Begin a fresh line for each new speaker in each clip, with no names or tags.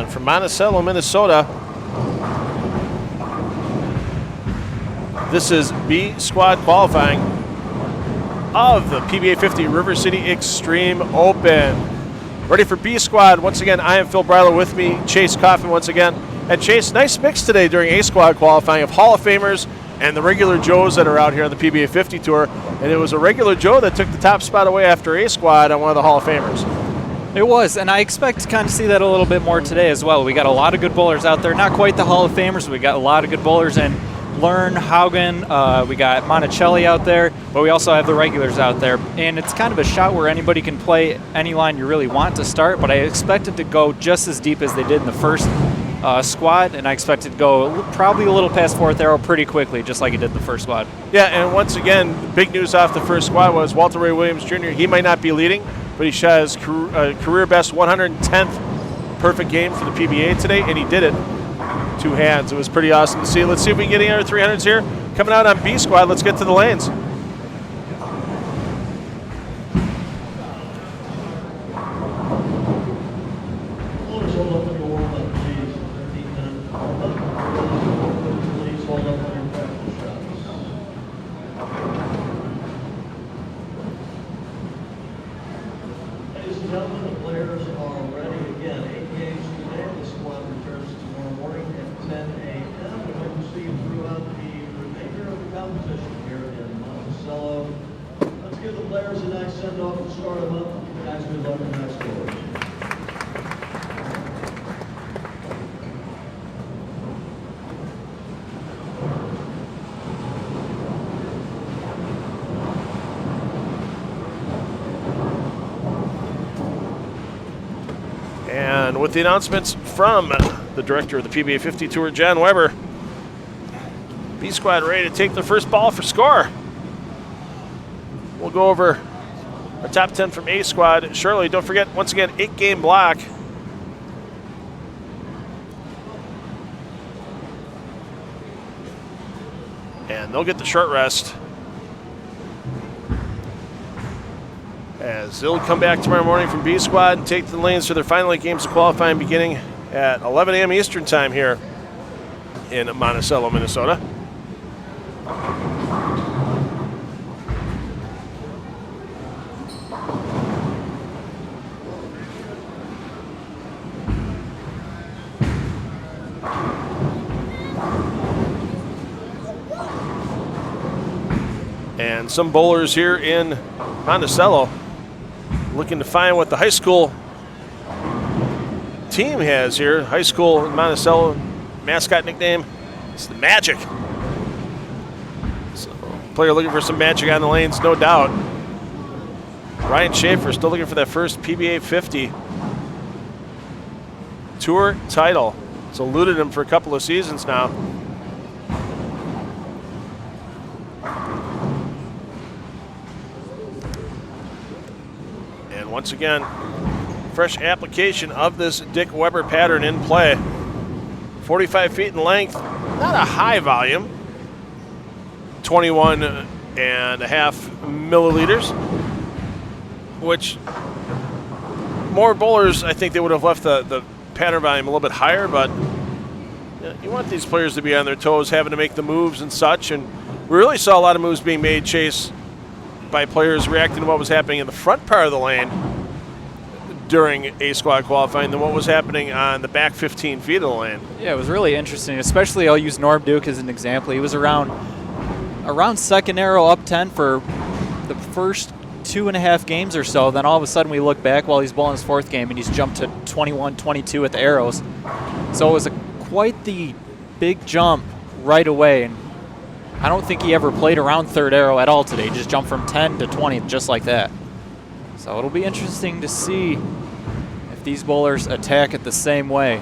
And from Monticello, Minnesota, this is B squad qualifying of the PBA50 River City Extreme Open. Ready for B squad. Once again, I am Phil Bryler, with me, Chase Coffin once again. And Chase, nice mix today during A squad qualifying of Hall of Famers and the regular Joes that are out here on the PBA50 Tour. And it was a regular Joe that took the top spot away after A squad on one of the Hall of Famers.
It was, and I expect to kind of see that a little bit more today as well. We got a lot of good bowlers out there. Not quite the Hall of Famers, but we got a lot of good bowlers in Learn, Haugen, we got Monticelli out there, but we also have the regulars out there. And it's kind of a shot where anybody can play any line you really want to start, but I expect it to go just as deep as they did in the first squad, and I expect it to go probably a little past fourth arrow pretty quickly, just like it did in the first squad.
Yeah, and once again, big news off the first squad was Walter Ray Williams Jr. He might not be leading, but he shot his career best 110th perfect game for the PBA today, and he did it. Two hands. It was pretty awesome to see. Let's see if we can get any other 300s here. Coming out on B squad, let's get to the lanes.
Ladies and gentlemen, the players are ready again. 8 games today. The squad returns tomorrow morning at 10 a.m. We hope to see you throughout the remainder of the competition here in Monticello. Let's give the players a nice send-off and start them up. Guys, good luck and nice scores.
And with the announcements from the director of the PBA50 Tour, John Weber, B squad ready to take their first ball for score. We'll go over our top 10 from A squad shortly. Don't forget, once again, 8-game block. And they'll get the short rest, as they'll come back tomorrow morning from B squad and take the lanes for their final 8 games of qualifying beginning at 11 a.m. Eastern time here in Monticello, Minnesota. And some bowlers here in Monticello looking to find what the high school team has here. High school in Monticello, mascot nickname, it's the Magic. So, player looking for some magic on the lanes, no doubt. Ryan Schaefer still looking for that first PBA50 Tour title. It's eluded him for a couple of seasons now. Once again, fresh application of this Dick Weber pattern in play. 45 feet in length, not a high volume, 21.5 milliliters, which more bowlers, I think they would have left the pattern volume a little bit higher, but you want these players to be on their toes, having to make the moves and such, and we really saw a lot of moves being made, Chase, by players reacting to what was happening in the front part of the lane during A squad qualifying than what was happening on the back 15 feet of the lane.
Yeah, it was really interesting, especially I'll use Norm Duke as an example. He was around second arrow up 10 for the first 2.5 games or so. Then all of a sudden we look back while he's bowling his fourth game and he's jumped to 21, 22 at the arrows. So it was quite the big jump right away. And I don't think he ever played around third arrow at all today. He just jumped from 10 to 20 just like that. So it'll be interesting to see if these bowlers attack it the same way.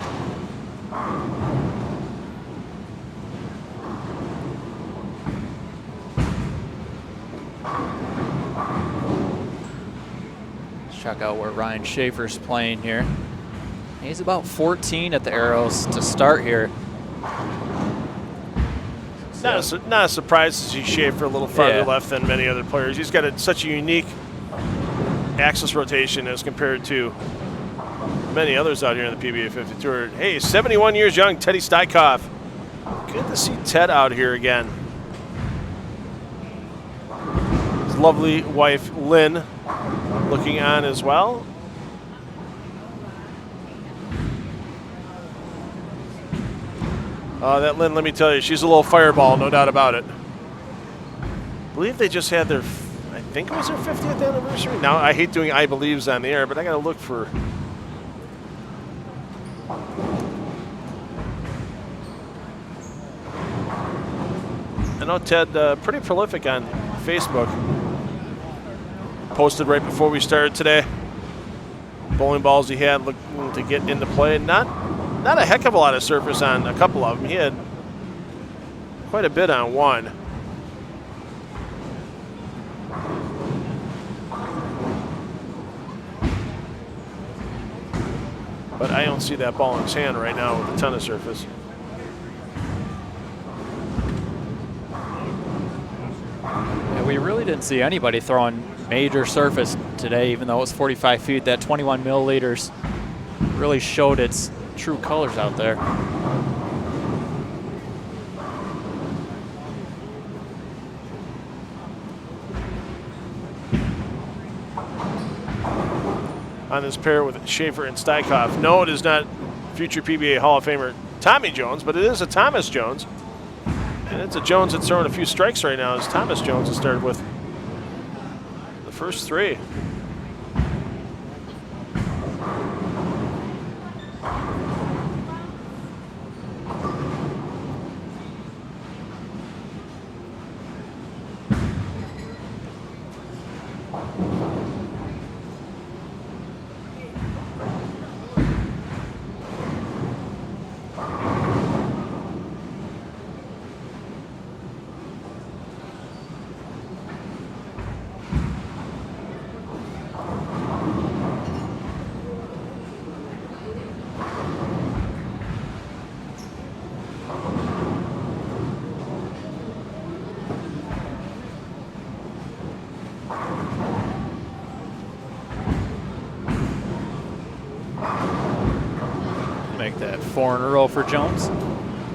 Let's check out where Ryan Schaefer's playing here. He's about 14 at the arrows to start here.
Not a surprise to see Schaefer a little farther left than many other players. He's got such a unique axis rotation as compared to many others out here in the PBA50 Tour. Hey, 71 years young, Teddy Stykov. Good to see Ted out here again. His lovely wife, Lynn, looking on as well. That Lynn, let me tell you, she's a little fireball, no doubt about it. I believe they just had their, I think it was their 50th anniversary. Now, I hate doing I believes on the air, but I got to look for. I know Ted, pretty prolific on Facebook. Posted right before we started today. Bowling balls he had looking to get into play. Not a heck of a lot of surface on a couple of them. He had quite a bit on one. But I don't see that ball in his hand right now with a ton of surface.
Yeah, we really didn't see anybody throwing major surface today, even though it was 45 feet. That 21 milliliters really showed its true colors out there.
On this pair with Schaefer and Stykov. No, it is not future PBA Hall of Famer Tommy Jones, but it is a Thomas Jones. And it's a Jones that's throwing a few strikes right now, as Thomas Jones has started with the first three.
Make that 4 in a row for Jones.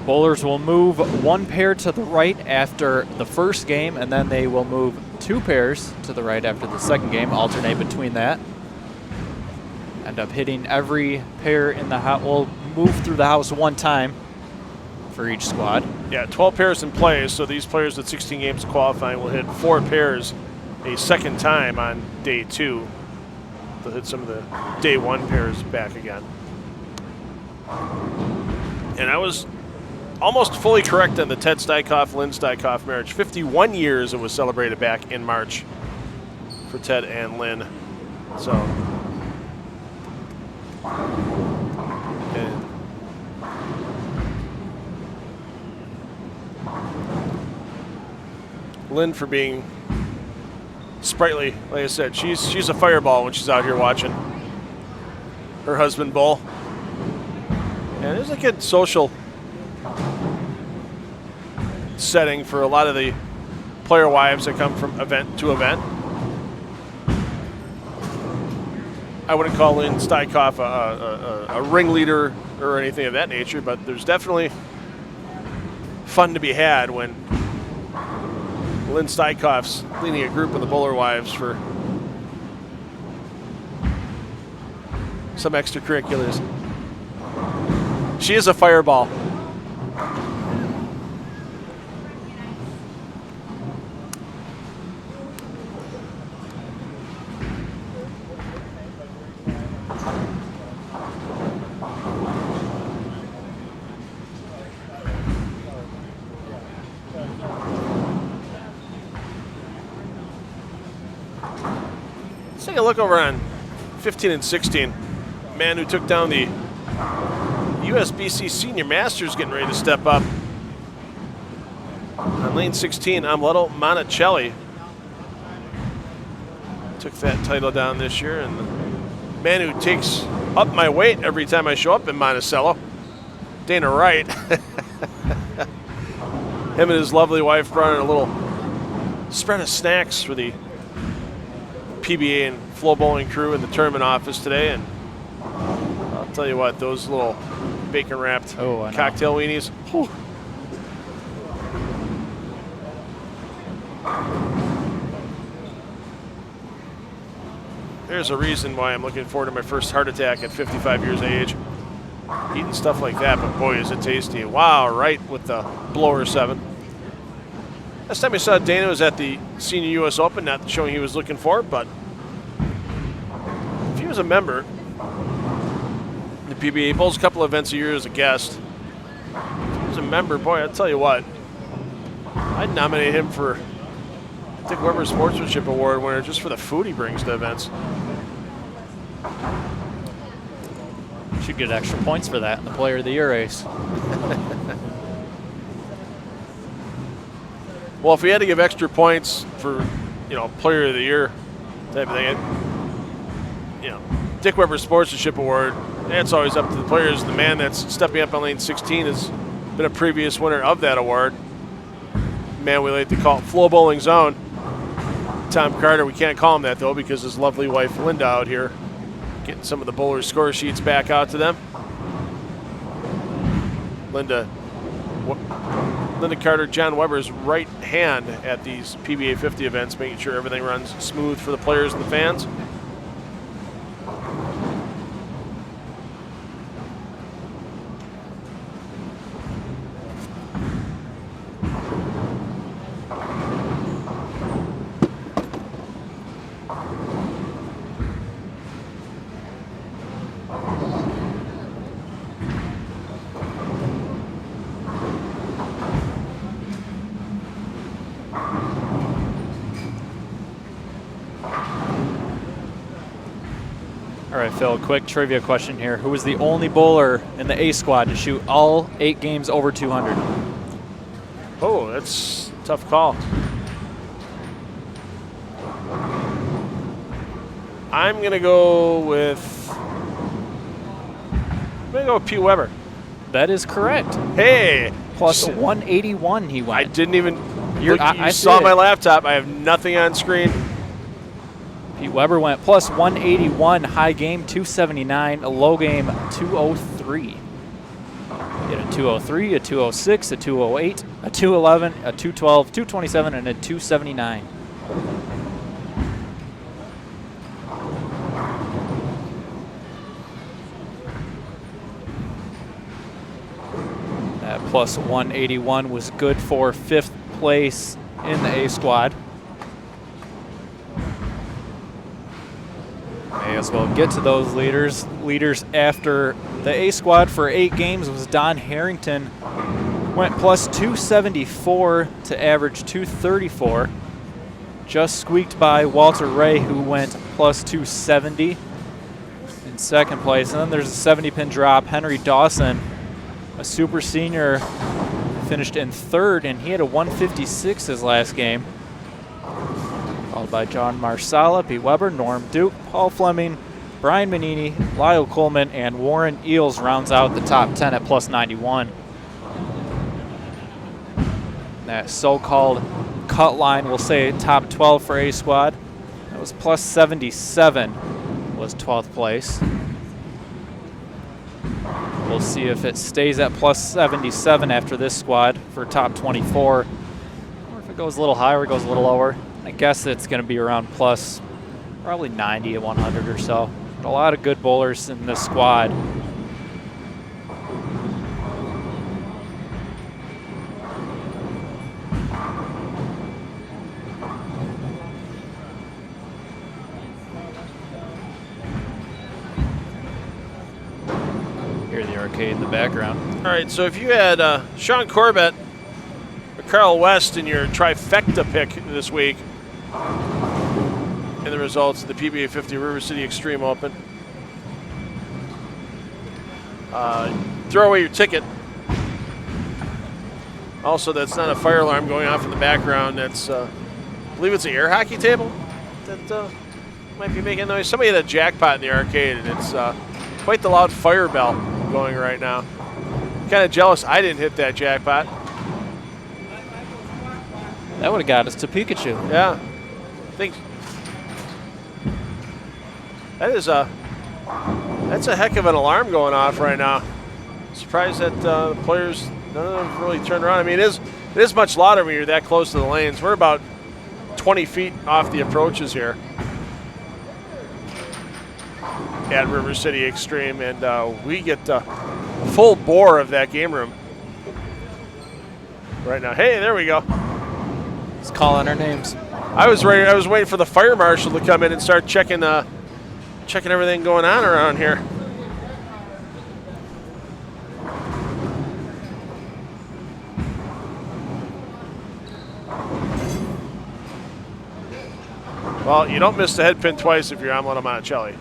Bowlers will move 1 pair to the right after the first game, and then they will move 2 pairs to the right after the second game, alternate between that. End up hitting every pair in the house. We'll move through the house 1 time for each squad.
Yeah, 12 pairs in play, so these players at 16 games of qualifying will hit 4 pairs a second time on day 2. They'll hit some of the day 1 pairs back again. And I was almost fully correct on the Ted Stykov, Lynn Stykov marriage. 51 years it was celebrated back in March for Ted and Lynn. So, and Lynn for being sprightly. Like I said, she's a fireball when she's out here watching her husband bowl. And there's a good social setting for a lot of the player wives that come from event to event. I wouldn't call Lynn Stykov a ringleader or anything of that nature, but there's definitely fun to be had when Lynn Stykov's leading a group of the bowler wives for some extracurriculars. She is a fireball. Let's take a look over on 15 and 16. Man who took down the USBC Senior Masters getting ready to step up. On lane 16, Amleto Monticelli took that title down this year, and the man who takes up my weight every time I show up in Monticello, Dana Wright. Him and his lovely wife brought in a little spread of snacks for the PBA and FloBowling crew in the tournament office today, and Tell you what, those little bacon wrapped cocktail weenies. Whew. There's a reason why I'm looking forward to my first heart attack at 55 years of age. Eating stuff like that, but boy, is it tasty. Wow, right with the blower 7. Last time we saw Dana was at the Senior U.S. Open, not the showing he was looking for, but if he was a member, the PBA bowls a couple of events a year as a guest. If he was a member, boy, I'll tell you what, I'd nominate him for Dick Weber Sportsmanship Award winner just for the food he brings to events.
Should get extra points for that in the Player of the Year race.
Well, if we had to give extra points for, Player of the Year type of thing, Dick Weber Sportsmanship Award, that's always up to the players. The man that's stepping up on lane 16 has been a previous winner of that award. Man, we like to call it FloBowling's own Tom Carter. We can't call him that, though, because his lovely wife, Linda, out here getting some of the bowlers' score sheets back out to them. Linda Carter, John Weber's right hand at these PBA50 events, making sure everything runs smooth for the players and the fans.
All right, Phil, quick trivia question here. Who was the only bowler in the A squad to shoot all 8 games over 200?
Oh, that's a tough call. I'm going to go with Pete Weber.
That is correct.
Hey.
Plus 181 he went.
I didn't even look.
I
saw my laptop. I have nothing on screen.
Pete Weber went plus 181, high game 279, a low game 203. He had a 203, a 206, a 208, a 211, a 212, 227, and a 279. That plus 181 was good for 5th place in the A squad. May as well get to those leaders. Leaders after the A squad for 8 games was Don Harrington. Went plus 274 to average 234. Just squeaked by Walter Ray, who went plus 270 in 2nd place. And then there's a 70-pin drop. Henry Dawson, a super senior, finished in 3rd, and he had a 156 his last game. Followed by John Marsala, Pete Weber, Norm Duke, Paul Fleming, Brian Manini, Lyle Coleman, and Warren Eels rounds out the top 10 at plus 91. That so-called cut line, we'll say top 12 for A squad. That was plus 77, was 12th place. We'll see if it stays at plus 77 after this squad for top 24, or if it goes a little higher, it goes a little lower. I guess it's going to be around plus probably 90 at 100 or so. But a lot of good bowlers in this squad. Hear the arcade in the background.
All right, so if you had Sean Corbett or Carl West in your trifecta pick this week, and the results of the PBA50 River City Extreme Open, throw away your ticket. Also, that's not a fire alarm going off in the background. That's, I believe it's an air hockey table that might be making noise. Somebody had a jackpot in the arcade, and it's quite the loud fire bell going right now. Kind of jealous I didn't hit that jackpot.
That would have got us to Pikachu.
Yeah, I think that is a That's a heck of an alarm going off right now. Surprised that the players, none of them really turned around. I mean, it is much louder when you're that close to the lanes. We're about 20 feet off the approaches here at River City Extreme, and we get a full bore of that game room right now. Hey, there we go.
He's calling our names.
I was waiting for the fire marshal to come in and start checking everything going on around here. Well, you don't miss the head pin twice if you're Omelette Monticelli.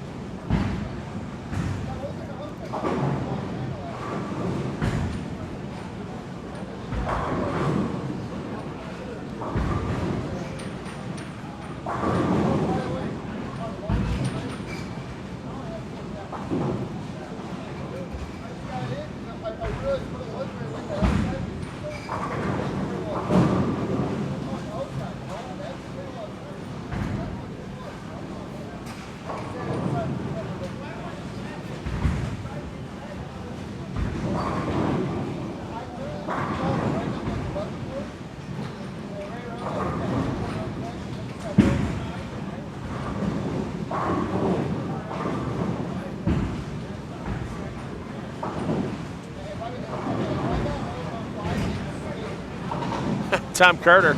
Tom Carter.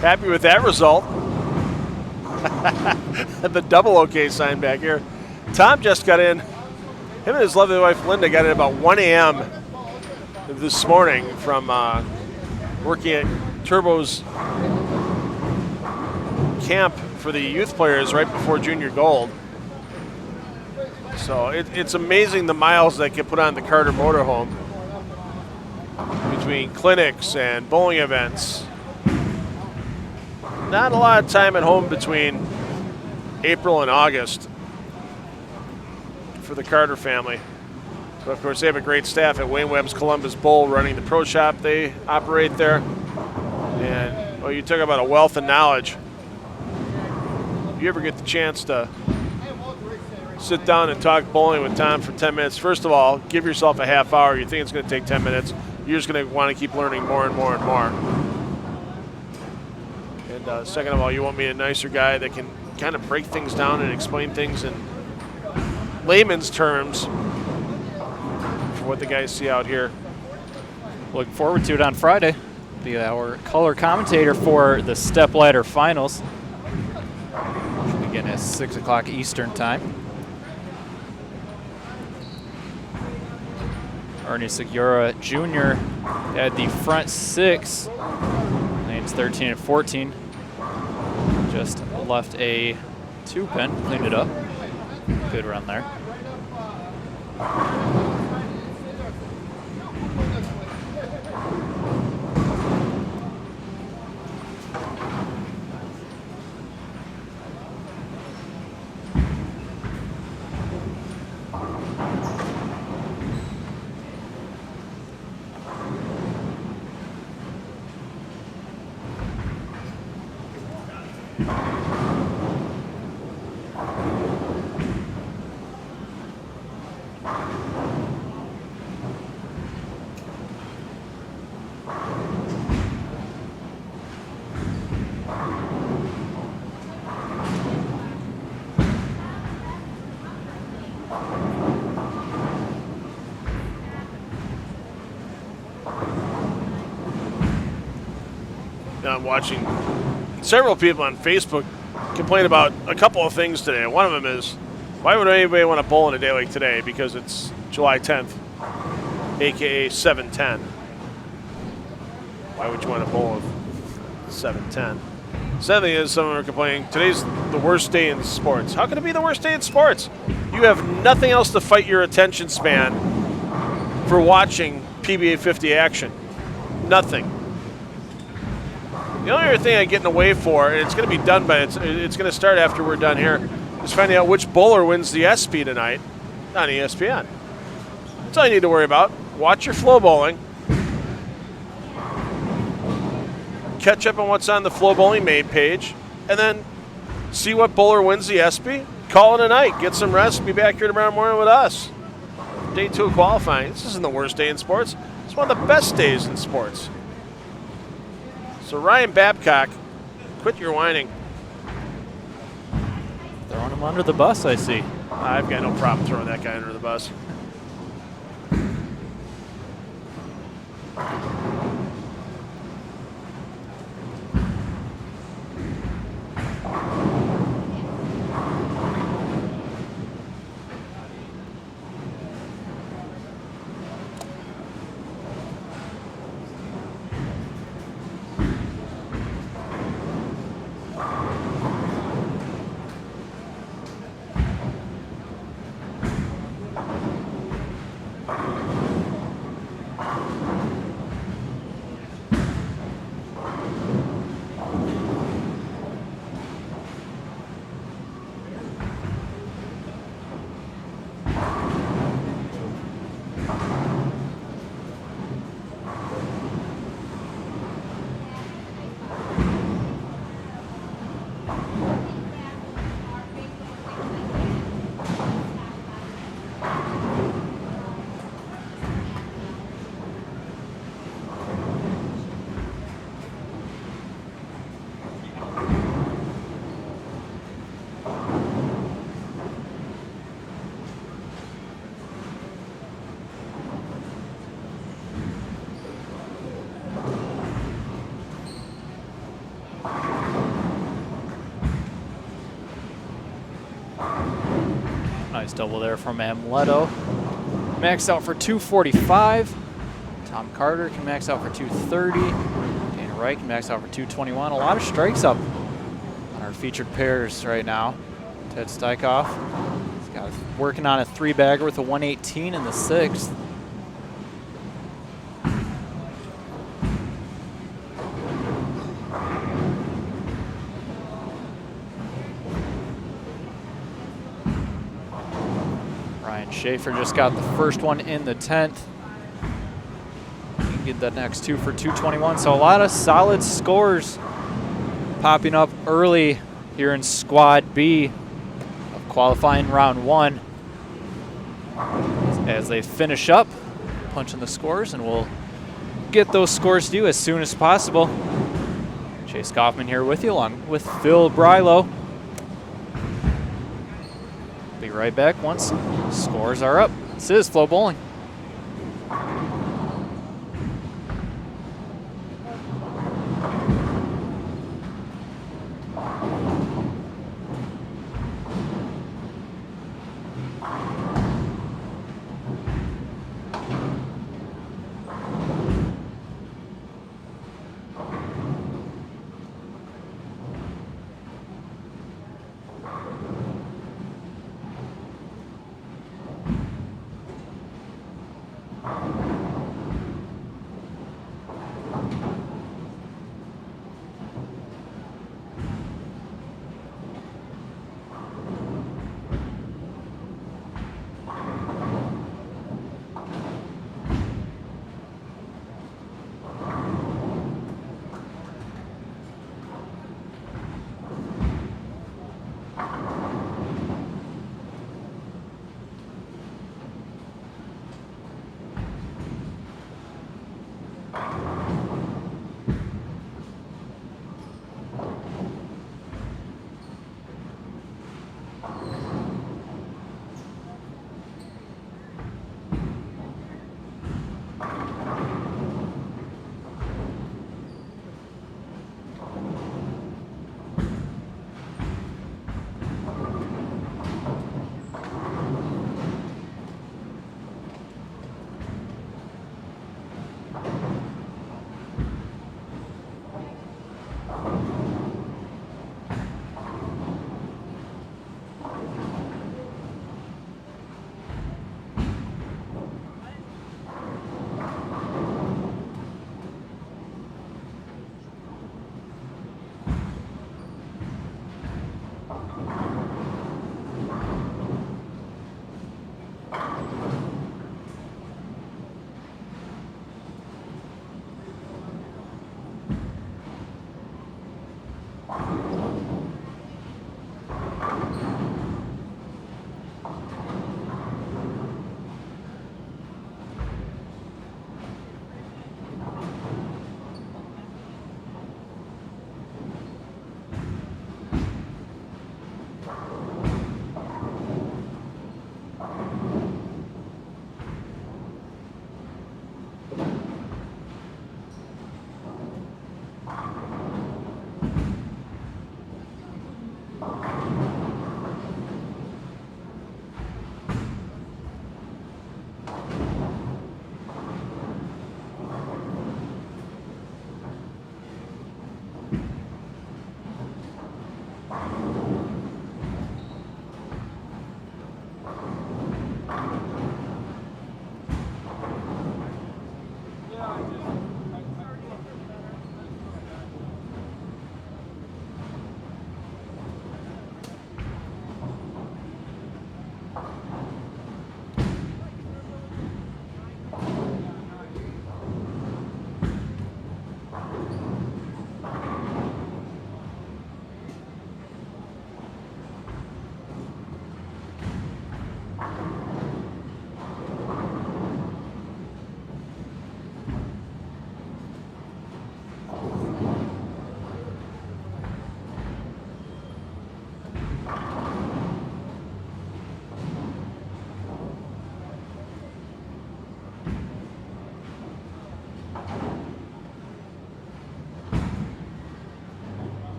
Happy with that result. The double OK sign back here. Tom just got in. Him and his lovely wife Linda got in about 1 a.m. this morning from working at Turbo's camp for the youth players right before Junior Gold. So it's amazing the miles that get put on the Carter motorhome between clinics and bowling events. Not a lot of time at home between April and August for the Carter family. But of course, they have a great staff at Wayne Webb's Columbus Bowl running the pro shop they operate there. And well, you talk about a wealth of knowledge. If you ever get the chance to sit down and talk bowling with Tom for 10 minutes, first of all, give yourself a half hour. You think it's going to take 10 minutes. You're just going to want to keep learning more and more and more. And second of all, you want me a nicer guy that can kind of break things down and explain things in layman's terms for what the guys see out here.
Looking forward to it on Friday. Be our color commentator for the step ladder finals. Should begin at 6 o'clock Eastern time. Ernie Segura Jr. had the front 6, lanes 13 and 14. Just left a 2-pin, cleaned it up. Good run there.
I'm watching several people on Facebook complain about a couple of things today. One of them is, why would anybody want to bowl in a day like today? Because it's July 10th, aka 7/10. Why would you want to bowl at 7/10? Second thing is, some of them are complaining, today's the worst day in sports. How can it be the worst day in sports? You have nothing else to fight your attention span for watching PBA50 action. Nothing. The only other thing I get in the way for, and it's going to be done by, it's going to start after we're done here, is finding out which bowler wins the SP tonight on ESPN. That's all you need to worry about. Watch your FloBowling. Catch up on what's on the FloBowling main page, and then see what bowler wins the SP. call it a night. Get some rest. Be back here tomorrow morning with us. Day 2 of qualifying. This isn't the worst day in sports. It's one of the best days in sports. So Ryan Babcock, quit your whining.
Throwing him under the bus, I see.
I've got no problem throwing that guy under the bus.
Nice double there from Amleto. Maxed out for 245. Tom Carter can max out for 230. Dana Wright can max out for 221. A lot of strikes up on our featured pairs right now. Ted Steichoff working on a 3-bagger with a 118 in the 6th. Schaefer just got the first one in the 10th. He can get the next 2 for 221. So a lot of solid scores popping up early here in Squad B of qualifying round 1. As they finish up, punching the scores, and we'll get those scores to you as soon as possible. Chase Kaufman here with you, along with Phil Brylow. Be right back once scores are up. This is FloBowling.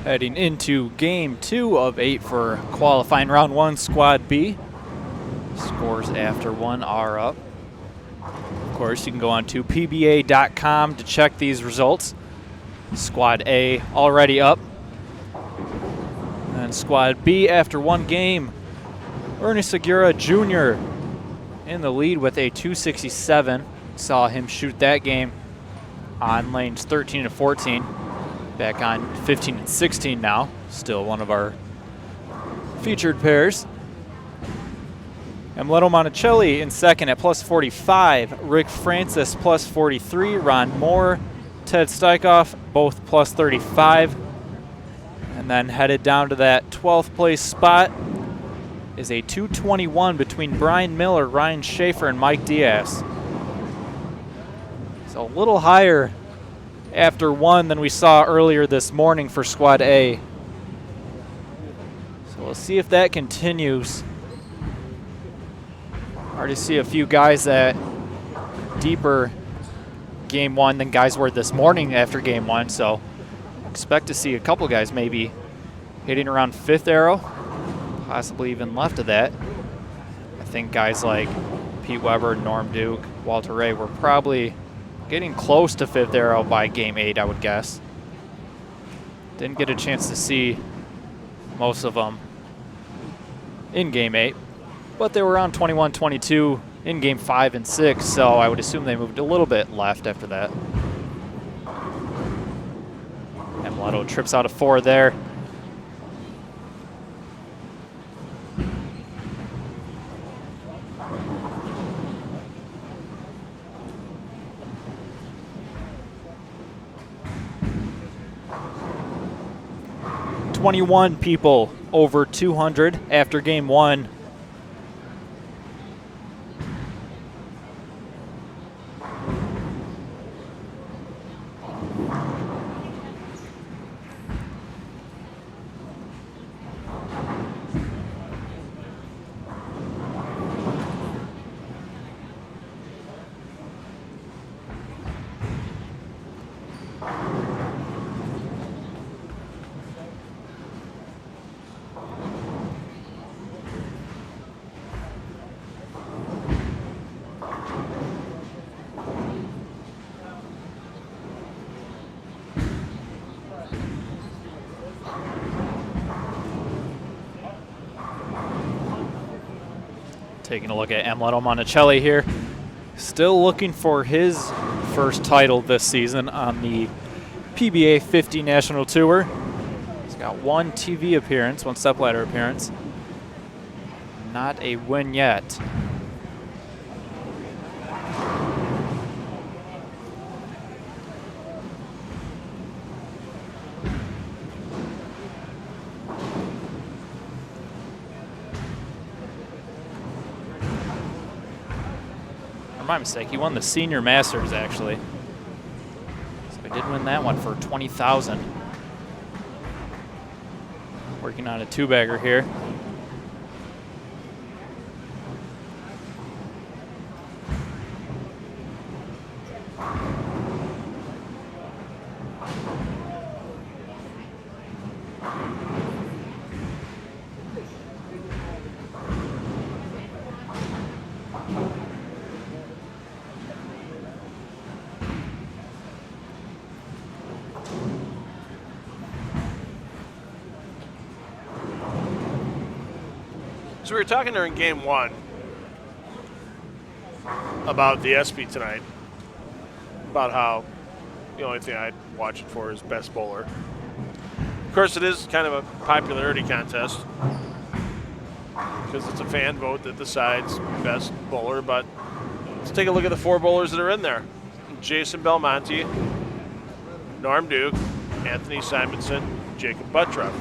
Heading into game 2 of 8 for qualifying round 1, Squad B. Scores after 1 are up. Of course, you can go on to PBA.com to check these results. Squad A already up. And Squad B after 1 game, Ernie Segura Jr. in the lead with a 267. Saw him shoot that game on lanes 13 and 14. Back on 15 and 16 now. Still one of our featured pairs. Emleto Monticelli in second at plus 45. Rick Francis plus 43. Ron Moore, Ted Steichoff, both plus 35. And then headed down to that 12th place spot is a 221 between Brian Miller, Ryan Schaefer, and Mike Diaz. So a little higher after 1 than we saw earlier this morning for Squad A. So we'll see if that continues. Already see a few guys at deeper game 1 than guys were this morning after game 1, so expect to see a couple guys maybe hitting around 5th arrow, possibly even left of that. I think guys like Pete Weber, Norm Duke, Walter Ray were probably getting close to 5th arrow by game 8, I would guess. Didn't get a chance to see most of them in game 8, but they were around 21, 22 in game 5 and 6, so I would assume they moved a little bit left after that. Emleto trips out of 4 there. People over 200 after game 1. Taking a look at Emleto Monticelli here. Still looking for his first title this season on the PBA50 National Tour. He's got 1 TV appearance, 1 stepladder appearance. Not a win yet. My mistake, he won the Senior Masters actually. So did win that one for 20,000. Working on a two-bagger here.
So we were talking during game one about the ESPY tonight, about how the only thing I'd watch it for is best bowler. Of course, it is kind of a popularity contest because it's a fan vote that decides best bowler, but let's take a look at the 4 bowlers that are in there. Jason Belmonte, Norm Duke, Anthony Simonson, Jacob Buttruff.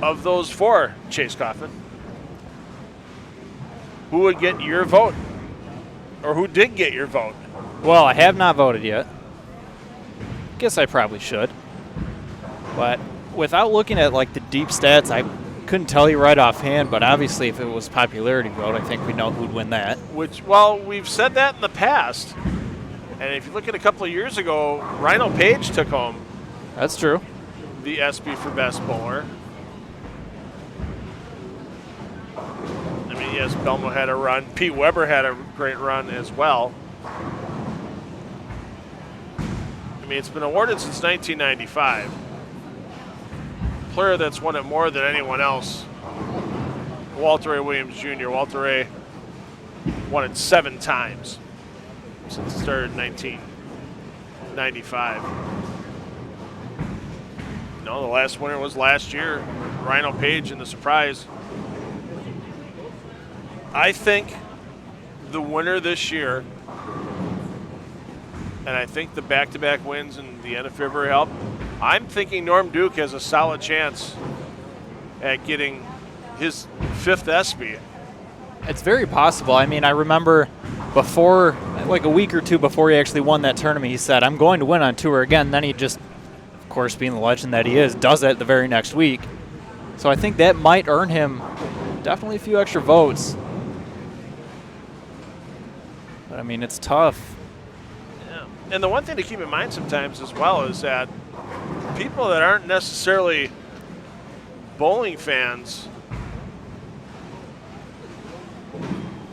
Of those 4, Chase Kaufman, who would get your vote? Or who did get your vote?
Well, I have not voted yet. Guess I probably should. But without looking at like the deep stats, I couldn't tell you right offhand, but obviously if it was popularity vote, I think we know who'd win that.
Which, well, we've said that in the past. And if you look at a couple of years ago, Rhino Page took home
That's true.
the ESPY for best bowler. I mean, yes, Belmo had a run. Pete Weber had a great run as well. I mean, it's been awarded since 1995. Player that's won it more than anyone else, Walter A. Williams Jr. Walter A. won it 7 times since it started in 1995. No, the last winner was last year, Rhino Page in the surprise. I think the winner this year, and I think the back-to-back wins in the end of February help, I'm thinking Norm Duke has a solid chance at getting his 5th ESPY.
It's very possible. I mean, I remember before, like a week or two before he actually won that tournament, he said, I'm going to win on tour again. Then he just, of course, being the legend that he is, does it the very next week. So I think that might earn him definitely a few extra votes. But, I mean, it's tough.
Yeah. And the one thing to keep in mind sometimes as well is that people that aren't necessarily bowling fans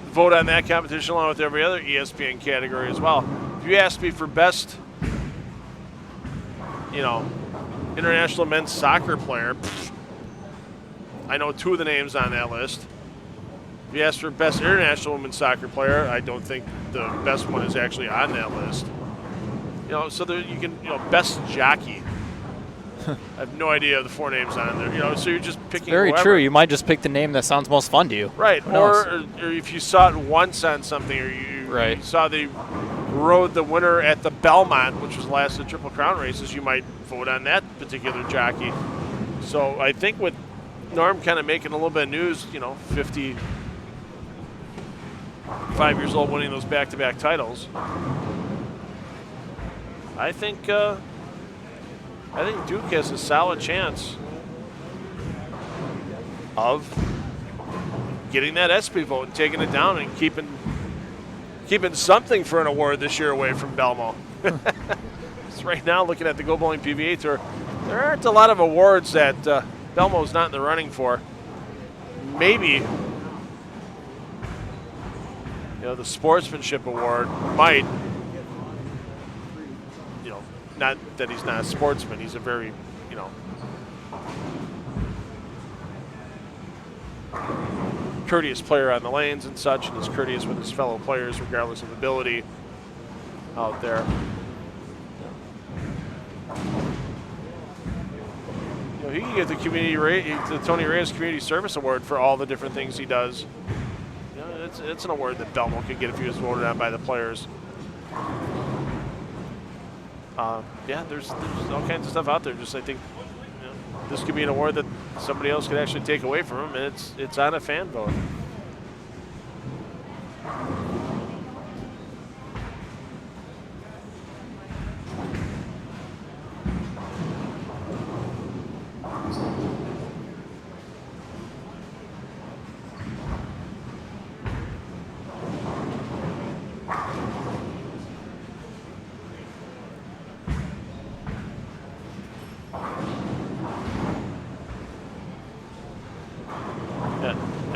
vote on that competition along with every other ESPN category as well. If you ask me for best, international men's soccer player, I know 2 of the names on that list. If you ask for best international women's soccer player, I don't think the best one is actually on that list. So there you can, best jockey. I have no idea of the 4 names on there. So you're just picking.
Very
whoever.
true. You might just pick the name that sounds most fun to you.
Right.
Who knows?
Or if you saw it once on something, or you
Right.
saw they rode the winner at the Belmont, which was last of the Triple Crown races, you might vote on that particular jockey. So I think with Norm kind of making a little bit of news, 55 years old, winning those back-to-back titles, I think Duke has a solid chance of getting that ESPY vote and taking it down and keeping something for an award this year away from Belmo. So right now, looking at the Go Bowling PBA Tour, there aren't a lot of awards that Belmo's not in the running for. Maybe the Sportsmanship Award might. Not that he's not a sportsman. He's a very, courteous player on the lanes and such, and is courteous with his fellow players regardless of ability out there. He can get the the Tony Reyes Community Service Award for all the different things he does. It's an award that Belmo could get if he was voted on by the players. There's all kinds of stuff out there. Just I think this could be an award that somebody else could actually take away from him, and it's on a fan vote.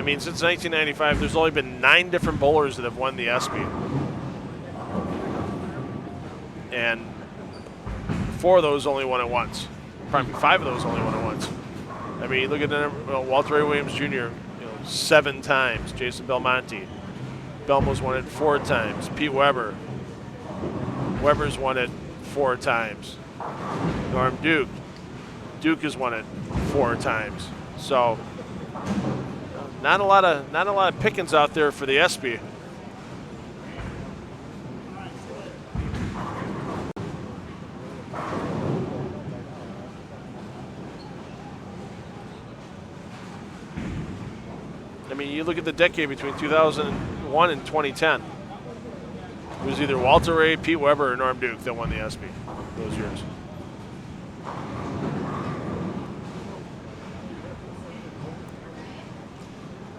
mean, since 1995, there's only been 9 different bowlers that have won the ESPY. And 4 of those only won it once. Probably 5 of those only won it once. I mean, look at Walter A. Williams Jr., 7 times. Jason Belmonte. Belmo's won it 4 times. Pete Weber. Weber's won it 4 times. Norm Duke. Duke has won it 4 times. So not a lot of pickings out there for the ESPY. I mean, you look at the decade between 2001 and 2010. It was either Walter Ray, Pete Weber, or Norm Duke that won the ESPY those years.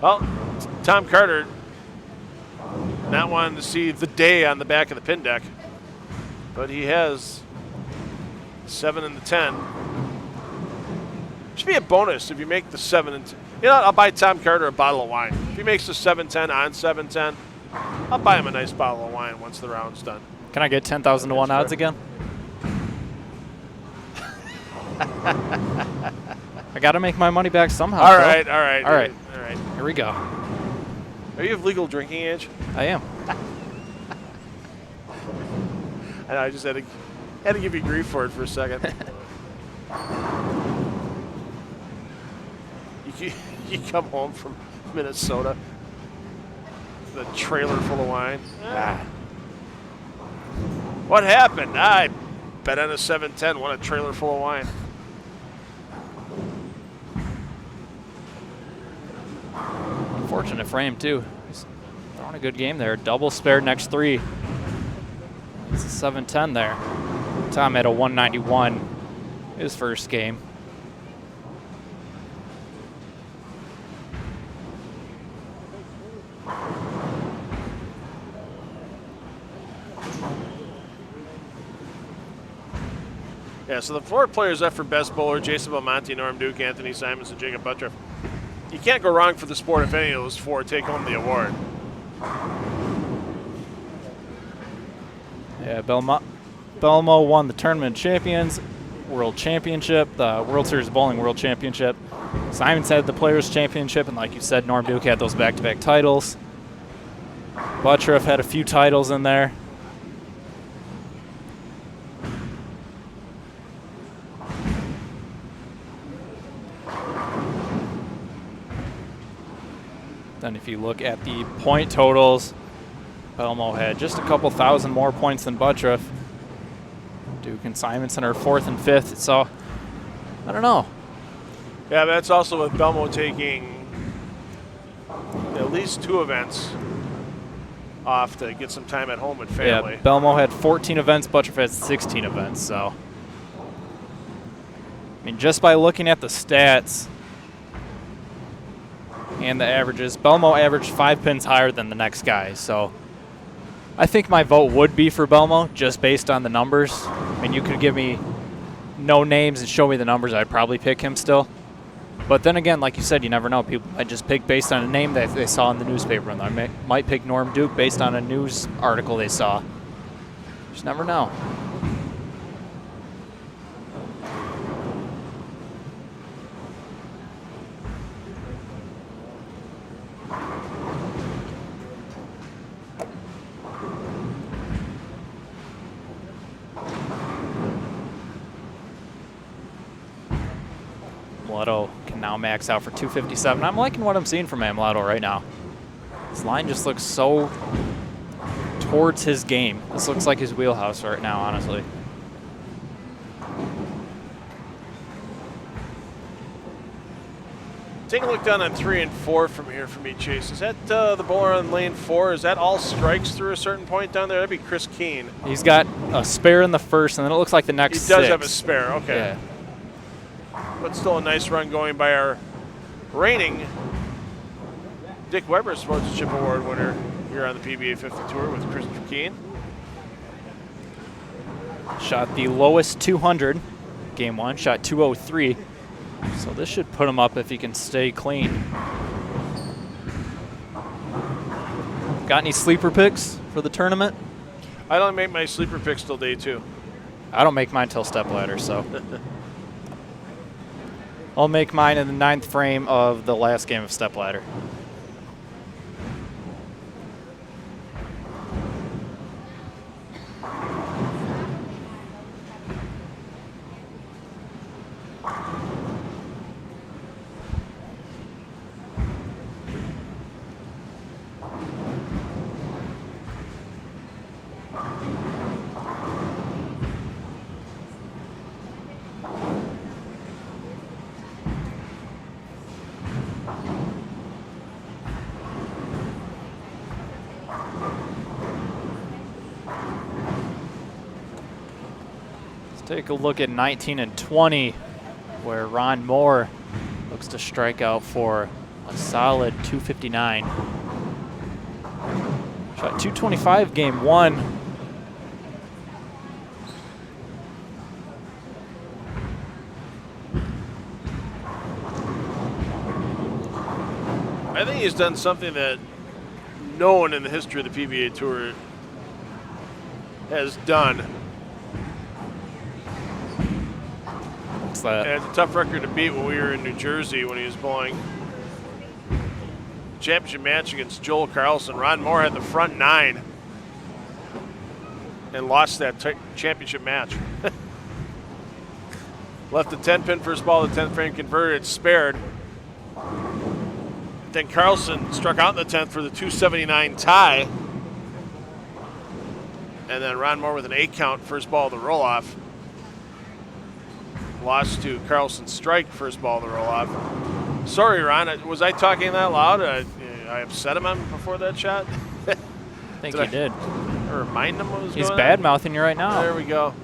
Well, Tom Carter not wanting to see the day on the back of the pin deck, but he has 7 and the 10. Should be a bonus if you make the 7 and 10. You know what? I'll buy Tom Carter a bottle of wine. If he makes the 7-10 on 7-10, I'll buy him a nice bottle of wine once the round's done.
Can I get 10,000 to 1 odds again? I got to make my money back somehow.
All right, all right.
All right.
All right.
Here we go.
Are you of legal drinking age?
I am.
I just had to give you grief for it for a second. You come home from Minnesota with a trailer full of wine. What happened? I bet on a 7-10, won a trailer full of wine.
Unfortunate frame, too. He's throwing a good game there. Double spared next 3. It's a 7-10 there. Tom had a 191 his first game.
Yeah, so the 4 players up for best bowler: Jason Belmonte, Norm Duke, Anthony Simons, and Jacob Buttriff. You can't go wrong for the sport if any of those 4 take home the award.
Yeah, Belmo won the Tournament of Champions, World Championship, the World Series Bowling World Championship. Simons had the Players Championship, and like you said, Norm Duke had those back-to-back titles. Buttriff had a few titles in there. Then if you look at the point totals, Belmo had just a couple thousand more points than Buttriff. Duke and Simonson are 4th and 5th, so I don't know.
Yeah, that's also with Belmo taking at least 2 events off to get some time at home with family.
Yeah, Belmo had 14 events, Buttriff had 16 events, so. I mean, just by looking at the stats and the averages, Belmo averaged 5 pins higher than the next guy, so I think my vote would be for Belmo just based on the numbers. I mean, you could give me no names and show me the numbers, I'd probably pick him still. But then again, like you said, you never know. People might just pick based on a name that they saw in the newspaper, and I might pick Norm Duke based on a news article they saw. Just never know. Amleto can now max out for 257. I'm liking what I'm seeing from Amleto right now. This line just looks so towards his game. This looks like his wheelhouse right now, honestly.
Take a look down on 3 and 4 from here for me, Chase. Is that the bowler on lane 4? Is that all strikes through a certain point down there? That'd be Chris Keene.
He's got a spare in the first, and then it looks like the next
He does
6.
have a spare, okay.
Yeah.
But still a nice run going by our reigning Dick Weber Sportsmanship Award winner here on the PBA50 Tour with Christopher Keene.
Shot the lowest 200, game 1, shot 203. So this should put him up if he can stay clean. Got any sleeper picks for the tournament?
I don't make my sleeper picks till day 2.
I don't make mine till stepladder, so. I'll make mine in the 9th frame of the last game of stepladder. Take a look at 19 and 20, where Ron Moore looks to strike out for a solid 259. Shot 225 game 1.
I think he's done something that no one in the history of the PBA Tour has done.
That.
And it's a tough record to beat when we were in New Jersey when he was bowling championship match against Joel Carlson. Ron Moore had the front 9 and lost that championship match. Left the 10-pin first ball, the 10th frame converted, it spared. Then Carlson struck out in the 10th for the 279 tie. And then Ron Moore with an 8 count, first ball of the roll-off. Lost to Carlson's strike, first ball of the roll-off. Sorry, Ron, was I talking that loud? I upset him before that shot?
I think you did.
Remind him what was
He's
going on?
bad-mouthing you right now.
There we go.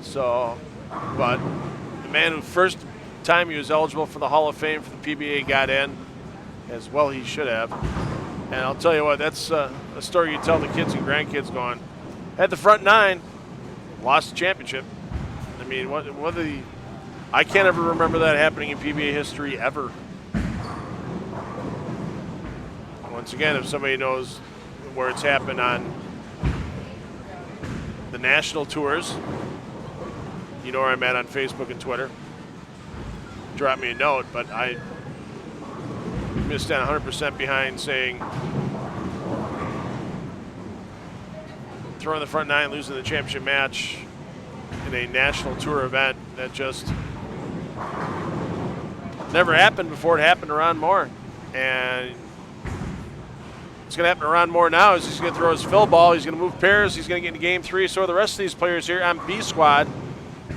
So, but the man who first time he was eligible for the Hall of Fame for the PBA got in, as well he should have. And I'll tell you what, that's a story you tell the kids and grandkids going, had the front 9, lost the championship. I mean, I can't ever remember that happening in PBA history ever. Once again, if somebody knows where it's happened on the national tours, you know where I'm at on Facebook and Twitter. Drop me a note, but I'm going to stand 100% behind saying throwing the front 9, losing the championship match in a national tour event that just never happened before it happened to Ron Moore. And it's going to happen to Ron Moore now. Is he's going to throw his fill ball. He's going to move pairs. He's going to get into game 3. So are the rest of these players here on B Squad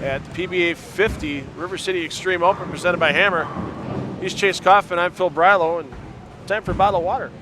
at the PBA50 River City Extreme Open presented by Hammer. He's Chase Kaufman. I'm Phil Brylow, and time for a bottle of water.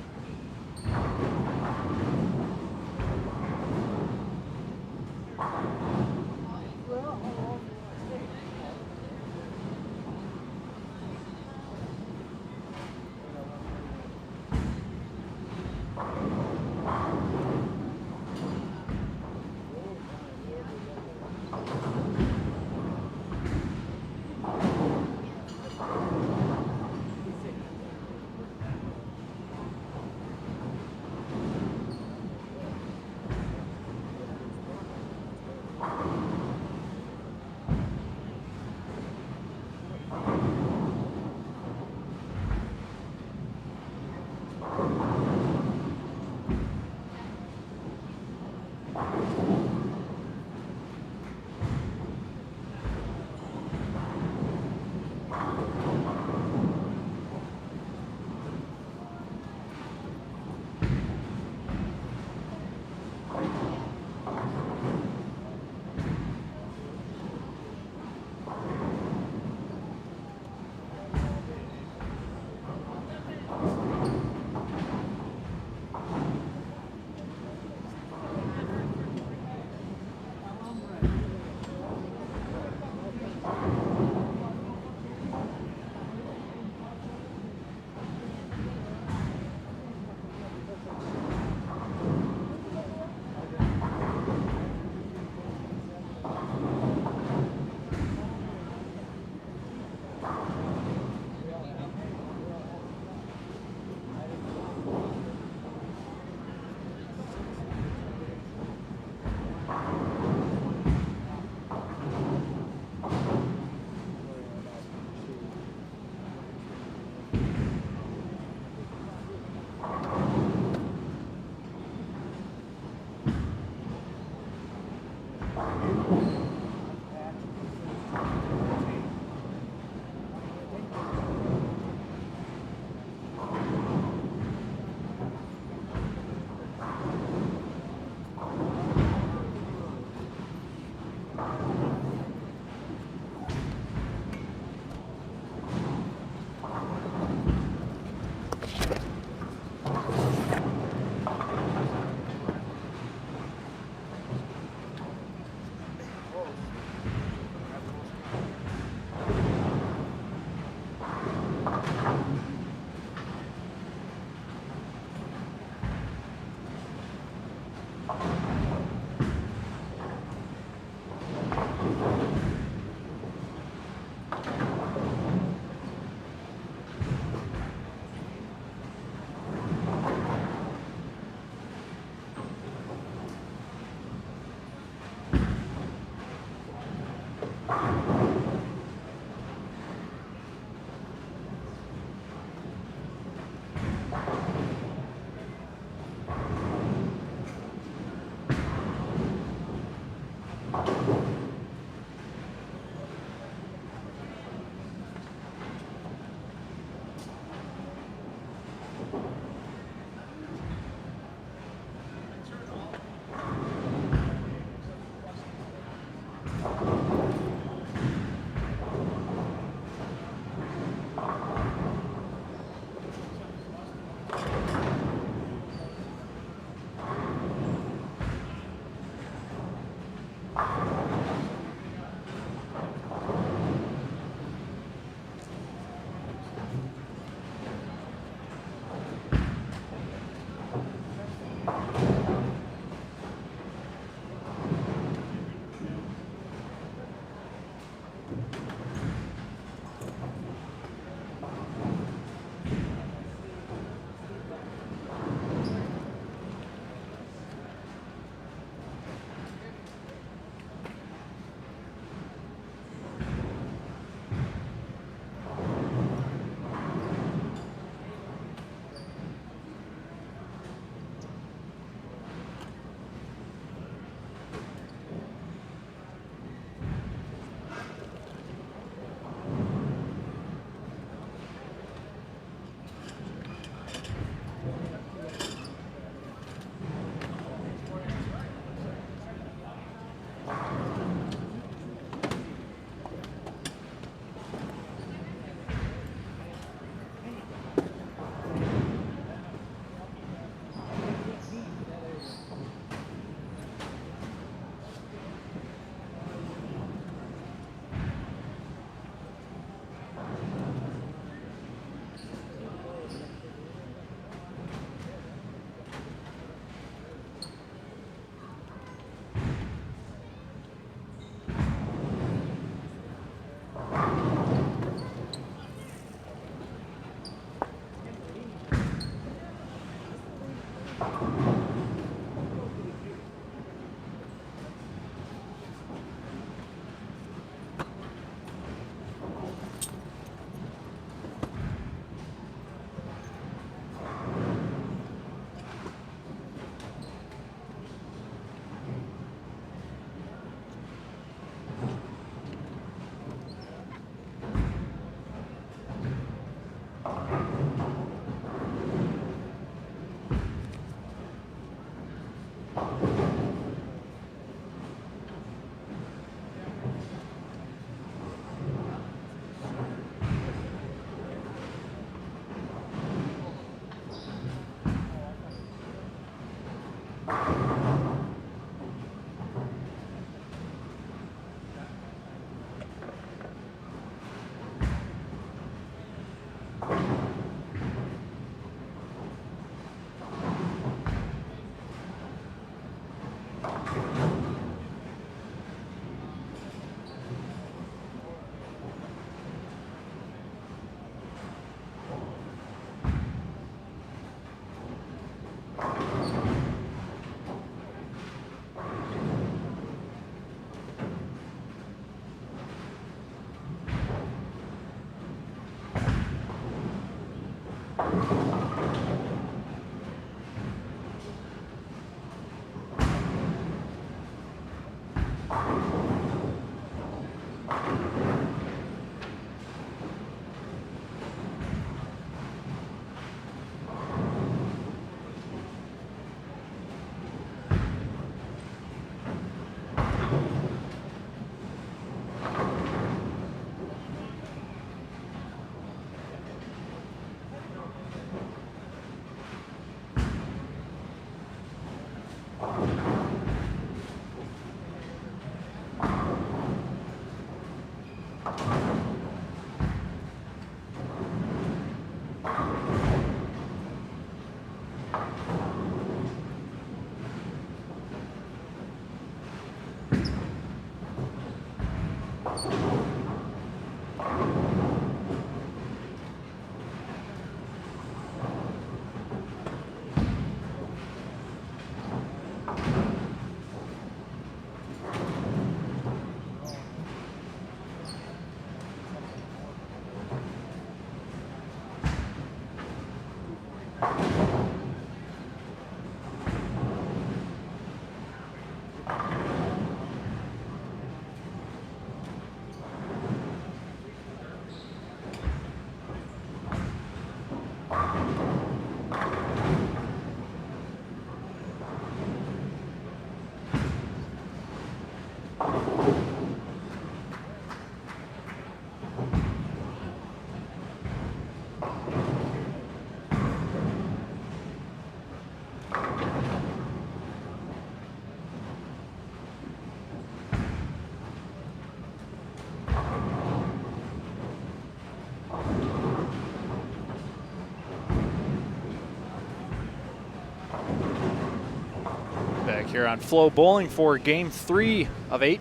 here on FloBowling for Game 3 of 8.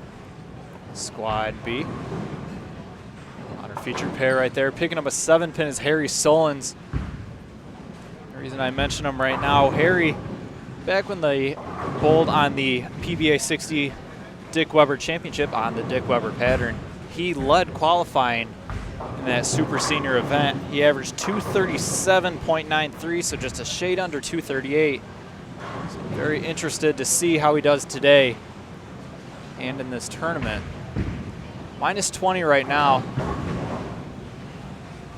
Squad B. On our featured pair right there. Picking up a 7-pin is Harry Sullins. The reason I mention him right now, Harry, back when they bowled on the PBA50 Dick Weber Championship on the Dick Weber pattern, he led qualifying in that super senior event. He averaged 237.93, so just a shade under 238. So very interested to see how he does today and in this tournament. Minus 20 right now.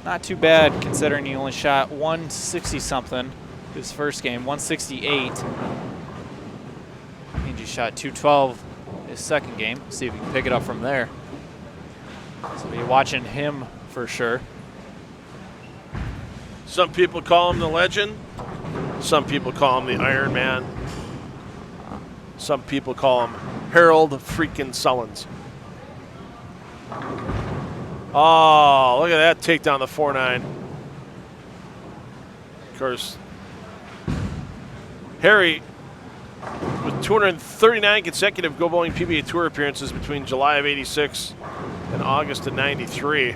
Not too bad considering he only shot 160 something his first game, 168. And he shot 212 his second game. See if we can pick it up from there. So we'll be watching him for sure.
Some people call him the legend. Some people call him the Iron Man. Some people call him Harold freaking Sullins. Oh, look at that takedown, the 4-9. Of course, Harry, with 239 consecutive Go Bowling PBA Tour appearances between July of '86 and August of '93.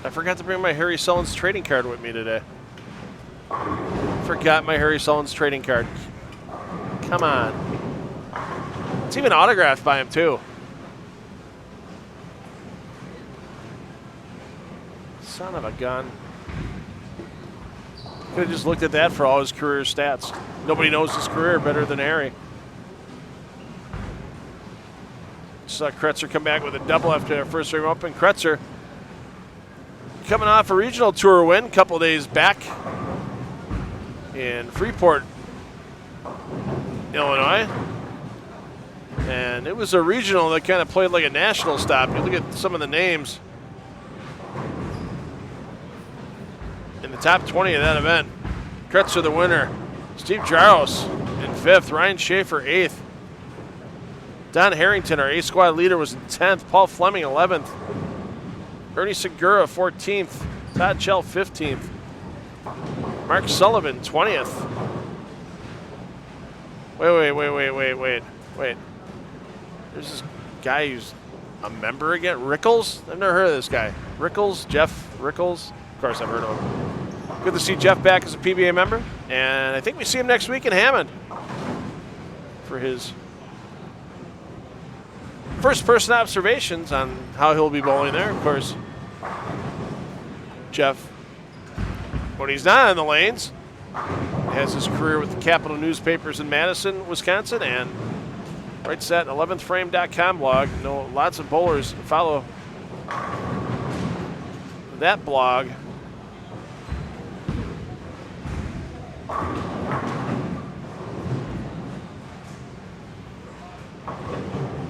I forgot to bring my Harry Sullins trading card with me today. Forgot my Harry Sullins trading card. Come on. It's even autographed by him, too. Son of a gun. Could have just looked at that for all his career stats. Nobody knows his career better than Harry. Saw Kretzer come back with a double after their first frame open. Kretzer coming off a regional tour win a couple days back in Freeport, Illinois. And it was a regional that kind of played like a national stop. You look at some of the names in the top 20 of that event. Kretzer the winner. Steve Jaros in 5th. Ryan Schaefer 8th. Don Harrington, our A squad leader, was in 10th. Paul Fleming 11th. Ernie Segura 14th. Todd Chell 15th. Mark Sullivan 20th. Wait. There's this guy who's a member again. Rickles? I've never heard of this guy. Rickles? Jeff Rickles? Of course I've heard of him. Good to see Jeff back as a PBA member. And I think we see him next week in Hammond for his first-person observations on how he'll be bowling there. Of course, Jeff, when he's not on the lanes, has his career with the Capital Newspapers in Madison, Wisconsin, and writes that 11thframe.com blog. You know, lots of bowlers follow that blog.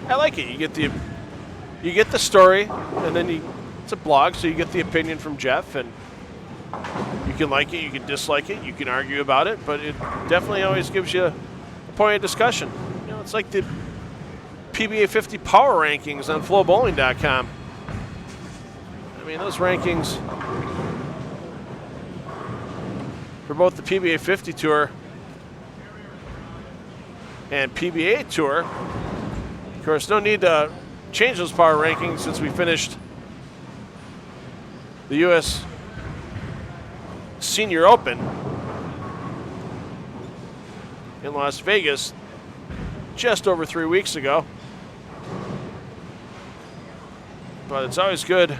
I like it. You get the story, and then it's a blog, so you get the opinion from Jeff, and you can like it, you can dislike it, you can argue about it, but it definitely always gives you a point of discussion. You know, it's like the PBA50 power rankings on FloBowling.com. I mean, those rankings for both the PBA50 Tour and PBA Tour. Of course, no need to change those power rankings since we finished the U.S. Senior Open in Las Vegas just over 3 weeks ago. But it's always good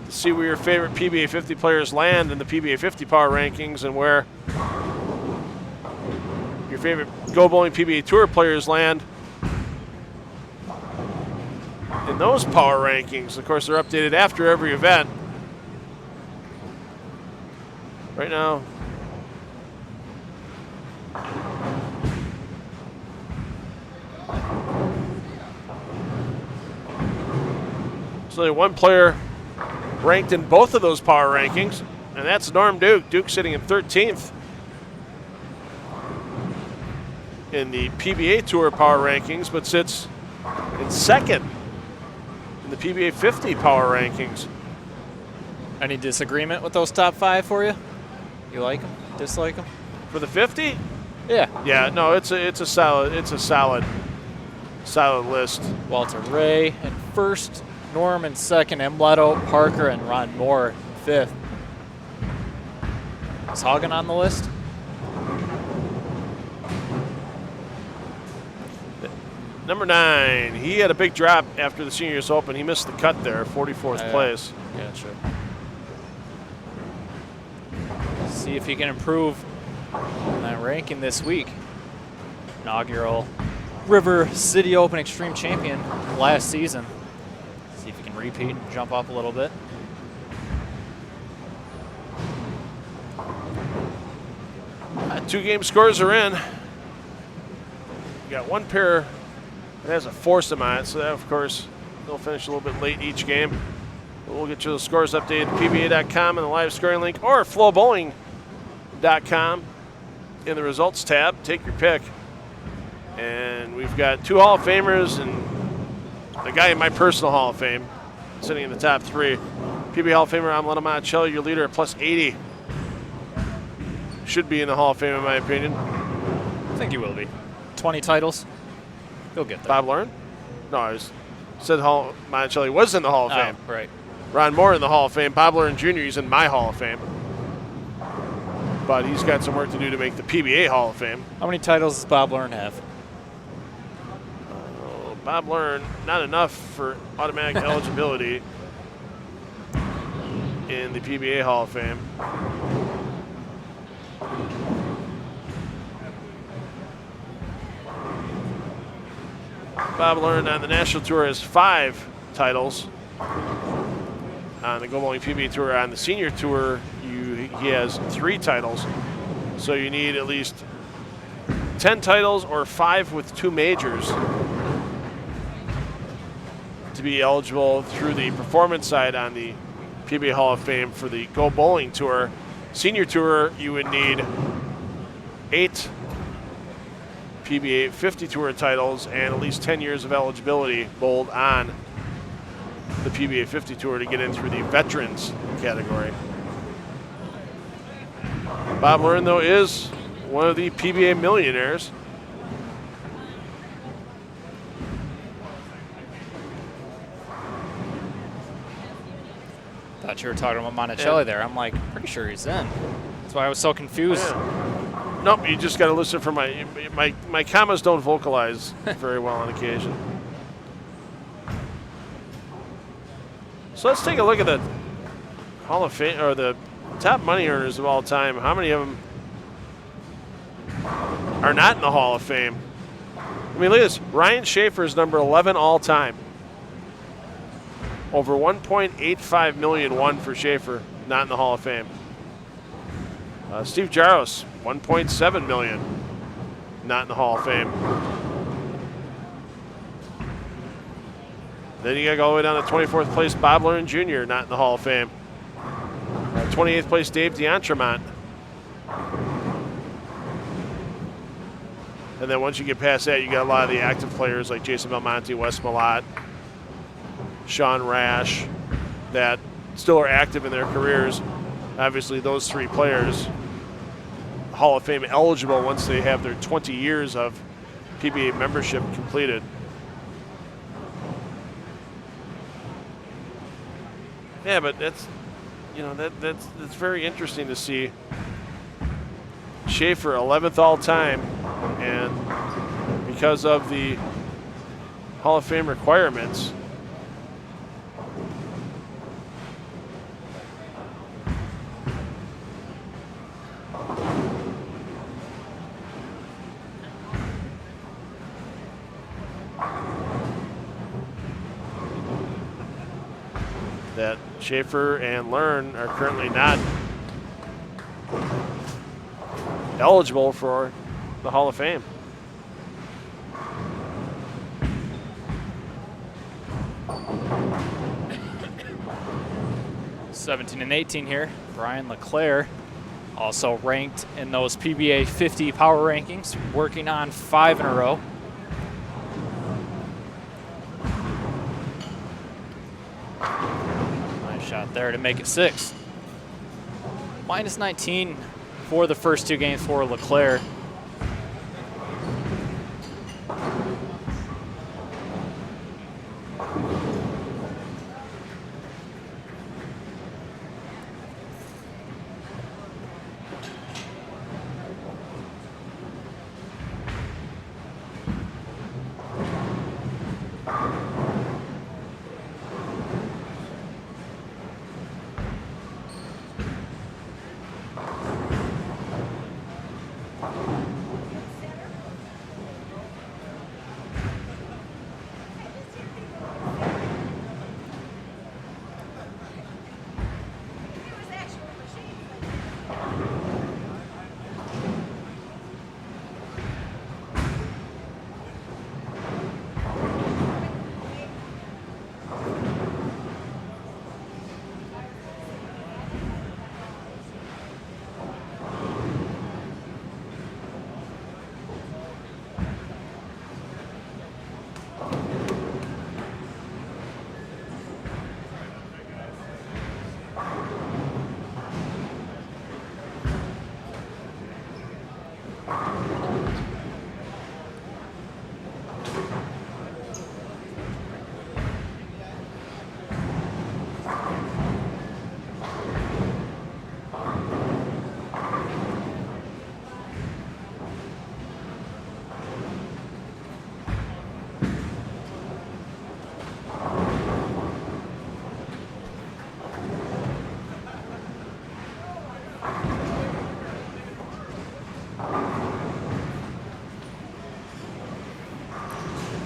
to see where your favorite PBA50 players land in the PBA50 power rankings and where your favorite Go Bowling PBA Tour players land in those power rankings. Of course, they're updated after every event. Right now, there's only one player ranked in both of those power rankings, and that's Norm Duke. Duke sitting in 13th. in the PBA Tour power rankings, but sits in second in the PBA50 power rankings.
Any disagreement with those top 5 for you? You like them? Dislike them?
For the 50?
Yeah.
Yeah, no, it's a solid list.
Walter Ray in first, Norm in second, Emleto, Parker, and Ron Moore in fifth. Is Hagen on the list?
Number 9, he had a big drop after the Seniors Open. He missed the cut there, 44th place.
Gotcha. See if he can improve on that ranking this week. Inaugural River City Open Extreme Champion last season. See if he can repeat and jump up a little bit.
Two game scores are in. You got one pair that has a foursome on it, so that, of course, they'll finish a little bit late each game. But we'll get you the scores updated at PBA.com and the live scoring link, or FloBowling.com in the results tab. Take your pick. And we've got 2 Hall of Famers and a guy in my personal Hall of Fame sitting in the top 3. PBA Hall of Famer Amelino Monticelli, your leader at plus 80. Should be in the Hall of Fame, in my opinion.
I think he will be. 20 titles. He'll get there.
Bob Learn? No, I said Monticelli was in the Hall of Fame.
Right.
Ron Moore in the Hall of Fame. Bob Learn Jr., he's in my Hall of Fame. But he's got some work to do to make the PBA Hall of Fame.
How many titles does Bob Learn have?
Bob Learn, not enough for automatic eligibility in the PBA Hall of Fame. Bob Learn on the National Tour has 5 titles. On the Go Bowling PBA Tour, on the Senior Tour, he has 3 titles. So you need at least 10 titles or 5 with 2 majors to be eligible through the performance side on the PBA Hall of Fame for the Go Bowling Tour. Senior Tour, you would need 8 PBA50 Tour titles and at least 10 years of eligibility bowled on the PBA50 Tour to get in through the Veterans category. Bob Learn, though, is one of the PBA millionaires.
Thought you were talking about Monticelli there. I'm like, pretty sure he's in. That's why I was so confused.
Yeah. Nope, you just got to listen for my commas don't vocalize very well on occasion. So let's take a look at the Hall of Fame, or the top money earners of all time. How many of them are not in the Hall of Fame? I mean, look at this. Ryan Schaefer is number 11 all time. Over 1.85 million won for Schaefer, not in the Hall of Fame. Steve Jaros, 1.7 million, not in the Hall of Fame. Then you got to go all the way down to 24th place, Bob Learn Jr., not in the Hall of Fame. 28th place, Dave D'Entremont. And then once you get past that, you got a lot of the active players like Jason Belmonte, Wes Malott, Sean Rash, that still are active in their careers. Obviously, those 3 players, Hall of Fame eligible once they have their 20 years of PBA membership completed. Yeah, but that's very interesting to see. Schaefer, 11th all time, and because of the Hall of Fame requirements, that Schaefer and Learn are currently not eligible for the Hall of Fame.
(17 and 18 here. Brian LeClaire Also ranked in those PBA 50 power rankings, working on 5 in a row. Nice shot there to make it 6. Minus 19 for the first 2 games for LeClaire.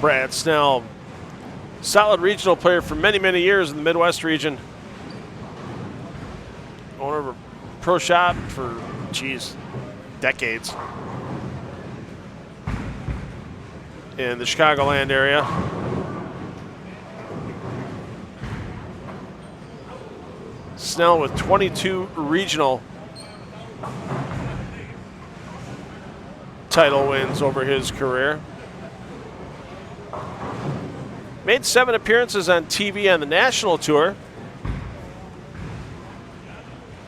Brad Snell, solid regional player for many, many years in the Midwest region. Owner of a pro shop for, decades in the Chicagoland area. Snell with 22 regional title wins over his career. Made 7 appearances on TV on the national tour,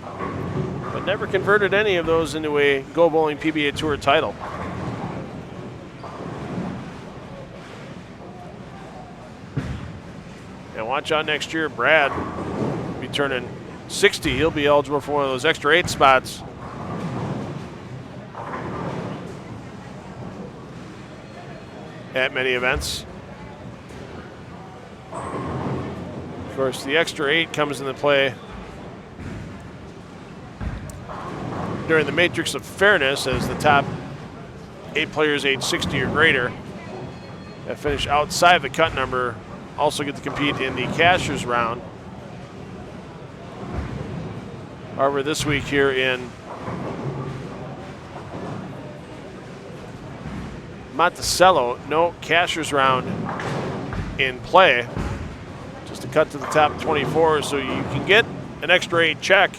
but never converted any of those into a Go Bowling PBA Tour title. And watch out next year, Brad will be turning 60. He'll be eligible for one of those extra 8 spots. At many events. Of course, the extra 8 comes into play during the matrix of fairness, as the top 8 players age 60 or greater that finish outside the cut number also get to compete in the cashier's round. However, this week here in Monticello, no cashier's round in play. Just to cut to the top 24, so you can get an extra 8 check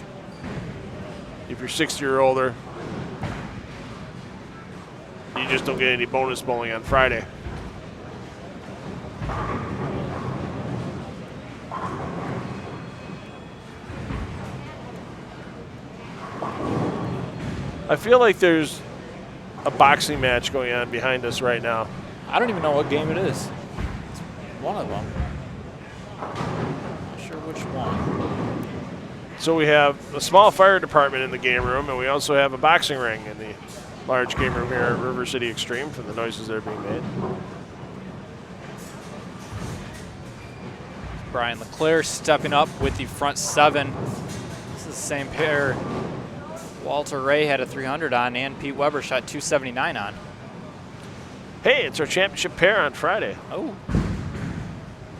if you're 60 or older. You just don't get any bonus bowling on Friday. I feel like there's a boxing match going on behind us right now.
I don't even know what game it is. It's one of them. Not sure which one.
So we have a small fire department in the game room, and we also have a boxing ring in the large game room here at River City Extreme for the noises that are being made.
Brian LeClaire stepping up with the front 7. This is the same pair Walter Ray had a 300 on, and Pete Weber shot 279 on.
Hey, it's our championship pair on Friday.
Oh.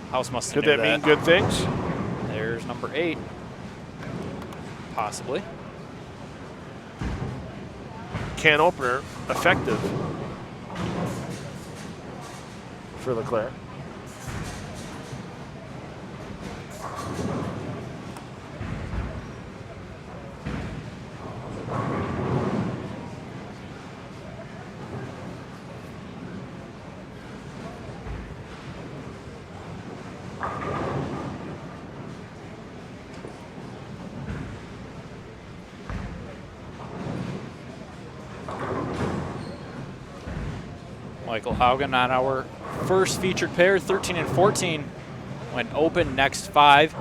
House must have
Could
knew
that mean good things?
There's number 8. Possibly.
Can opener effective for LeClaire.
Michael Haugen on our first featured pair, 13 and 14, went open next 5.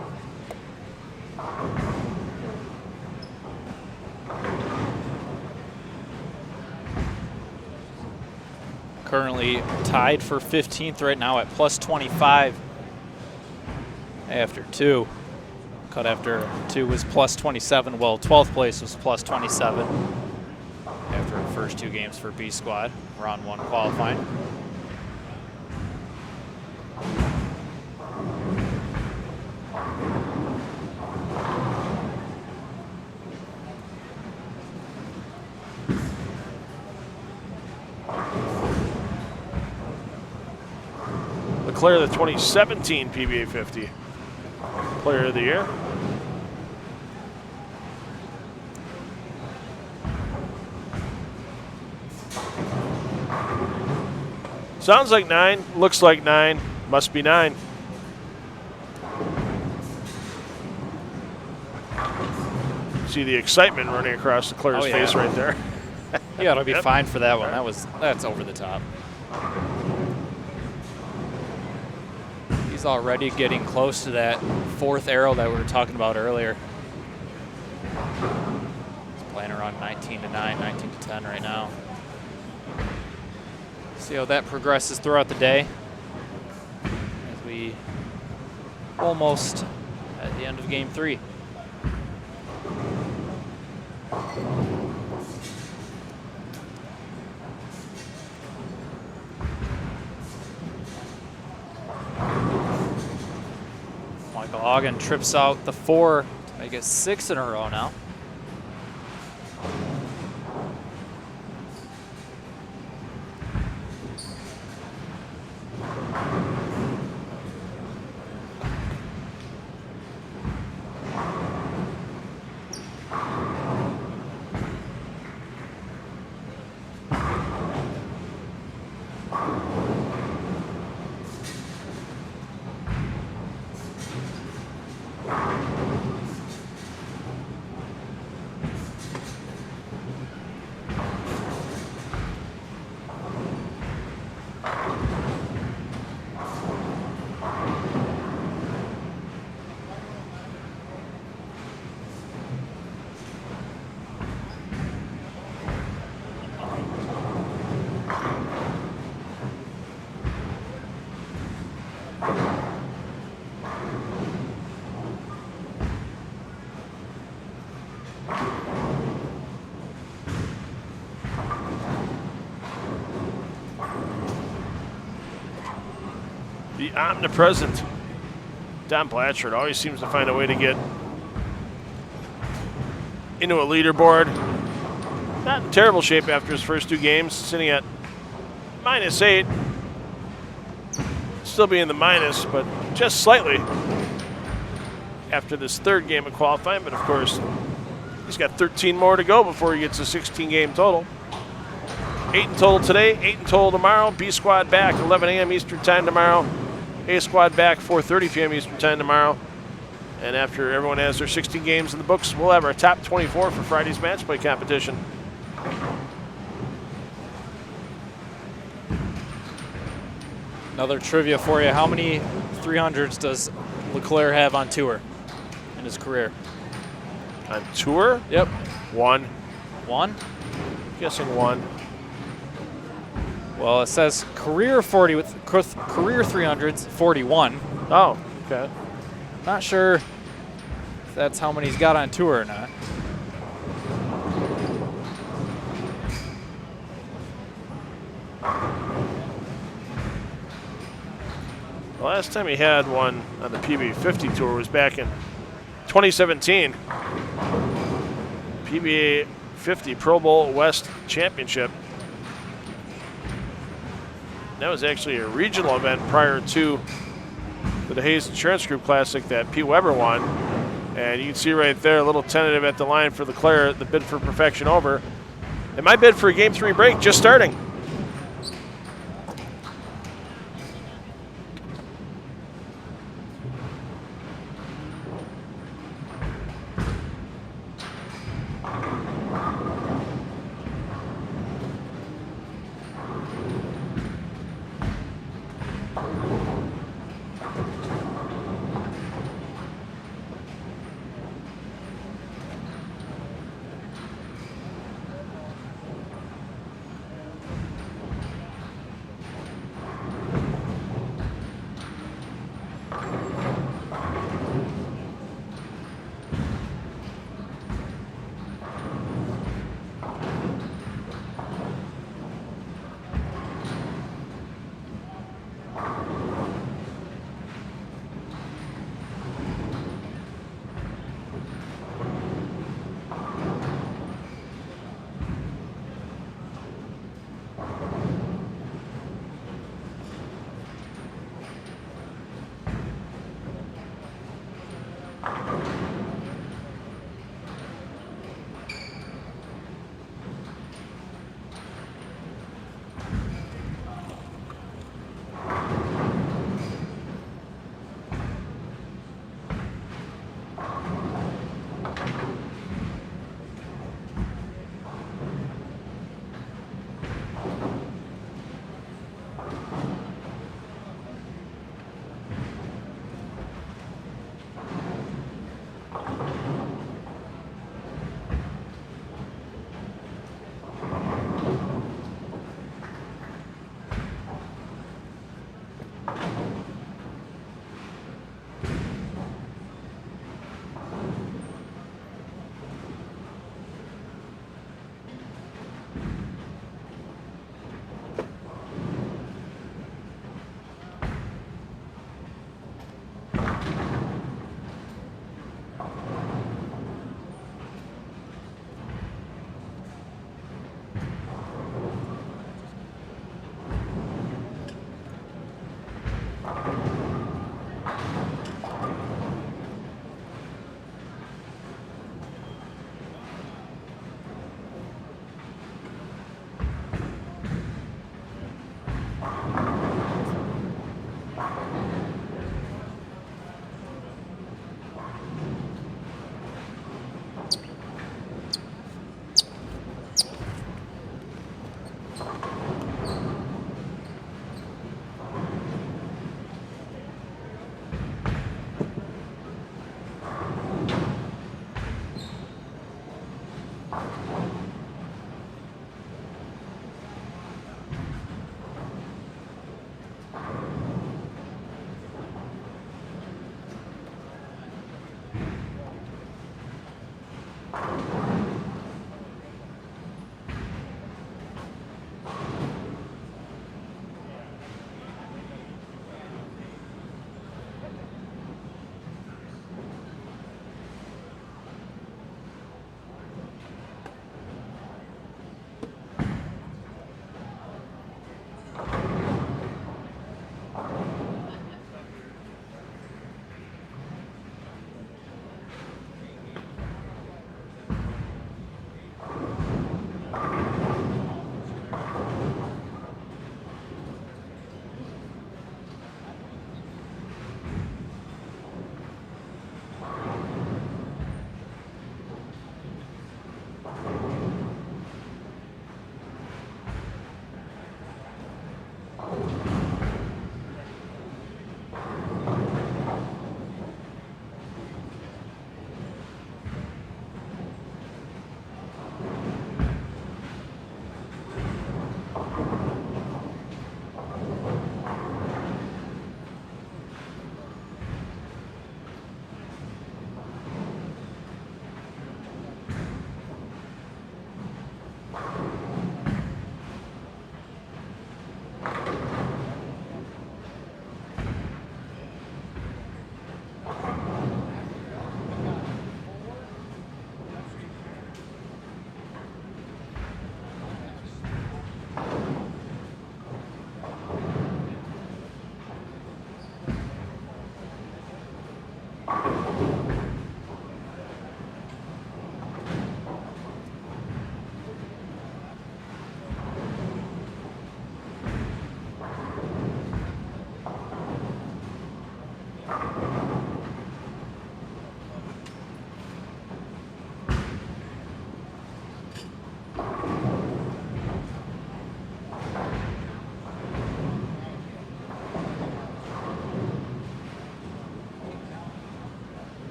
Currently tied for 15th right now at plus 25 after 2. Cut after 2 was plus 27. Well, 12th place was plus 27 after the first 2 games for B Squad, round 1 qualifying.
Leclerc, the 2017 PBA50 Player of the Year. Sounds like 9, looks like 9, must be 9. See the excitement running across Leclerc's face right there.
You gotta be fine for that one. That's over the top. He's already getting close to that 4th arrow that we were talking about earlier. He's playing around 19 to 9, 19 to 10 right now. See how that progresses throughout the day as we almost at the end of game 3. Michael Haugen trips out the 4 to make it 6 in a row now.
The omnipresent Don Blatchford always seems to find a way to get into a leaderboard. Not in terrible shape after his first 2 games, sitting at -8. Still be in the minus, but just slightly after this 3rd game of qualifying. But of course, he's got 13 more to go before he gets a 16-game total. 8 in total today, 8 in total tomorrow. B Squad back 11 a.m. Eastern Time tomorrow. A Squad back 4:30 p.m. Eastern Time tomorrow. And after everyone has their 16 games in the books, we'll have our top 24 for Friday's match play competition.
Another trivia for you. How many 300s does Leclerc have on tour in his career?
On tour?
Yep.
1.
1?
Guessing 1.
Well, it says career 40 with career 300s, 41.
Oh, okay.
Not sure if that's how many he's got on tour or not.
The last time he had one on the PBA50 tour was back in 2017. PBA50 Pro Bowl West Championship. That was actually a regional event prior to the Hayes Insurance Group Classic that Pete Weber won. And you can see right there, a little tentative at the line for Leclerc, the bid for perfection over. And my bid for a Game 3 break just starting.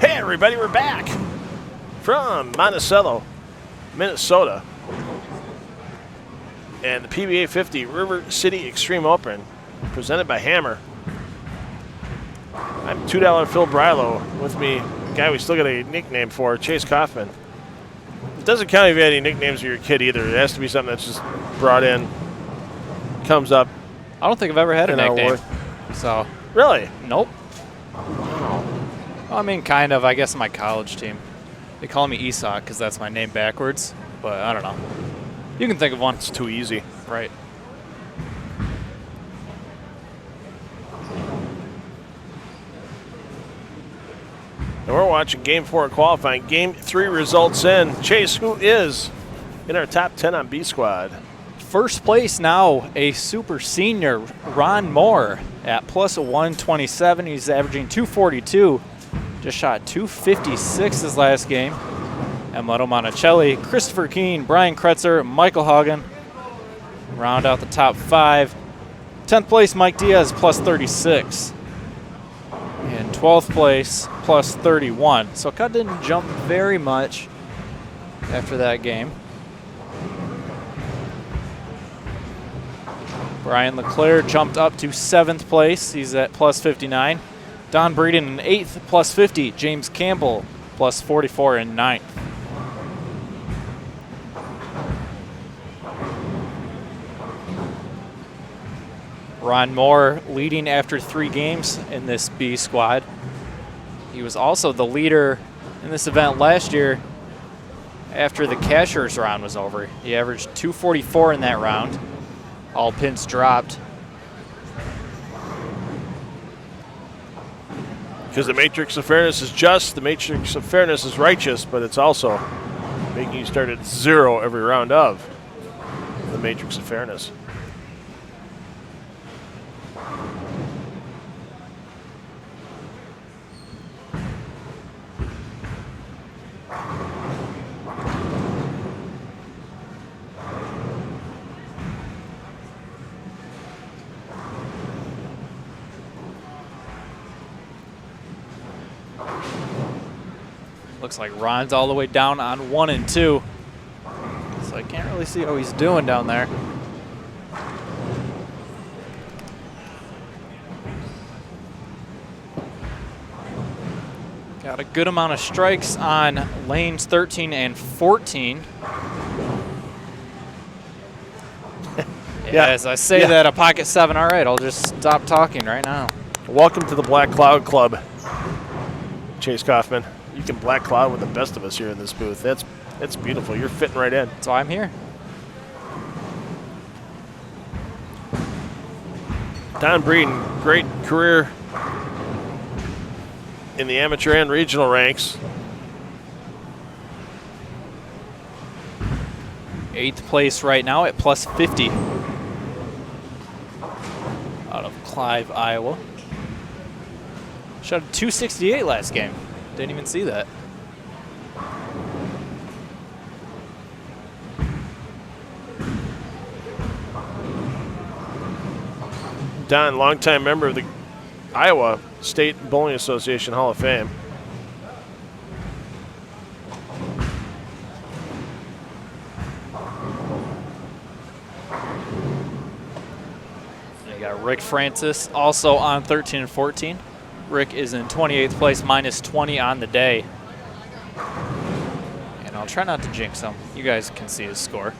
Hey everybody, we're back from Monticello, Minnesota, and the PBA50 River City Extreme Open, presented by Hammer. I'm $2 Phil Brylow. With me, a guy we still got a nickname for, Chase Kaufman. It doesn't count if you had any nicknames for your kid either. It has to be something that's just brought in, comes up.
I don't think I've ever had a
in our
nickname.
work.
So,
Really?
nope. Well, I mean, kind of. I guess my college team. They call me Esau because that's my name backwards. But I don't know. You can think of one.
It's too easy.
Right.
And we're watching Game 4 qualifying. Game 3 results in. Chase, who is in our top 10 on B Squad?
First place now, a super senior, Ron Moore, at plus 127. He's averaging 242. Just shot 256 his last game. Emleto Monticelli, Christopher Keene, Brian Kretzer, Michael Hagen round out the top 5. 10th place, Mike Diaz, plus 36. And 12th place, plus 31. So Cut didn't jump very much after that game. Brian Leclerc jumped up to 7th place. He's at plus 59. Don Breeden in 8th, plus 50. James Campbell, plus 44 in 9th. Ron Moore leading after 3 games in this B squad. He was also the leader in this event last year after the Cashers round was over. He averaged 244 in that round. All pins dropped.
Because the matrix of fairness is just, the matrix of fairness is righteous, but it's also making you start at 0 every round of the matrix of fairness.
Looks like Ron's all the way down on 1 and 2. So I can't really see how he's doing down there. Got a good amount of strikes on lanes 13 and 14.
Yeah.
As I say that, a pocket 7. All right, I'll just stop talking right now.
Welcome to the Black Cloud Club, Chase Kaufman. You can black cloud with the best of us here in this booth. That's beautiful. You're fitting right in.
That's why I'm here.
Don Breeden, great career in the amateur and regional ranks.
8th place right now at plus 50. Out of Clive, Iowa. Shot a 268 last game. Didn't even see that.
Don, longtime member of the Iowa State Bowling Association Hall of Fame.
You got Rick Francis also on 13 and 14. Rick is in 28th place, minus 20 on the day. And I'll try not to jinx him. You guys can see his score.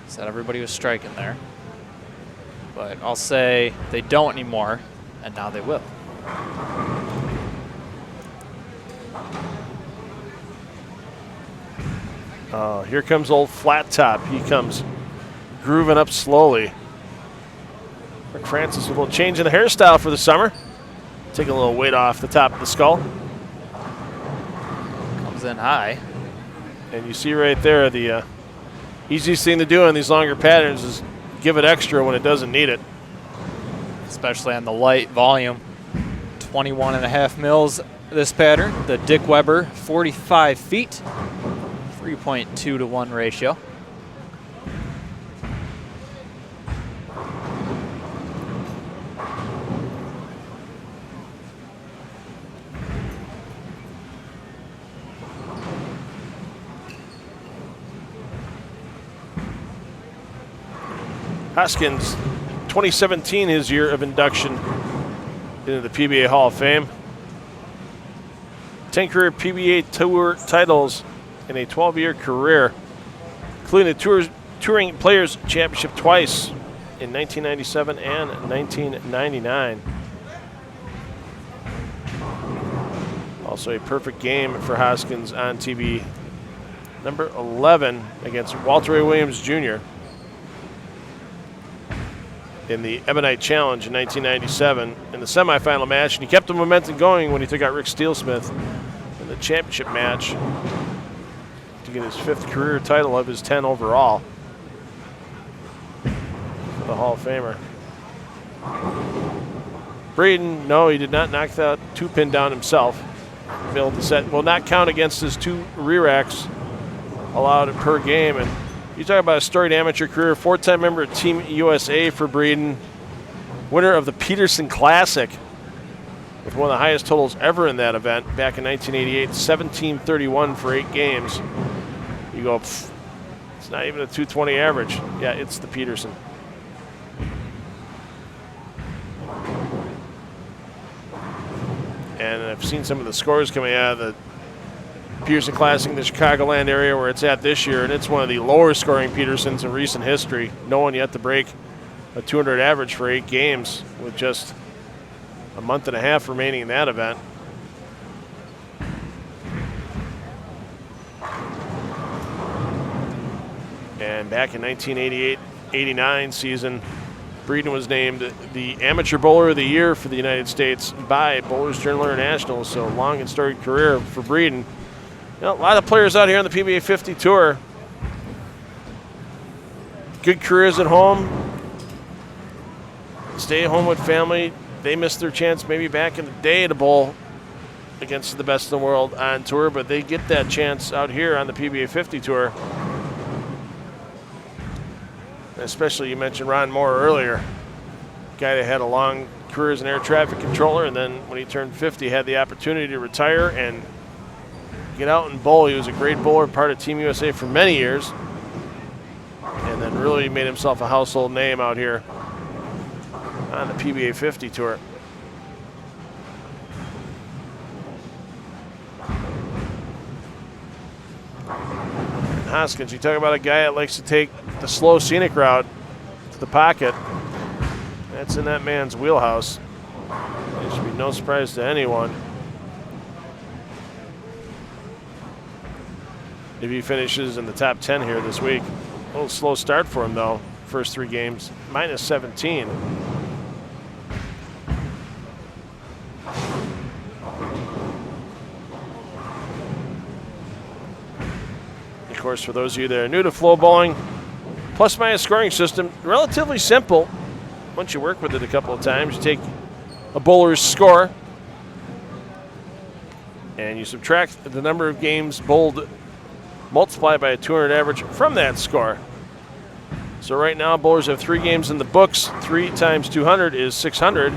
Said everybody was striking there. But I'll say they don't anymore, and now they will.
Here comes old Flat Top. He comes grooving up slowly. Rick Francis with a little change in the hairstyle for the summer. Take a little weight off the top of the skull.
Comes in high.
And you see right there, the easiest thing to do on these longer patterns is give it extra when it doesn't need it.
Especially on the light volume. 21.5 mils this pattern. The Dick Weber 45 feet. 3.2 to 1 ratio.
Hoskins, 2017, his year of induction into the PBA Hall of Fame. 10 career PBA Tour titles in a 12-year career, including the Touring Players Championship twice in 1997 and 1999. Also a perfect game for Hoskins on TV. Number 11 against Walter A. Williams Jr. in the Ebonite Challenge in 1997 in the semifinal match, and he kept the momentum going when he took out Rick Steelsmith in the championship match to get his 5th career title of his 10 overall for the Hall of Famer. Breeden, no, he did not knock that 2-pin down himself. Failed to set, will not count against his 2 rear racks allowed per game. And you talk about a storied amateur career, 4-time member of Team USA for Breeden, winner of the Peterson Classic with one of the highest totals ever in that event back in 1988, 1731 for 8 games. You go, it's not even a 220 average. Yeah, it's the Peterson. And I've seen some of the scores coming out of the Peterson Classic in the Chicagoland area where it's at this year, and it's one of the lower scoring Petersons in recent history. No one yet to break a 200 average for 8 games with just a month and a half remaining in that event. And back in 1988-89 season, Breeden was named the Amateur Bowler of the Year for the United States by Bowlers Journal International. So long and storied career for Breeden. You know, a lot of players out here on the PBA50 Tour. Good careers at home. Stay at home with family. They missed their chance maybe back in the day to bowl against the best in the world on tour, but they get that chance out here on the PBA50 Tour. Especially, you mentioned Ron Moore earlier, guy that had a long career as an air traffic controller, and then when he turned 50, had the opportunity to retire and get out and bowl. He was a great bowler, part of Team USA for many years, and then really made himself a household name out here on the PBA50 Tour. Hoskins, you talk about a guy that likes to take the slow scenic route to the pocket. That's in that man's wheelhouse. It should be no surprise to anyone if he finishes in the top 10 here this week. A little slow start for him though. First 3 games, minus 17. Of course, for those of you that are new to FloBowling, plus minus scoring system, relatively simple. Once you work with it a couple of times, you take a bowler's score and you subtract the number of games bowled multiplied by a 200 average from that score. So right now, bowlers have 3 games in the books. 3 times 200 is 600.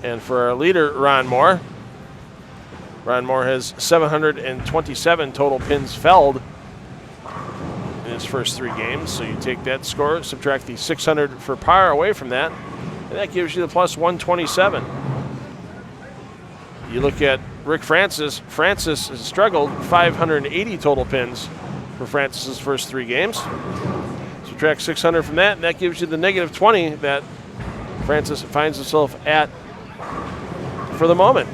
And for our leader, Ron Moore has 727 total pins felled in his first 3 games. So you take that score, subtract the 600 for par away from that, and that gives you the plus 127. You look at Rick Francis. Francis has struggled, 580 total pins for Francis's first 3 games. Subtract 600 from that, and that gives you the negative 20 that Francis finds himself at for the moment.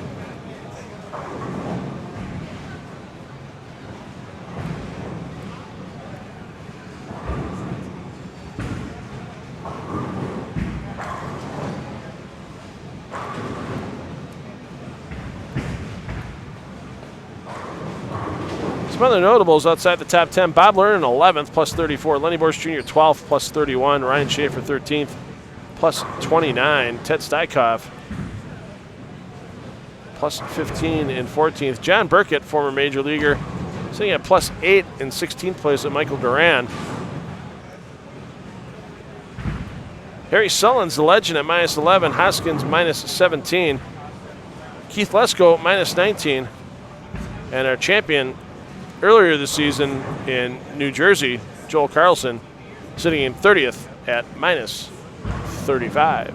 Some other notables outside the top 10. Bob Lerner, 11th, plus 34. Lenny Borsch Jr., 12th, plus 31. Ryan Schaefer, 13th, plus 29. Ted Stykov, plus 15 in 14th. John Burkett, former major leaguer, sitting at plus 8 in 16th place with Michael Duran. Harry Sullins, the legend, at minus 11. Hoskins, minus 17. Keith Lesko, minus 19. And our champion earlier this season in New Jersey, Joel Carlson, sitting in 30th at minus 35.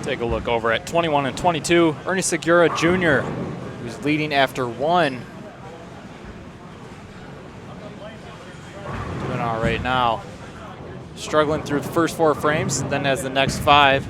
Take a look over at 21 and 22. Ernie Segura Jr., who's leading after 1. Doing all right now. Struggling through the first 4 frames, then has the next 5.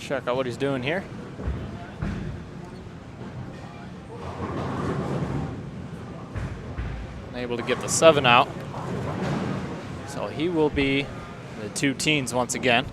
Check out what he's doing here. Able to get the 7 out. So he will be the 2 teens once again.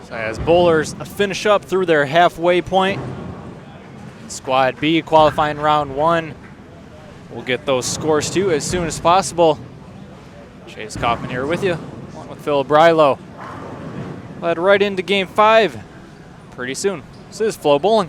So as bowlers finish up through their halfway point, Squad B qualifying round 1. We'll get those scores too as soon as possible. Chase Kaufman here with you, along with Phil Brilo. We'll head right into game 5 pretty soon. This is FloBowling.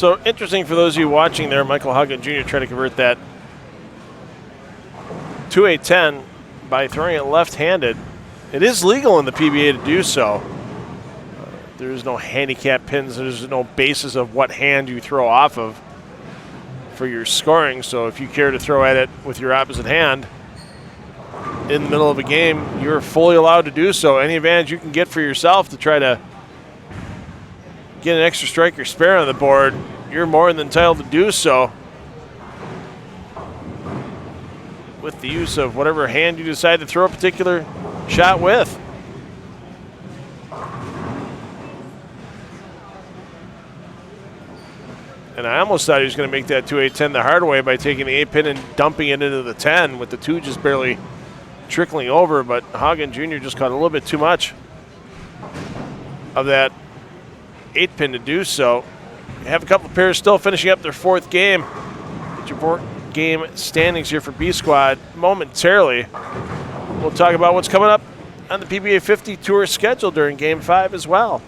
So interesting for those of you watching there, Michael Hogan Jr. try to convert that to a 10 by throwing it left-handed. It is legal in the PBA to do so. There's no handicap pins. There's no basis of what hand you throw off of for your scoring. So if you care to throw at it with your opposite hand in the middle of a game, you're fully allowed to do so. Any advantage you can get for yourself to try to get an extra strike or spare on the board, you're more than entitled to do so with the use of whatever hand you decide to throw a particular shot with. And I almost thought he was going to make that 2-8-10 the hard way by taking the 8-pin and dumping it into the 10 with the 2 just barely trickling over, but Hagen Jr. just caught a little bit too much of that 8-pin to do so. You have a couple of pairs still finishing up their 4th game. Get your 4th game standings here for B Squad momentarily. We'll talk about what's coming up on the PBA50 Tour schedule during Game 5 as well.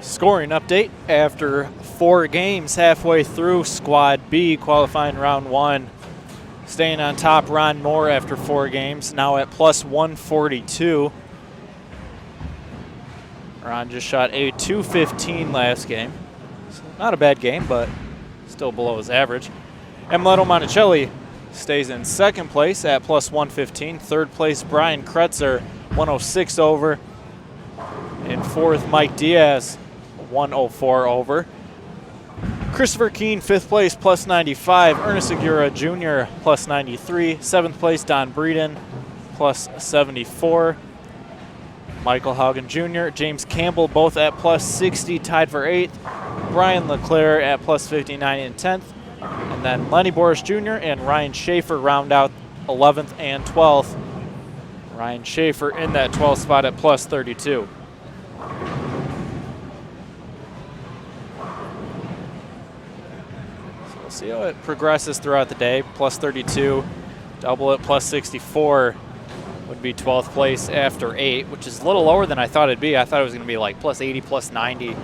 Scoring update after 4 games halfway through Squad B qualifying round 1. Staying on top, Ron Moore after 4 games, now at plus 142. Ron just shot a 215 last game. So not a bad game, but still below his average. Emleto Monticelli stays in 2nd place at plus 115. 3rd place, Brian Kretzer, 106 over. In 4th, Mike Diaz, 104 over. Christopher Keene, 5th place, plus 95. Ernest Segura Jr., plus 93. 7th place, Don Breeden, plus 74. Michael Haugen Jr., James Campbell, both at plus 60, tied for 8th. Brian LeClaire at plus 59 in 10th. And then Lenny Boris Jr. and Ryan Schaefer round out 11th and 12th. Ryan Schaefer in that 12th spot at plus 32. So we'll see how it progresses throughout the day. Plus 32, double it, plus 64 would be 12th place after 8, which is a little lower than I thought it'd be. I thought it was going to be like plus 80, plus 90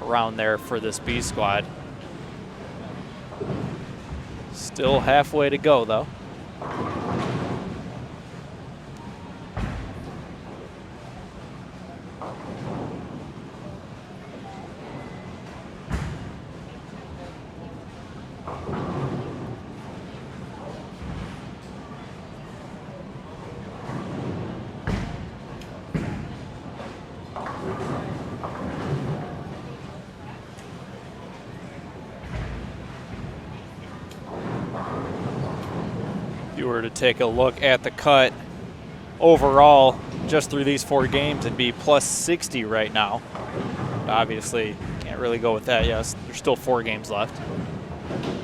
around there for this B squad. Still halfway to go, though. If you were to take a look at the cut overall just through these 4 games, it'd be plus 60 right now. But obviously, can't really go with that. Yes, there's still 4 games left.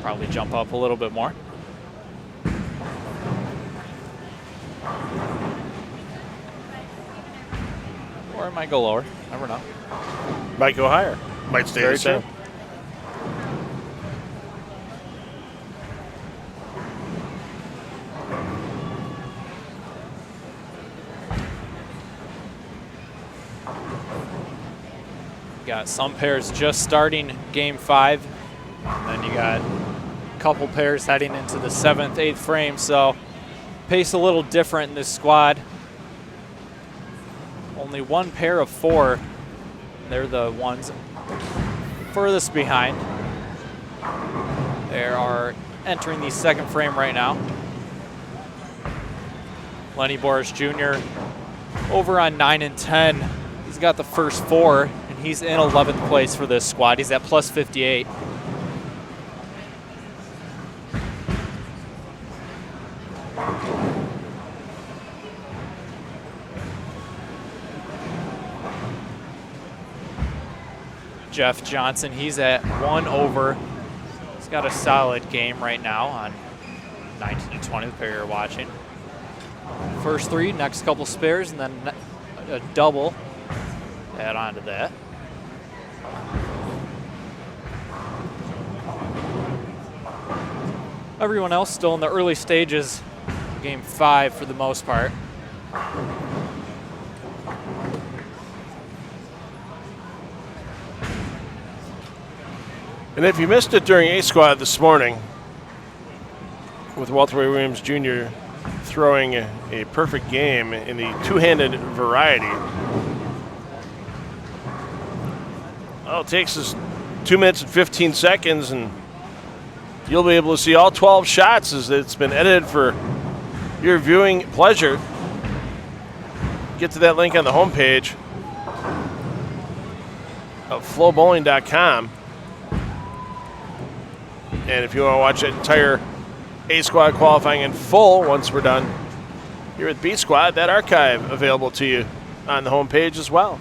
Probably jump up a little bit more. Or it might go lower. Never know.
Might go higher. Might stay the same.
True. Got some pairs just starting game 5, and then you got a couple pairs heading into the 7th, 8th frame, so pace a little different in this squad. Only 1 pair of 4. They're the ones furthest behind. They are entering the 2nd frame right now. Lenny Boris Jr. over on 9 and 10. He's got the first 4. He's in 11th place for this squad. He's at plus 58. Jeff Johnson, he's at 1 over. He's got a solid game right now on 19 and 20, the pair you're watching. First 3, next couple spares, and then a double. Add on to that. Everyone else still in the early stages of game 5 for the most part.
And if you missed it during A Squad this morning, with Walter Ray Williams Jr. throwing a perfect game in the 2-handed variety. Oh, it takes us 2 minutes and 15 seconds, and you'll be able to see all 12 shots as it's been edited for your viewing pleasure. Get to that link on the homepage of FloBowling.com. And if you want to watch that entire A Squad qualifying in full once we're done here with B Squad, that archive available to you on the homepage as well.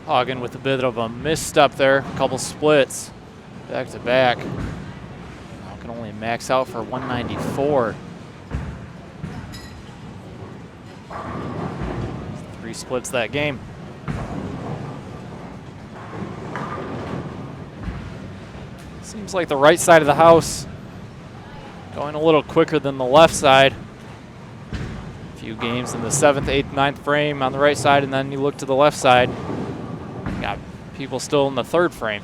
Hagen with a bit of a misstep there, a couple splits, back to back. Now can only max out for 194. 3 splits that game. Seems like the right side of the house going a little quicker than the left side. A few games in the 7th, 8th, 9th frame on the right side, and then you look to the left side. Got people still in the 3rd frame.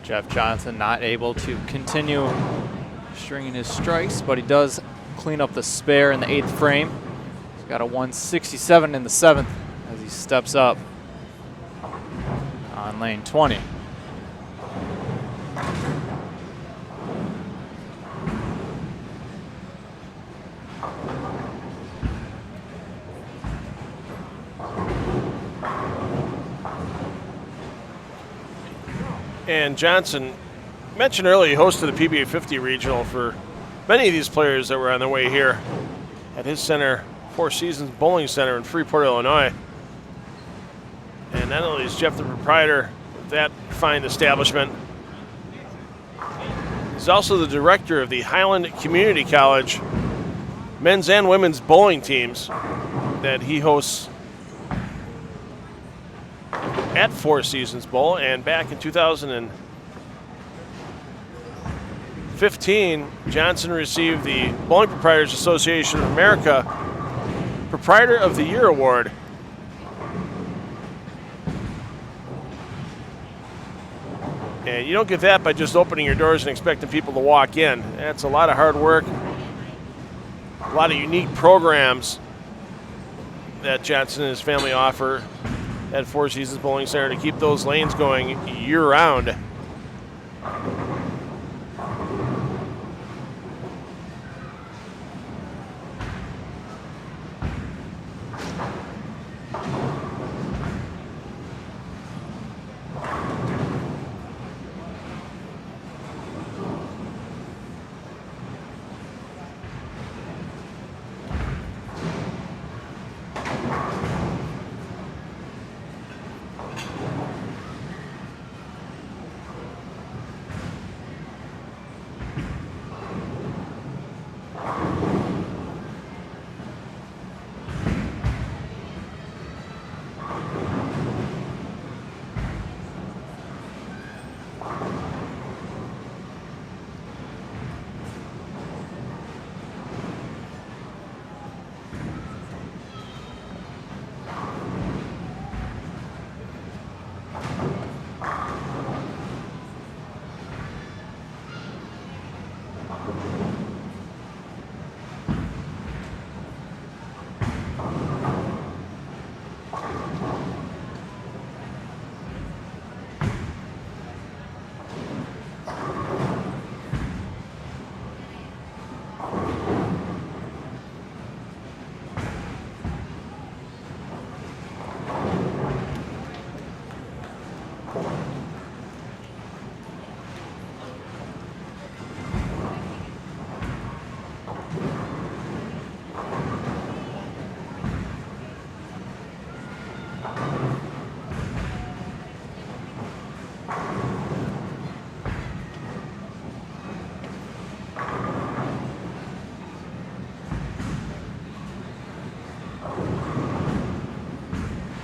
Jeff Johnson not able to continue stringing his strikes, but he does clean up the spare in the 8th frame. He's got a 167 in the 7th as he steps up on lane 20.
And Johnson mentioned earlier he hosted the PBA50 regional for many of these players that were on their way here at his center, Four Seasons Bowling Center in Freeport, Illinois. And not only is Jeff the proprietor of that fine establishment, he's also the director of the Highland Community College men's and women's bowling teams that he hosts at Four Seasons Bowl. And back in 2015, Johnson received the Bowling Proprietors Association of America Proprietor of the Year Award. And you don't get that by just opening your doors and expecting people to walk in. That's a lot of hard work, a lot of unique programs that Johnson and his family offer at Four Seasons Bowling Center to keep those lanes going year-round.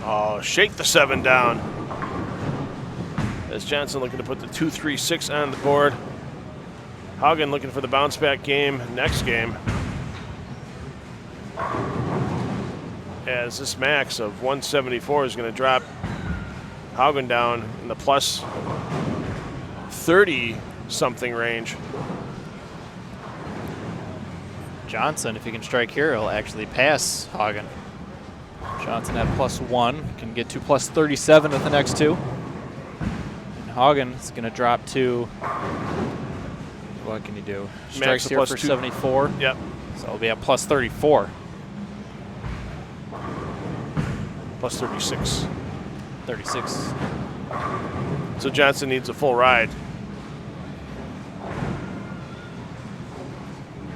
Oh, shake the 7 down. As Johnson looking to put the 2-3-6 on the board. Haugen looking for the bounce back game next game. As this max of 174 is going to drop Haugen down in the plus 30 something range.
Johnson, if he can strike here, he'll actually pass Haugen. Johnson at +1, can get to plus 37 with the next two. And Haugen is going to drop to, what can he do? Strikes here for 74.
Yep.
So it'll be at plus 34.
Plus 36.
36.
So Johnson needs a full ride.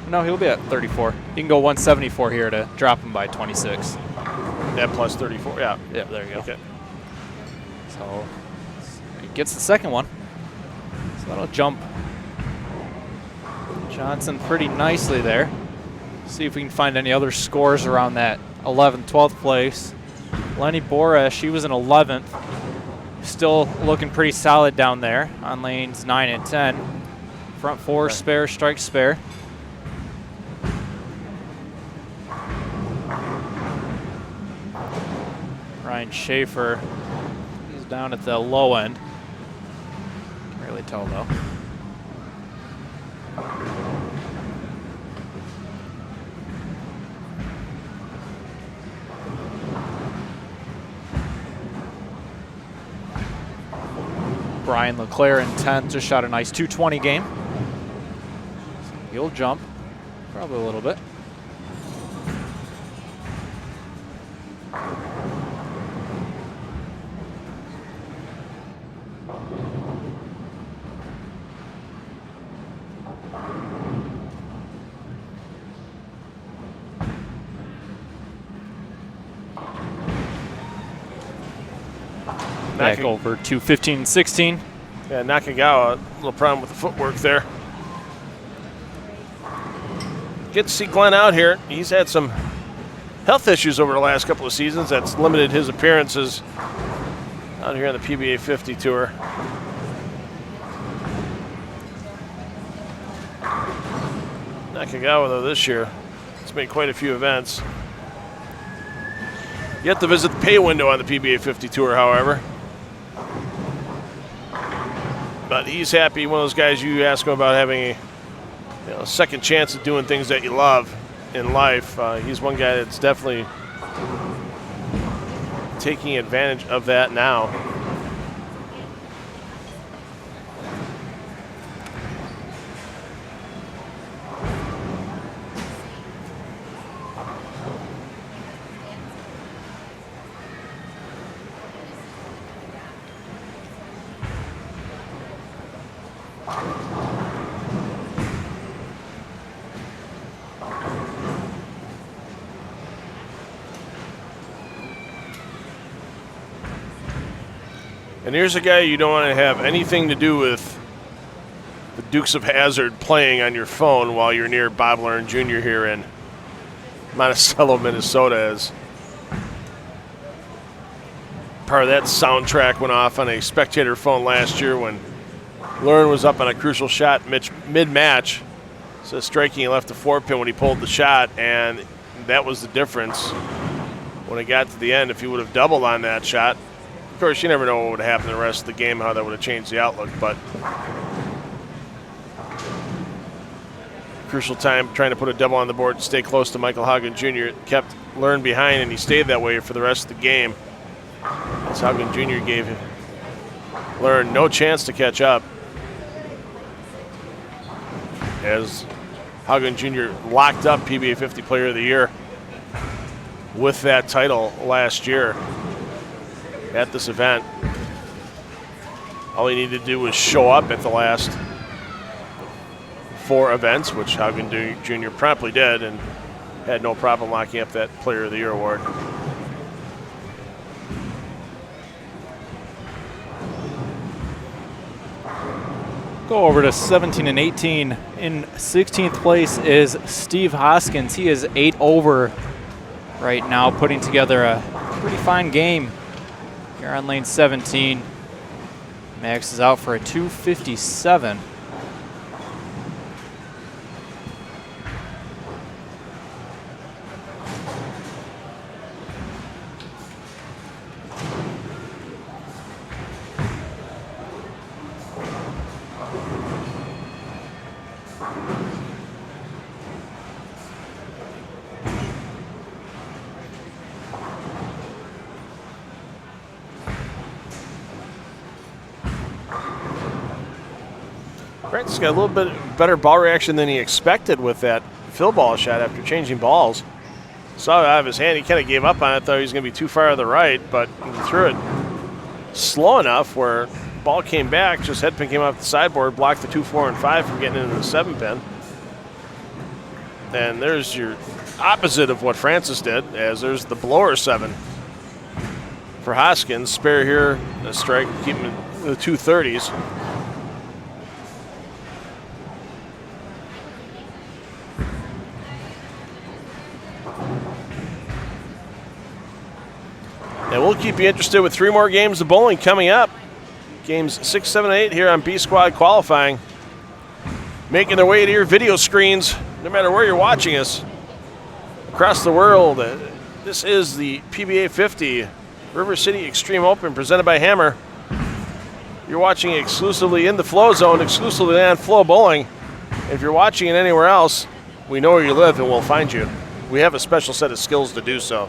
No, he'll be at 34. You can go 174 here to drop him by 26.
At plus 34, yeah.
Yeah, there you go.
Okay.
So he gets the second one. So that'll jump Johnson pretty nicely there. See if we can find any other scores around that 11th, 12th place. Lenny Bora, she was in 11th. Still looking pretty solid down there on lanes 9 and 10. Front four, spare, strike, spare. Ryan Schaefer, he's down at the low end. Can't really tell though. Brian LeClaire in 10th, just shot a nice 220 game. He'll jump, probably a little bit. Back over to 15 and 16.
Yeah, Nakagawa, a little problem with the footwork there. Good to see Glenn out here. He's had some health issues over the last couple of seasons that's limited his appearances out here on the PBA50 tour. Nakagawa, though, this year, has made quite a few events. Yet to visit the pay window on the PBA50 tour, however. But he's happy, one of those guys you ask him about having a second chance at doing things that you love in life. He's one guy that's definitely taking advantage of that now. And here's a guy you don't want to have anything to do with the Dukes of Hazzard playing on your phone while you're near Bob Learn Jr. here in Monticello, Minnesota, as part of that soundtrack went off on a spectator phone last year when Learn was up on a crucial shot mid-match. So striking, he left the 4-pin when he pulled the shot, and that was the difference when it got to the end. If he would have doubled on that shot, of course, you never know what would have happened the rest of the game, how that would have changed the outlook, but crucial time trying to put a double on the board to stay close to Michael Haugen Jr. Kept Learn behind, and he stayed that way for the rest of the game. As Haugen Jr. gave Learn no chance to catch up. As Haugen Jr. locked up PBA 50 Player of the Year with that title last year at this event. All he needed to do was show up at the last 4 events, which Haugen Jr. promptly did, and had no problem locking up that Player of the Year award.
Go over to 17 and 18. In 16th place is Steve Hoskins. He is 8 over right now, putting together a pretty fine game here on lane 17. Max is out for a 257.
Francis got a little bit better ball reaction than he expected with that fill ball shot after changing balls. Saw it out of his hand. He kind of gave up on it, thought he was going to be too far to the right, but he threw it slow enough where ball came back, just head pin came off the sideboard, blocked the 2, 4, and 5 from getting into the 7 pin. And there's your opposite of what Francis did, as there's the blower 7 for Hoskins. Spare here, a strike, keep him in the 230s. And we'll keep you interested with 3 more games of bowling coming up. Games 6, 7, and 8 here on B Squad qualifying. Making their way to your video screens, no matter where you're watching us across the world. This is the PBA50 River City Extreme Open presented by Hammer. You're watching it exclusively in the Flow Zone, exclusively on FloBowling. If you're watching it anywhere else, we know where you live and we'll find you. We have a special set of skills to do so.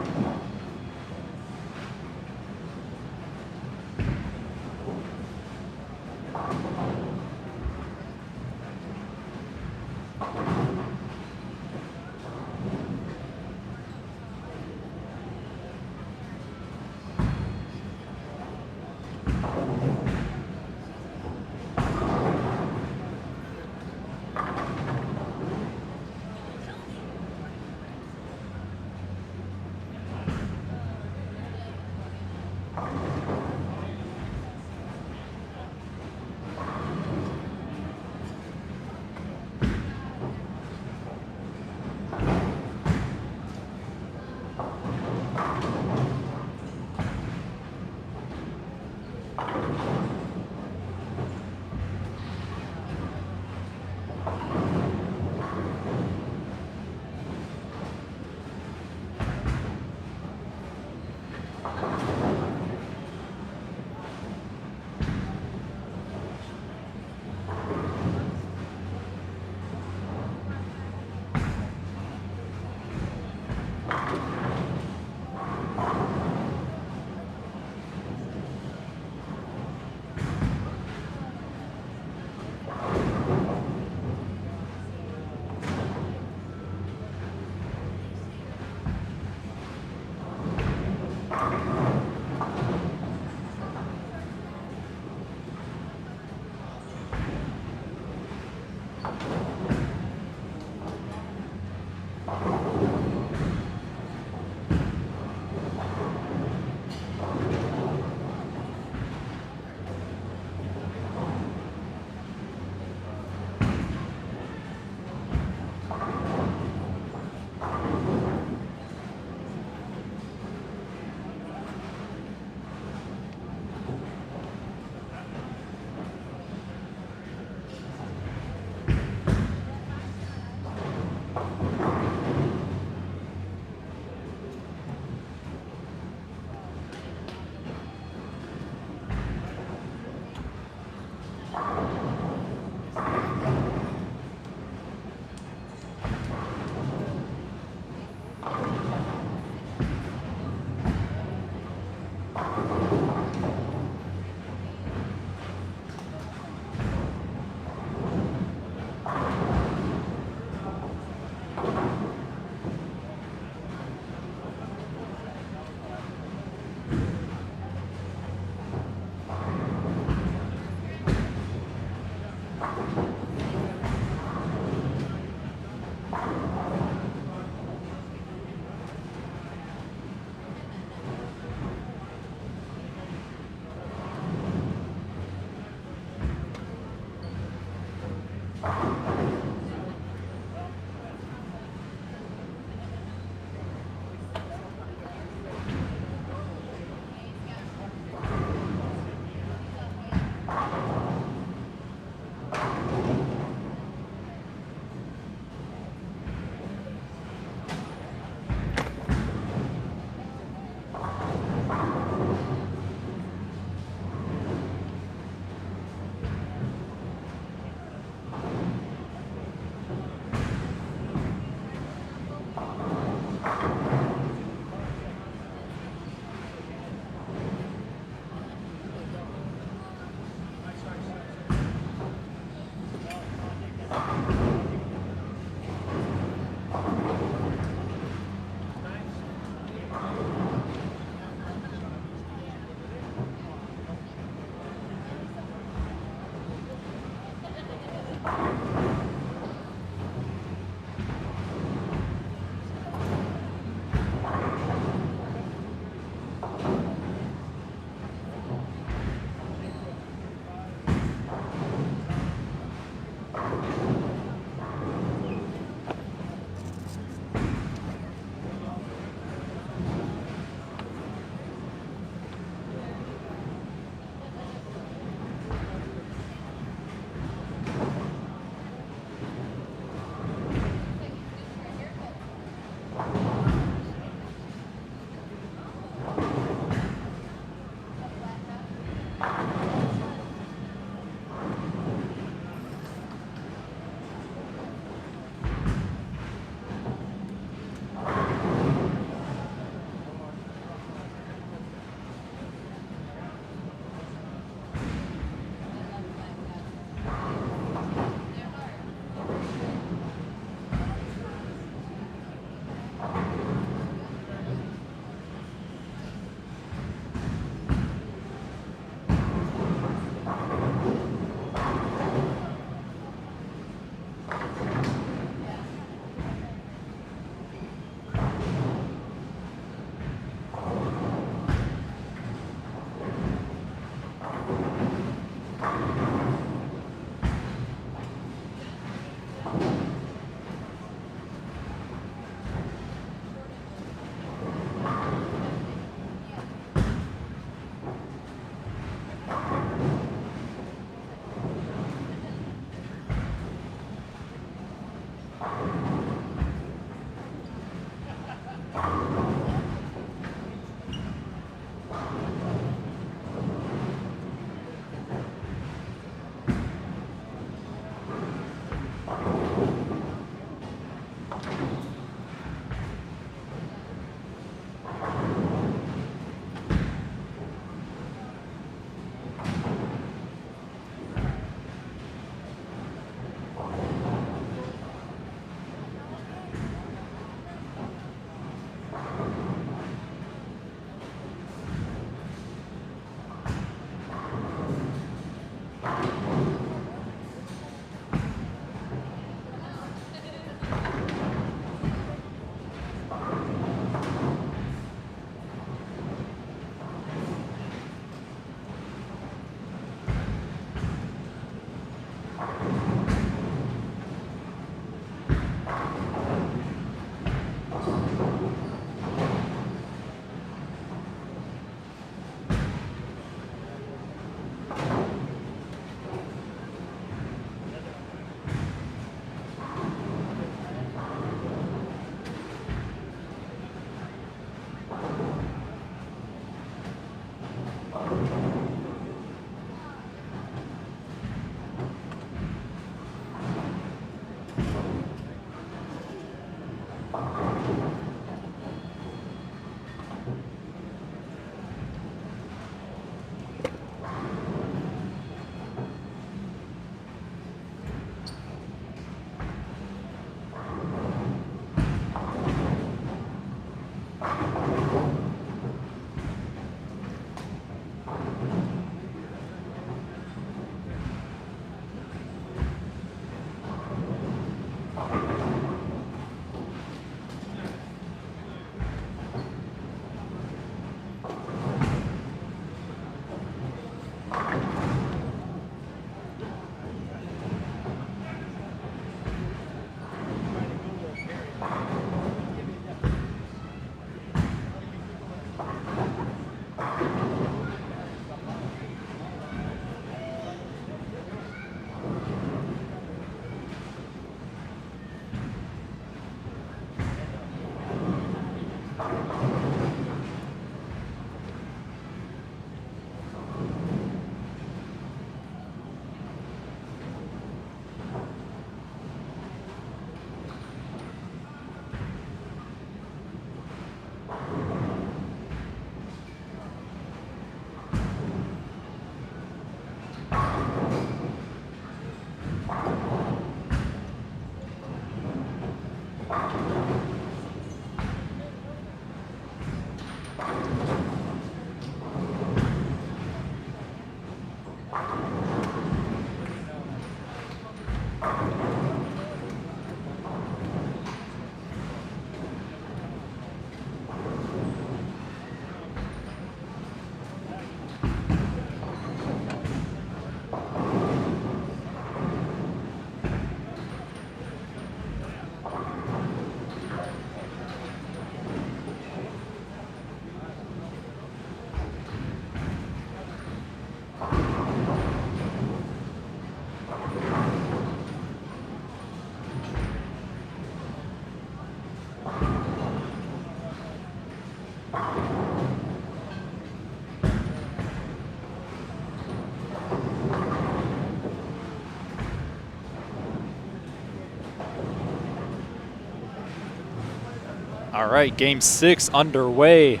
All right, game 6 underway.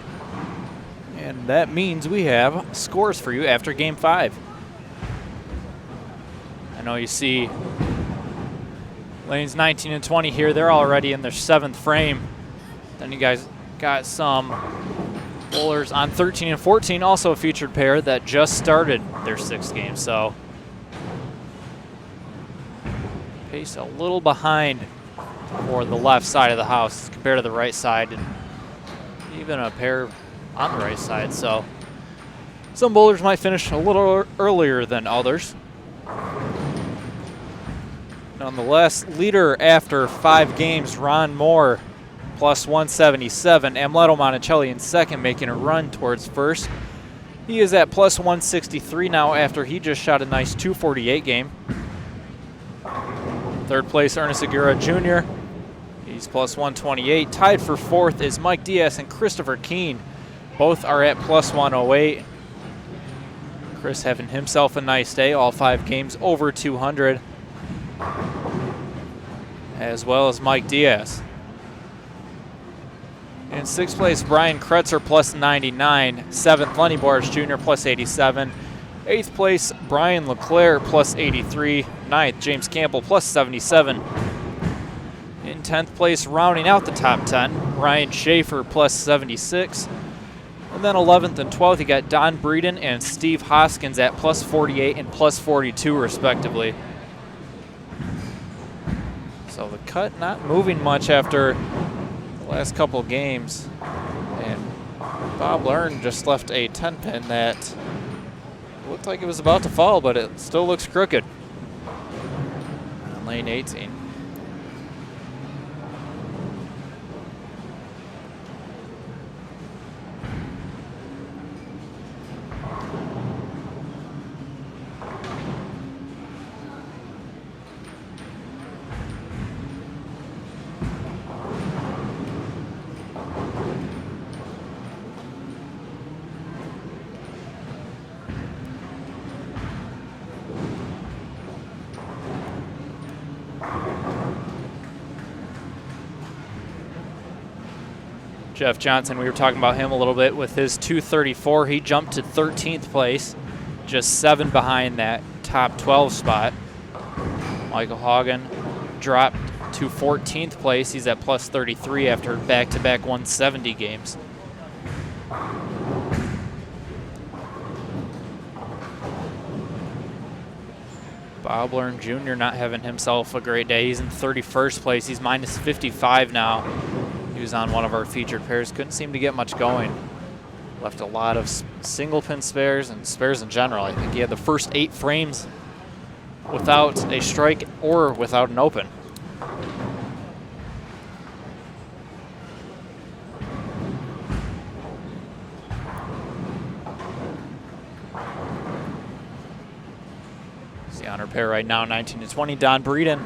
And that means we have scores for you after game 5. I know you see lanes 19 and 20 here. They're already in their 7th frame. Then you guys got some bowlers on 13 and 14, also a featured pair that just started their 6th game. So pace a little behind for the left side of the house compared to the right side, and even a pair on the right side. So some bowlers might finish a little earlier than others. Nonetheless, leader after 5 games, Ron Moore, plus 177. Amleto Monticelli in second, making a run towards first. He is at plus 163 now after he just shot a nice 248 game. Third place, Ernest Aguirre Jr. He's plus 128. Tied for 4th is Mike Diaz and Christopher Keene. Both are at plus 108. Chris having himself a nice day, all 5 games over 200. As well as Mike Diaz. In 6th place, Brian Kretzer plus 99. 7th, Lenny Boris Jr. plus 87. 8th place, Brian LeClaire plus 83. 9th, James Campbell plus 77. In 10th place, rounding out the top 10, Ryan Schaefer plus 76. And then 11th and 12th, you got Don Breeden and Steve Hoskins at plus 48 and plus 42 respectively. So the cut not moving much after the last couple games. And Bob Learn just left a 10-pin that looked like it was about to fall, but it still looks crooked. On lane 18. Jeff Johnson, we were talking about him a little bit with his 234. He jumped to 13th place, just 7 behind that top 12 spot. Michael Hagen dropped to 14th place. He's at plus 33 after back-to-back 170 games. Bob Learn Jr. not having himself a great day. He's in 31st place. He's minus 55 now. He was on one of our featured pairs. Couldn't seem to get much going. Left a lot of single pin spares and spares in general. I think he had the first 8 frames without a strike or without an open. See on our pair right now, 19 to 20. Don Breeden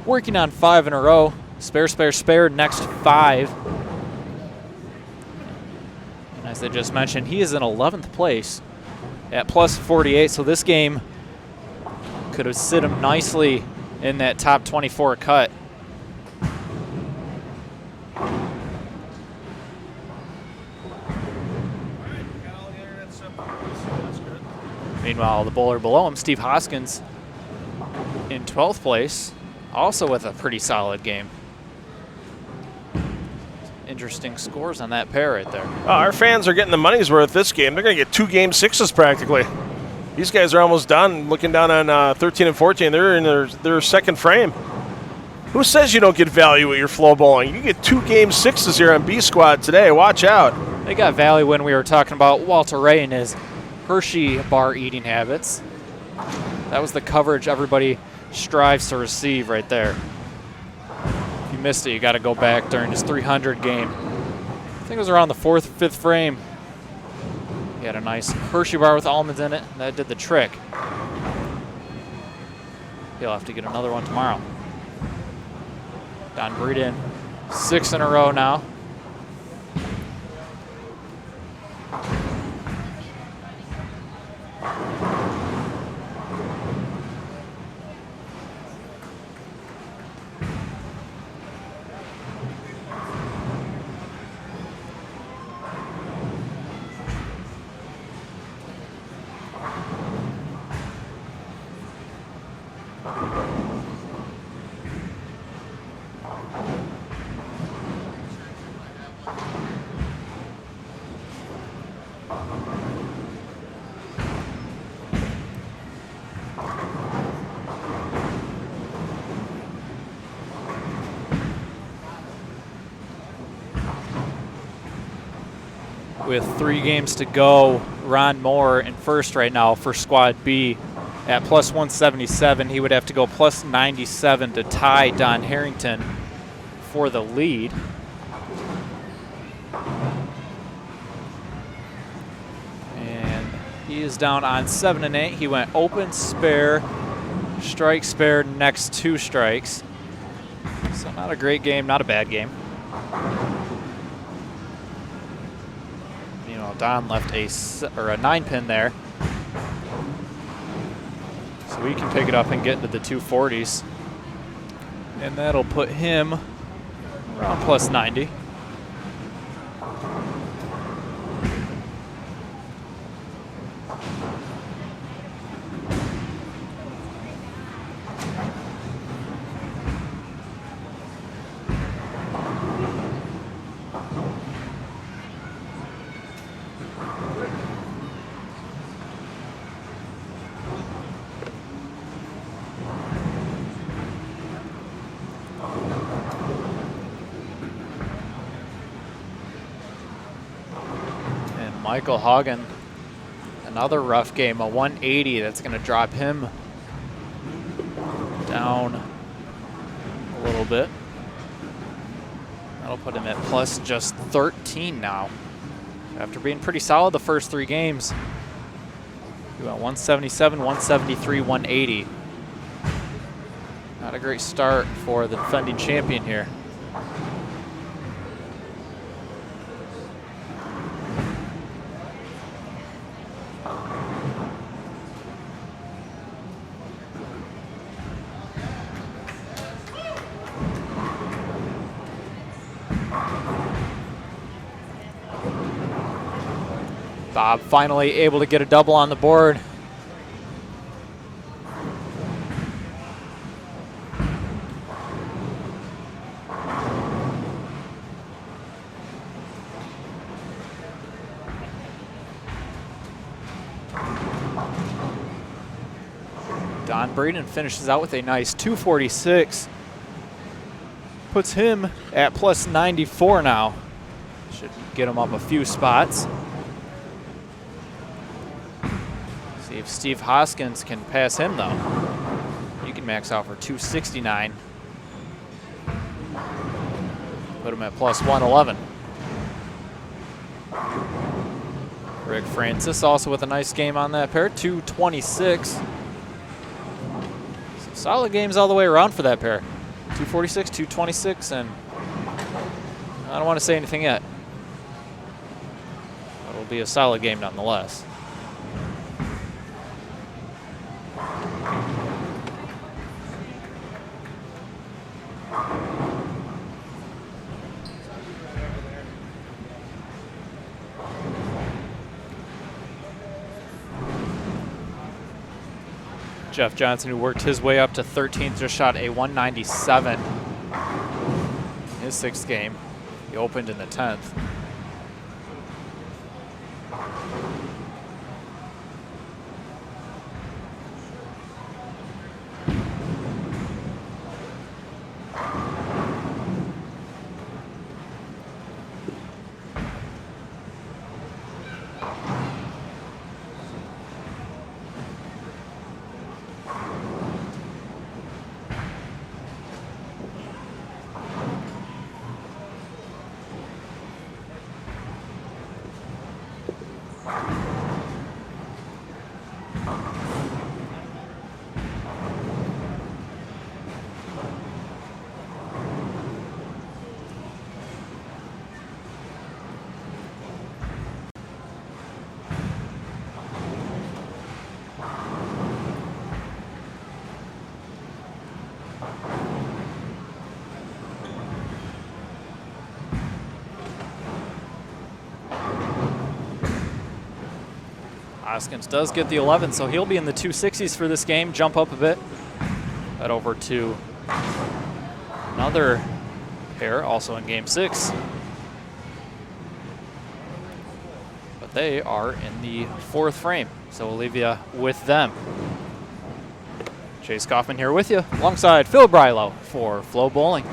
working on 5 in a row. Spare, spare, spare, next 5. And as I just mentioned, he is in 11th place at plus 48, so this game could have sit him nicely in that top 24 cut. Meanwhile, the bowler below him, Steve Hoskins, in 12th place, also with a pretty solid game. Interesting scores on that pair right there.
Our fans are getting the money's worth this game. They're going to get 2 game 6s practically. These guys are almost done. Looking down on 13 and 14, they're in their 2nd frame. Who says you don't get value at your FloBowling? You get 2 game 6s here on B Squad today. Watch out.
They got value when we were talking about Walter Ray and his Hershey bar eating habits. That was the coverage everybody strives to receive right there. If you missed it, you got to go back during his 300 game. I think it was around the 4th, 5th frame. He had a nice Hershey bar with almonds in it. That did the trick. He'll have to get another one tomorrow. Don Breeden, 6 in a row now. with 3 games to go. Ron Moore in first right now for Squad B at plus 177. He would have to go plus 97 to tie Don Harrington for the lead. And he is down on 7 and 8. He went open, spare, strike, spare, next 2 strikes. So not a great game, not a bad game. Don left a 9-pin there. So we can pick it up and get into the 240s. And that'll put him around plus 90. Michael Hagen, another rough game, a 180. That's going to drop him down a little bit. That'll put him at plus just 13 now. After being pretty solid the first 3 games. He went 177, 173, 180. Not a great start for the defending champion here. Bob finally able to get a double on the board. Don Braden finishes out with a nice 246. Puts him at plus 94 now. Should get him up a few spots. See if Steve Hoskins can pass him, though. He can max out for 269. Put him at plus 111. Rick Francis also with a nice game on that pair, 226. Some solid games all the way around for that pair. 246, 226, and I don't want to say anything yet. It'll be a solid game nonetheless. Jeff Johnson, who worked his way up to 13th, just shot a 197 in his 6th game. He opened in the 10th. Hoskins does get the 11, so he'll be in the 260s for this game, jump up a bit. Head over to another pair, also in game 6. But they are in the 4th frame, so we'll leave you with them. Chase Kaufman here with you, alongside Phil Brylow for FloBowling.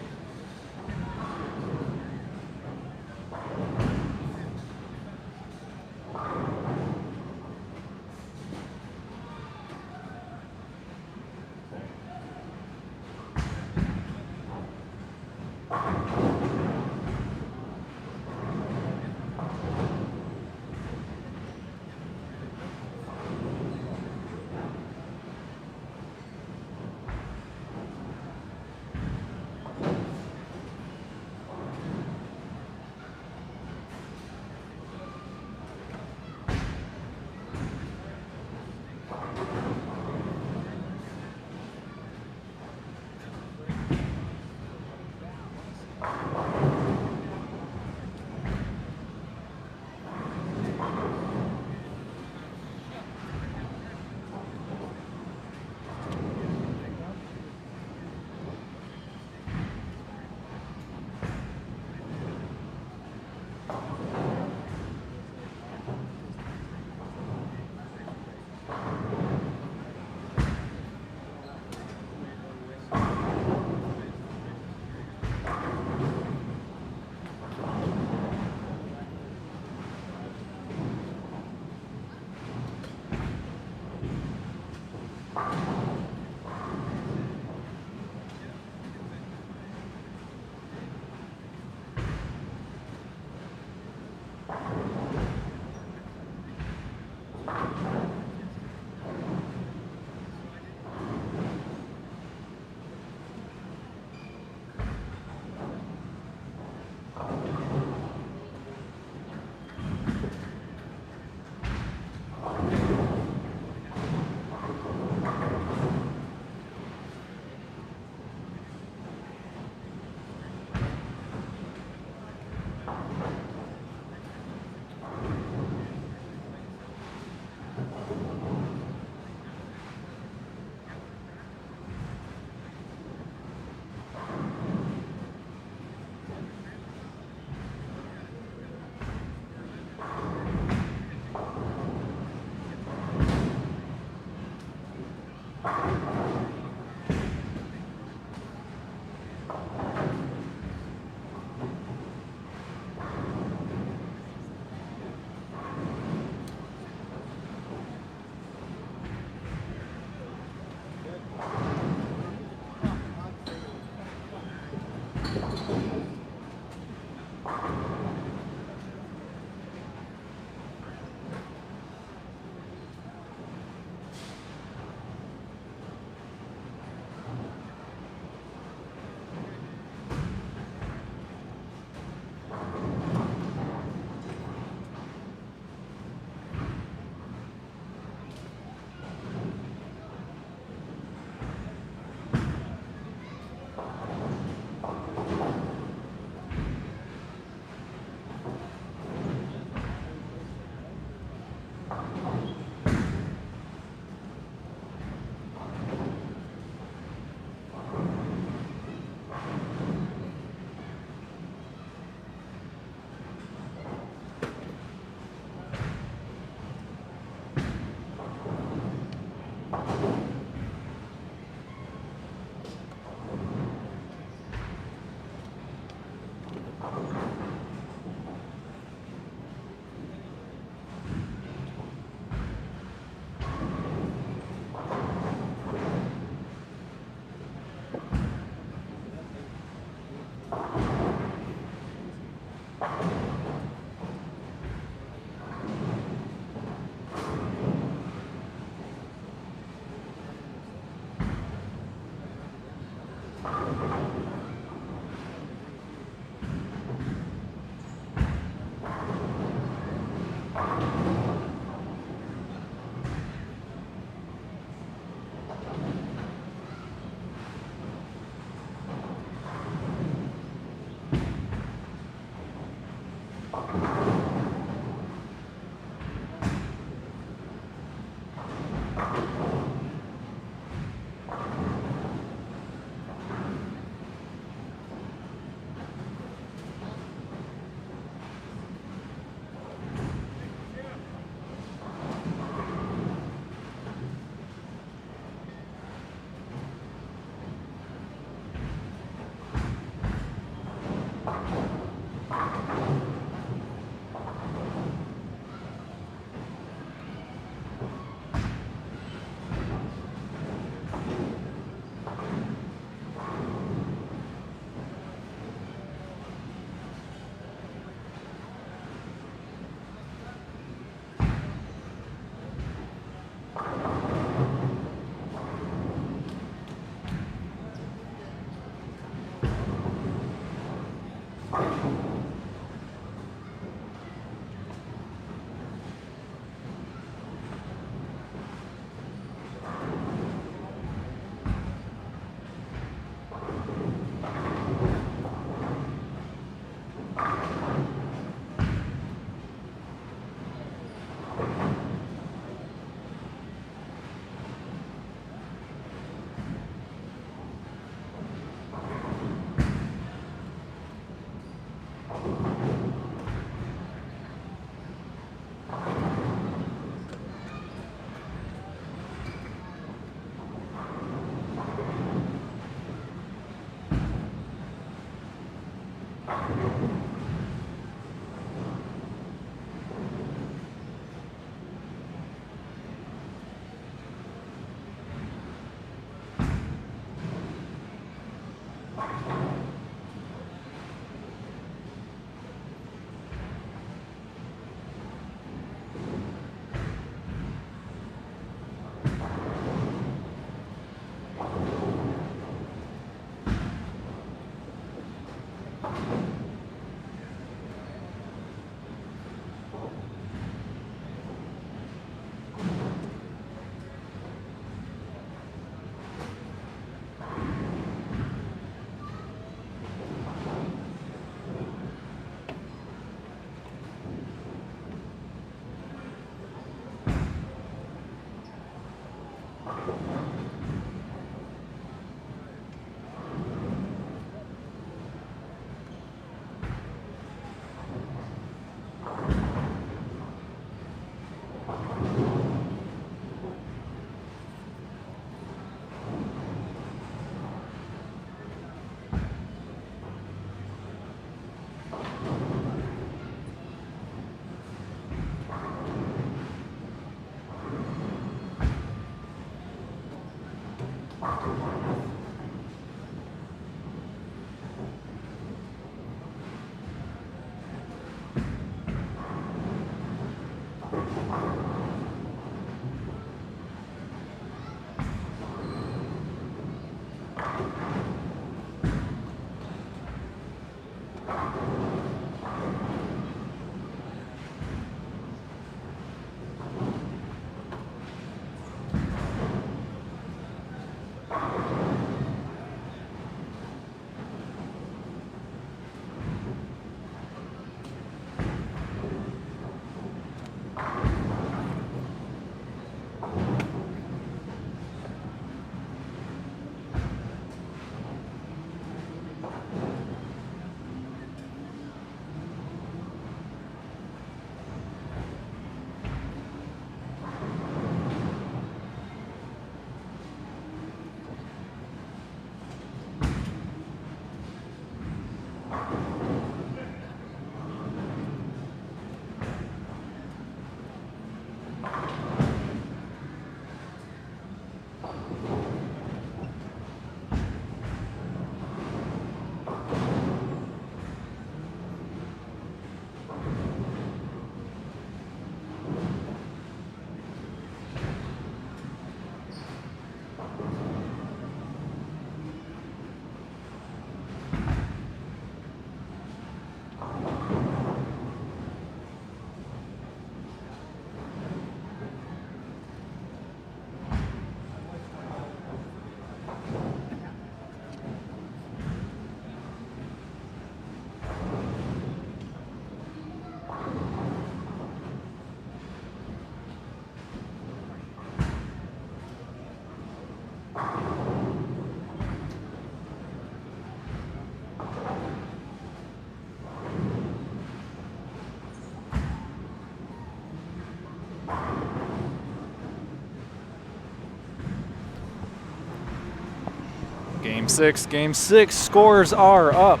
6. Game 6 scores are up.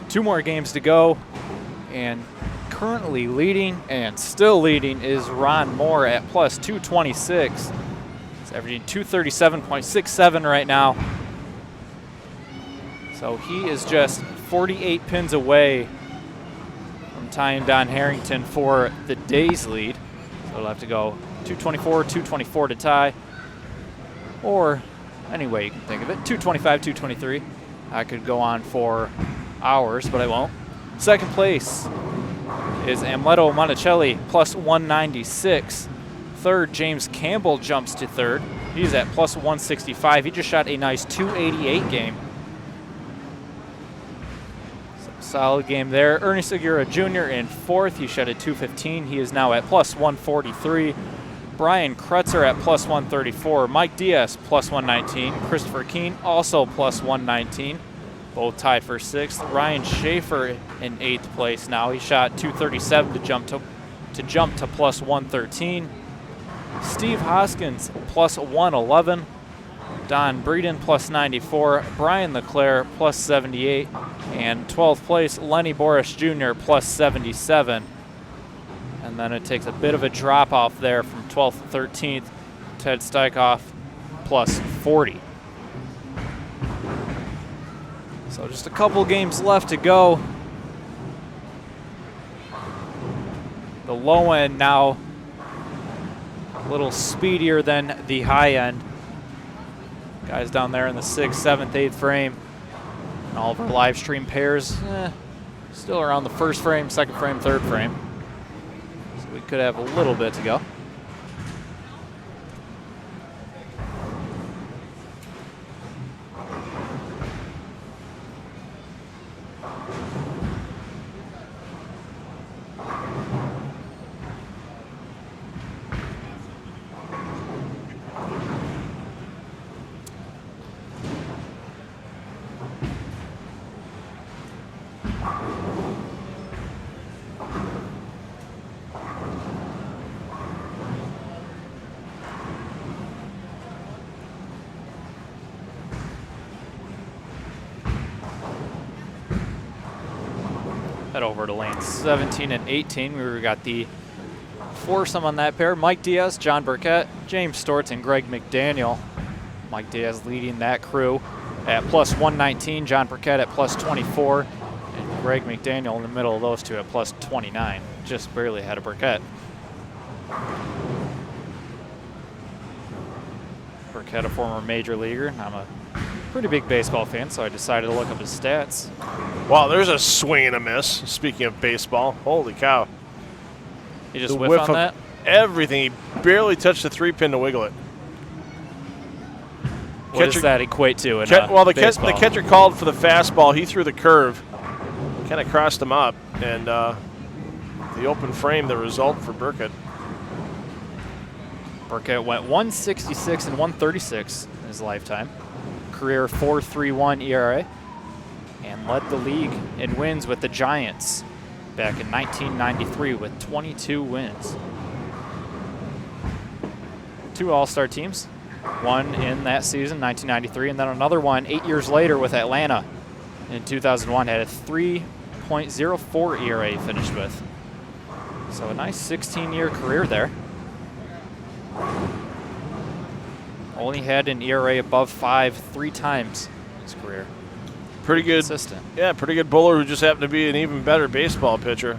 2 more games to go. And currently leading and still leading is Ron Moore at plus 226. He's averaging 237.67 right now. So he is just 48 pins away from tying Don Harrington for the day's lead. So it'll have to go 224, 224 to tie. Or any way you can think of it, 225, 223. I could go on for hours, but I won't. Second place is Amleto Monticelli, plus 196. Third, James Campbell jumps to third. He's at plus 165. He just shot a nice 288 game. So solid game there. Ernie Segura Jr. in fourth. He shot a 215. He is now at plus 143. Brian Krutzer at plus 134. Mike Diaz plus 119. Christopher Keene also plus 119. Both tied for sixth. Ryan Schaefer in eighth place now. He shot 237 to jump to plus 113. Steve Hoskins plus 111. Don Breeden plus 94. Brian LeClaire plus 78. And 12th place, Lenny Boris Jr. plus 77. And then it takes a bit of a drop off there from 12th to 13th. Ted Steichoff plus 40. So just a couple games left to go. The low end now a little speedier than the high end. Guys down there in the 6th, 7th, 8th frame. And all of our live stream pairs still around the 1st frame, 2nd frame, 3rd frame. So we could have a little bit to go. Head over to lanes 17 and 18. We got the foursome on that pair. Mike Diaz, John Burkett, James Stortz, and Greg McDaniel. Mike Diaz leading that crew at plus 119. John Burkett at plus 24. And Greg McDaniel in the middle of those two at plus 29. Just barely ahead of Burkett. Burkett, a former major leaguer. I'm a pretty big baseball fan, so I decided to look up his stats.
Wow, there's a swing and a miss. Speaking of baseball, holy cow.
He just whiffed on that?
Everything. He barely touched the 3-pin to wiggle it.
What does that equate to in
well, the
baseball?
catcher called for the fastball. He threw the curve. Kind of crossed him up. And the open frame, the result for Burkett.
Burkett went 166 and 136 in his lifetime. Career 4.31 ERA. And led the league in wins with the Giants back in 1993 with 22 wins. 2 All-Star teams, one in that season, 1993, and then another one 8 years later with Atlanta in 2001. Had a 3.04 ERA he finished with. So a nice 16-year career there. Only had an ERA above 5 3 times in his career.
Pretty good.
Consistent.
Yeah, pretty good bowler who just happened to be an even better baseball pitcher.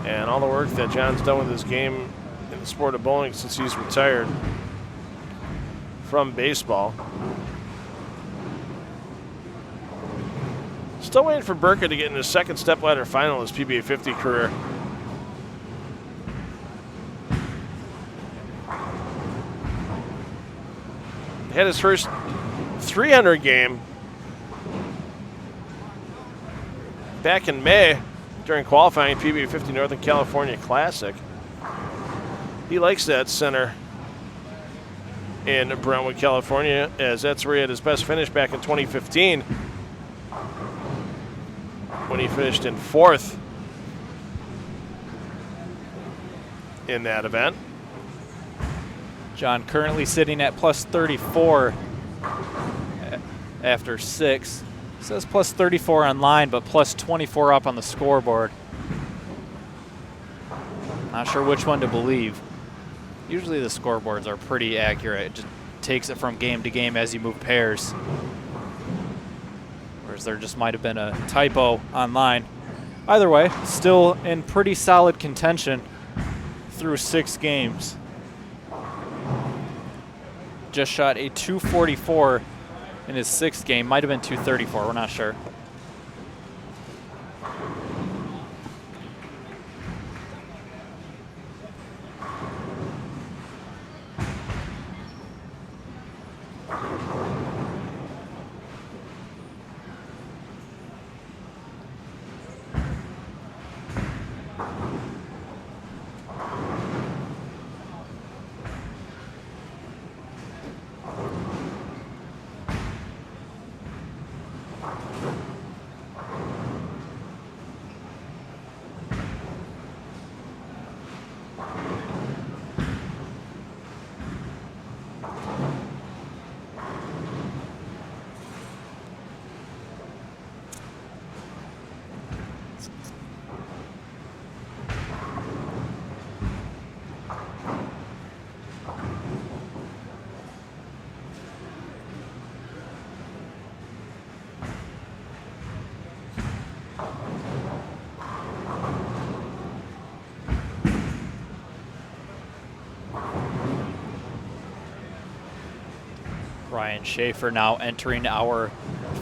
And all the work that John's done with his game in the sport of bowling since he's retired from baseball. Still waiting for Burkett to get in his 2nd stepladder final in his PBA50 career. He had his first 300 game back in May during qualifying PBA50 Northern California Classic. He likes that center in Brentwood, California, as that's where he had his best finish back in 2015 when he finished in 4th in that event.
John currently sitting at plus 34 after 6. It says plus 34 online, but plus 24 up on the scoreboard. Not sure which one to believe. Usually the scoreboards are pretty accurate. It just takes it from game to game as you move pairs. Whereas there just might have been a typo online. Either way, still in pretty solid contention through 6 games. Just shot a 244 in his 6th game. Might have been 234, we're not sure. Ryan Schaefer now entering our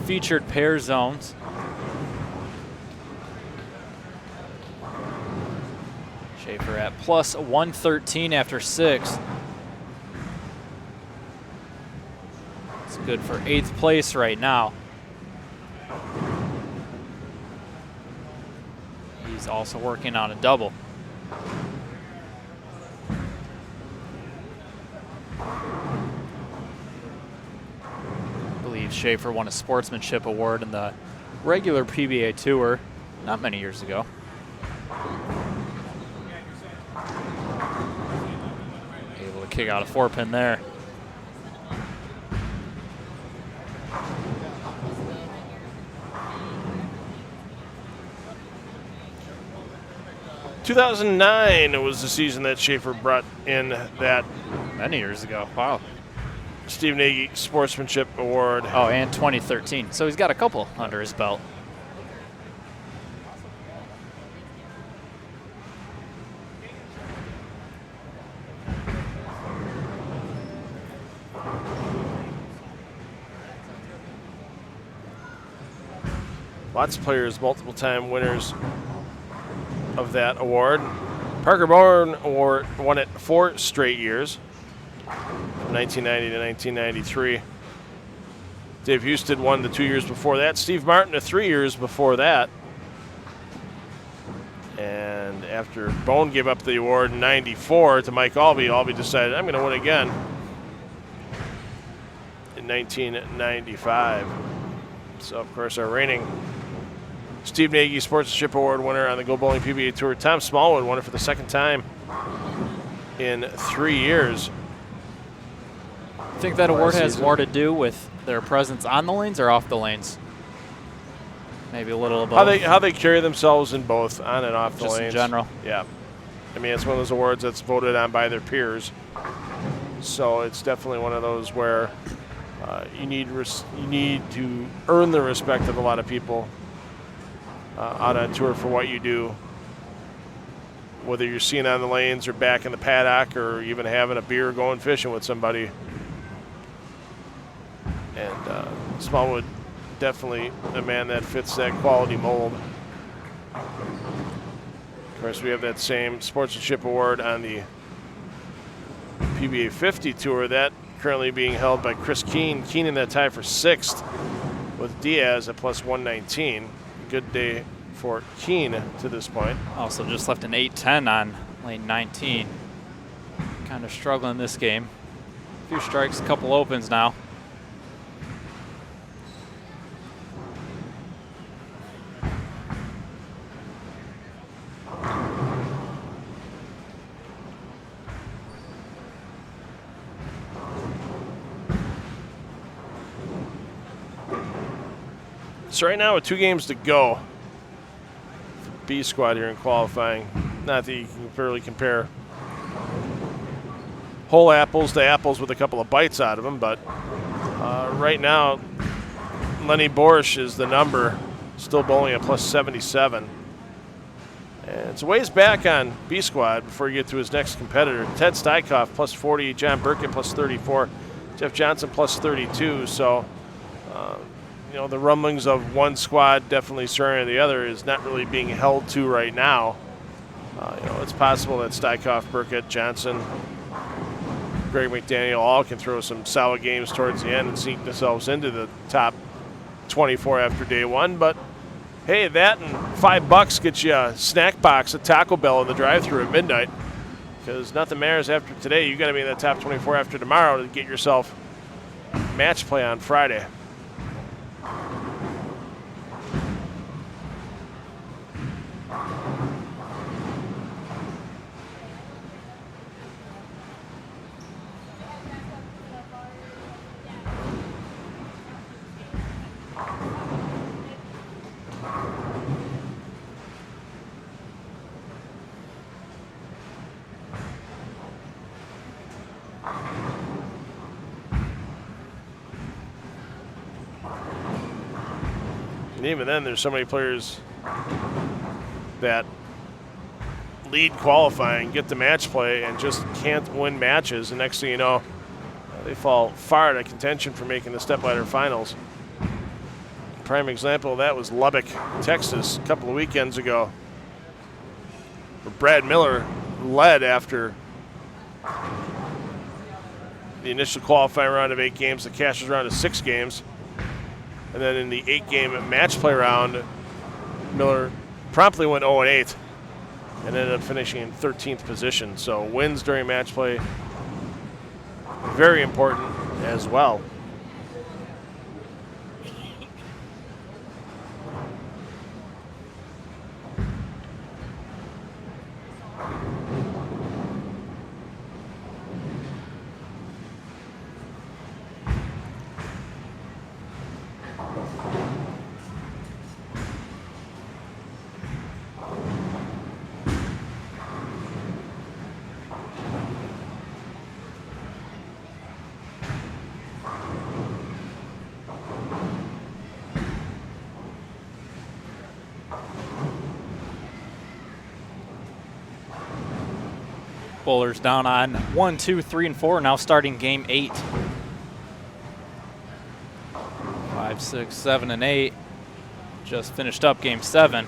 featured pair zones. Schaefer at plus 113 after 6. It's good for 8th place right now. He's also working on a double. Schaefer won a sportsmanship award in the regular PBA Tour not many years ago. Able to kick out a 4-pin there.
"2009 was the season that Schaefer brought in that
Many years ago, wow.
Steve Nagy Sportsmanship Award."
Oh, and 2013. So he's got a couple under his belt.
Lots of players, multiple time winners of that award. Parker Bourne won it 4 straight years, from 1990 to 1993. Dave Houston won the 2 years before that. Steve Martin the 3 years before that. And after Bone gave up the award in 94 to Mike Albee, Albee decided, I'm going to win again in 1995. So, of course, our reigning Steve Nagy Sportsmanship Award winner on the Go Bowling PBA Tour, Tom Smallwood, won it for the 2nd time in 3 years.
I think that award has more to do with their presence on the lanes or off the lanes. Maybe a little of both.
How they carry themselves in both on and off the lanes.
Just in general.
Yeah. I mean, it's one of those awards that's voted on by their peers. So it's definitely one of those where you need to earn the respect of a lot of people out on tour for what you do. Whether you're seen on the lanes or back in the paddock or even having a beer going fishing with somebody. And Smallwood, definitely a man that fits that quality mold. Of course, we have that same sportsmanship award on the PBA50 tour, that currently being held by Chris Keene. Keene in that tie for 6th with Diaz at plus 119. Good day for Keene to this point.
Also just left an 8-10 on lane 19. Kind of struggling this game. A few strikes, a couple opens now.
So right now with 2 games to go for B squad here in qualifying. Not that you can really compare whole apples to apples with a couple of bites out of them, but right now Lenny Borsch is the number, still bowling at plus 77. And it's a ways back on B squad before you get to his next competitor. Ted Steichoff plus 40, John Burkett plus 34, Jeff Johnson plus 32. So, you know, the rumblings of one squad definitely surrounding the other is not really being held to right now. You know, it's possible that Steichoff, Burkett, Johnson, Greg McDaniel all can throw some solid games towards the end and sneak themselves into the top 24 after day one. But hey, that and $5 gets you a snack box at Taco Bell in the drive-thru at midnight. Because nothing matters after today. You got to be in the top 24 after tomorrow to get yourself match play on Friday. And even then, there's so many players that lead qualifying, get the match play, and just can't win matches. And next thing you know, they fall far out of contention for making the stepladder finals. Prime example of that was Lubbock, Texas, a couple of weekends ago, where Brad Miller led after the initial qualifying round of 8 games, the cashers round of 6 games. And then in the 8-game match play round, Miller promptly went 0-8 and ended up finishing in 13th position. So wins during match play, very important as well.
Bowlers down on 1, 2, 3, and 4, now starting game 8. 5, 6, 7, and 8. Just finished up game 7.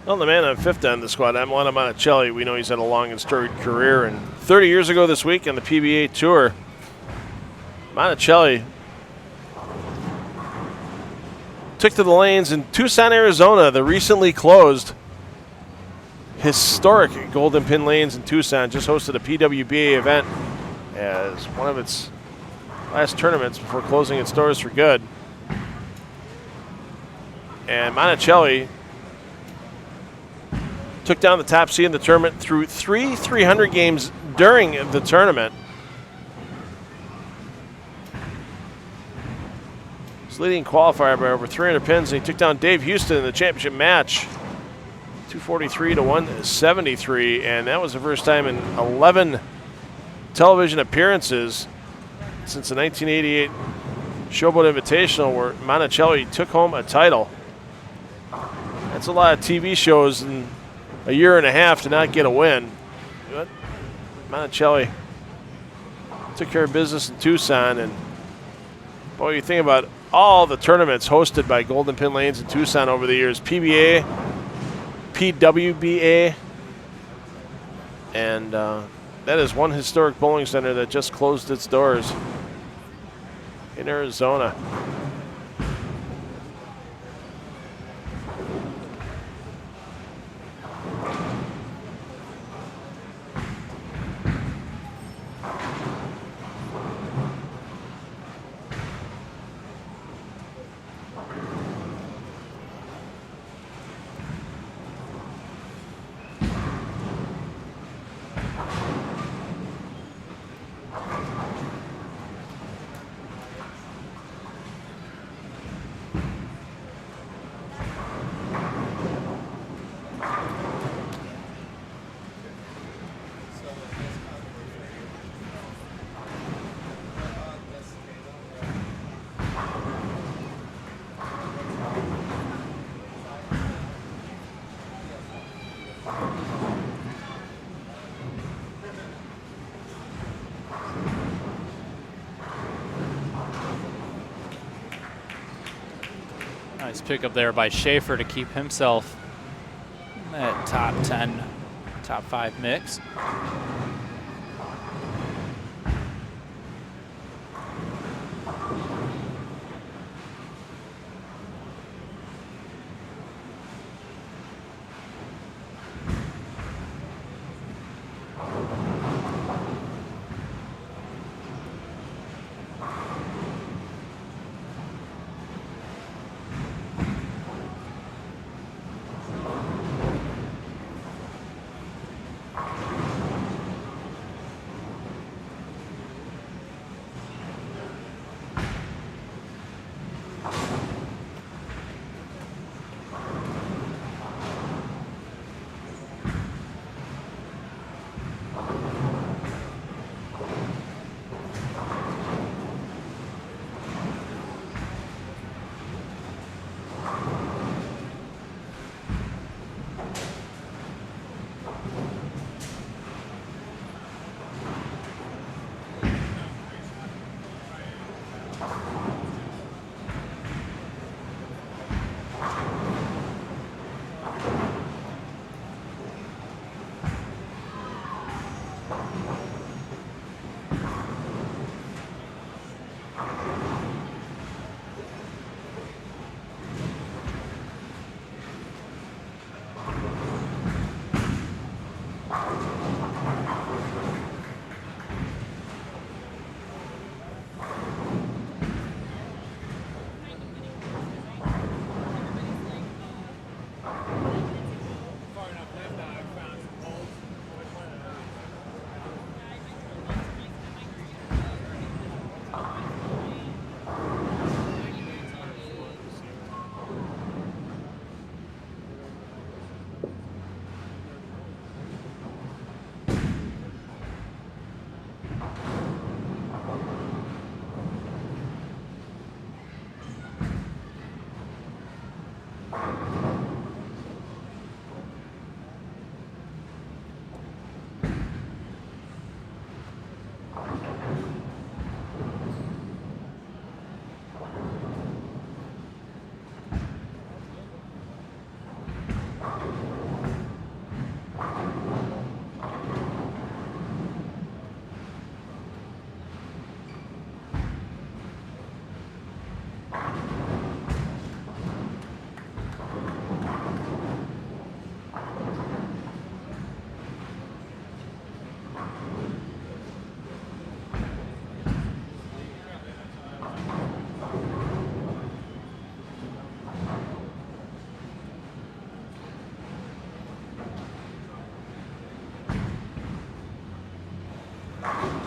Well, the man on 5th end of the squad, Emiliano Monticelli, we know he's had a long and storied career. And 30 years ago this week on the PBA Tour, Monticelli took to the lanes in Tucson, Arizona, the recently closed historic Golden Pin Lanes in Tucson. Just hosted a PWBA event as one of its last tournaments before closing its doors for good. And Monticelli took down the top seed in the tournament through 300 games during the tournament. He's leading qualifier by over 300 pins, and he took down Dave Houston in the championship match, 243 to 173, and that was the first time in 11 television appearances since the 1988 Showboat Invitational where Monticelli took home a title. That's a lot of TV shows in a year and a half to not get a win. But Monticelli took care of business in Tucson, and boy, you think about all the tournaments hosted by Golden Pin Lanes in Tucson over the years. PBA, PWBA, and that is one historic bowling center that just closed its doors. in Arizona.
Nice pickup there by Schaefer to keep himself in that top 10, top 5 mix.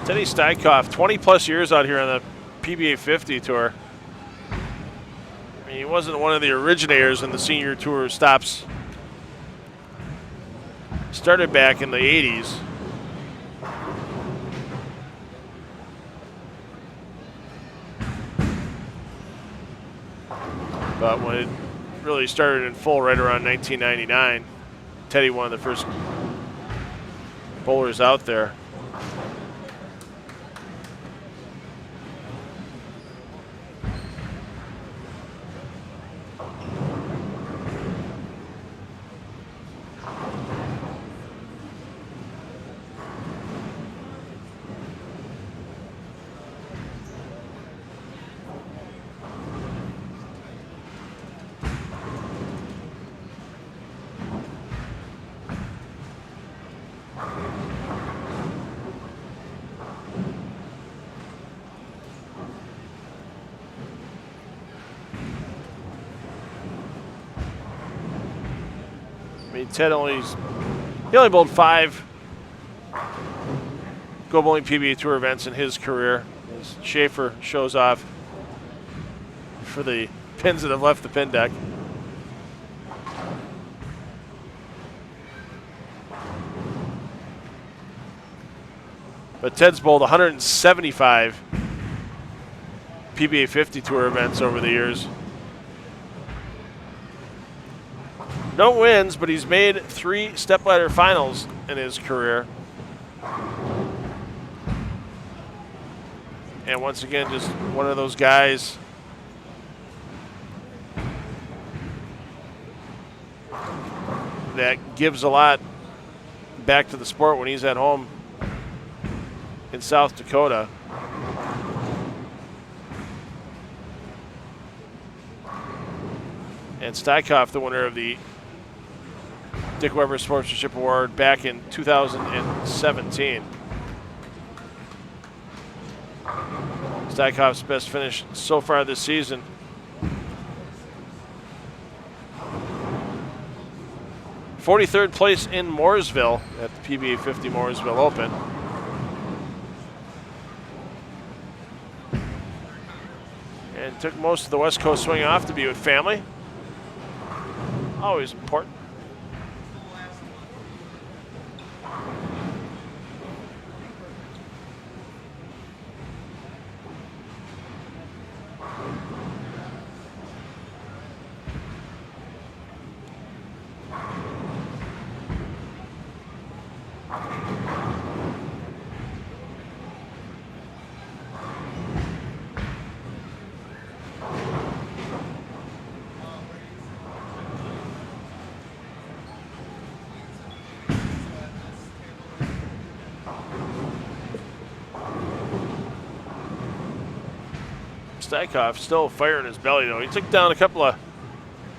Teddy Steinkoff, 20-plus years out here on the PBA50 tour. I mean, he wasn't one of the originators when the senior tour stops. Started back in the 80s. But when it really started in full right around 1999, Teddy, one of the first bowlers out there. mean, Ted he only bowled 5 Go Bowling PBA Tour events in his career. As Schaefer shows off for the pins that have left the pin deck. But Ted's bowled 175 PBA 50 Tour events over the years. No wins, but he's made 3 stepladder finals in his career. And once again, just one of those guys that gives a lot back to the sport when he's at home in South Dakota. And Steichhoff, the winner of the Dick Weber Sportsmanship Award back in 2017. Steichhoff's best finish so far this season. '43rd place in Mooresville at the PBA 50 Mooresville Open. And took most of the West Coast swing off to be with family. Always important. Steichhoff still fire in his belly, though. He took down a couple of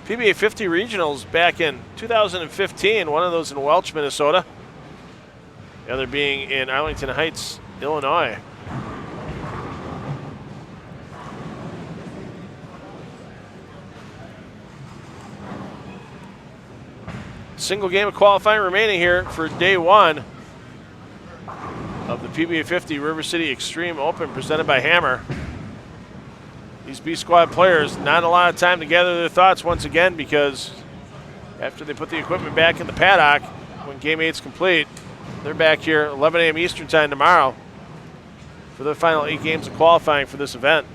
PBA 50 regionals back in 2015, one of those in Welch, Minnesota. The other being in Arlington Heights, Illinois. Single game of qualifying remaining here for day 1 of the PBA 50 River City Extreme Open presented by Hammer. These B Squad players, not a lot of time to gather their thoughts once again, because after they put the equipment back in the paddock, when game 8's complete, they're back here 11 a.m. Eastern time tomorrow for the final 8 games of qualifying for this event.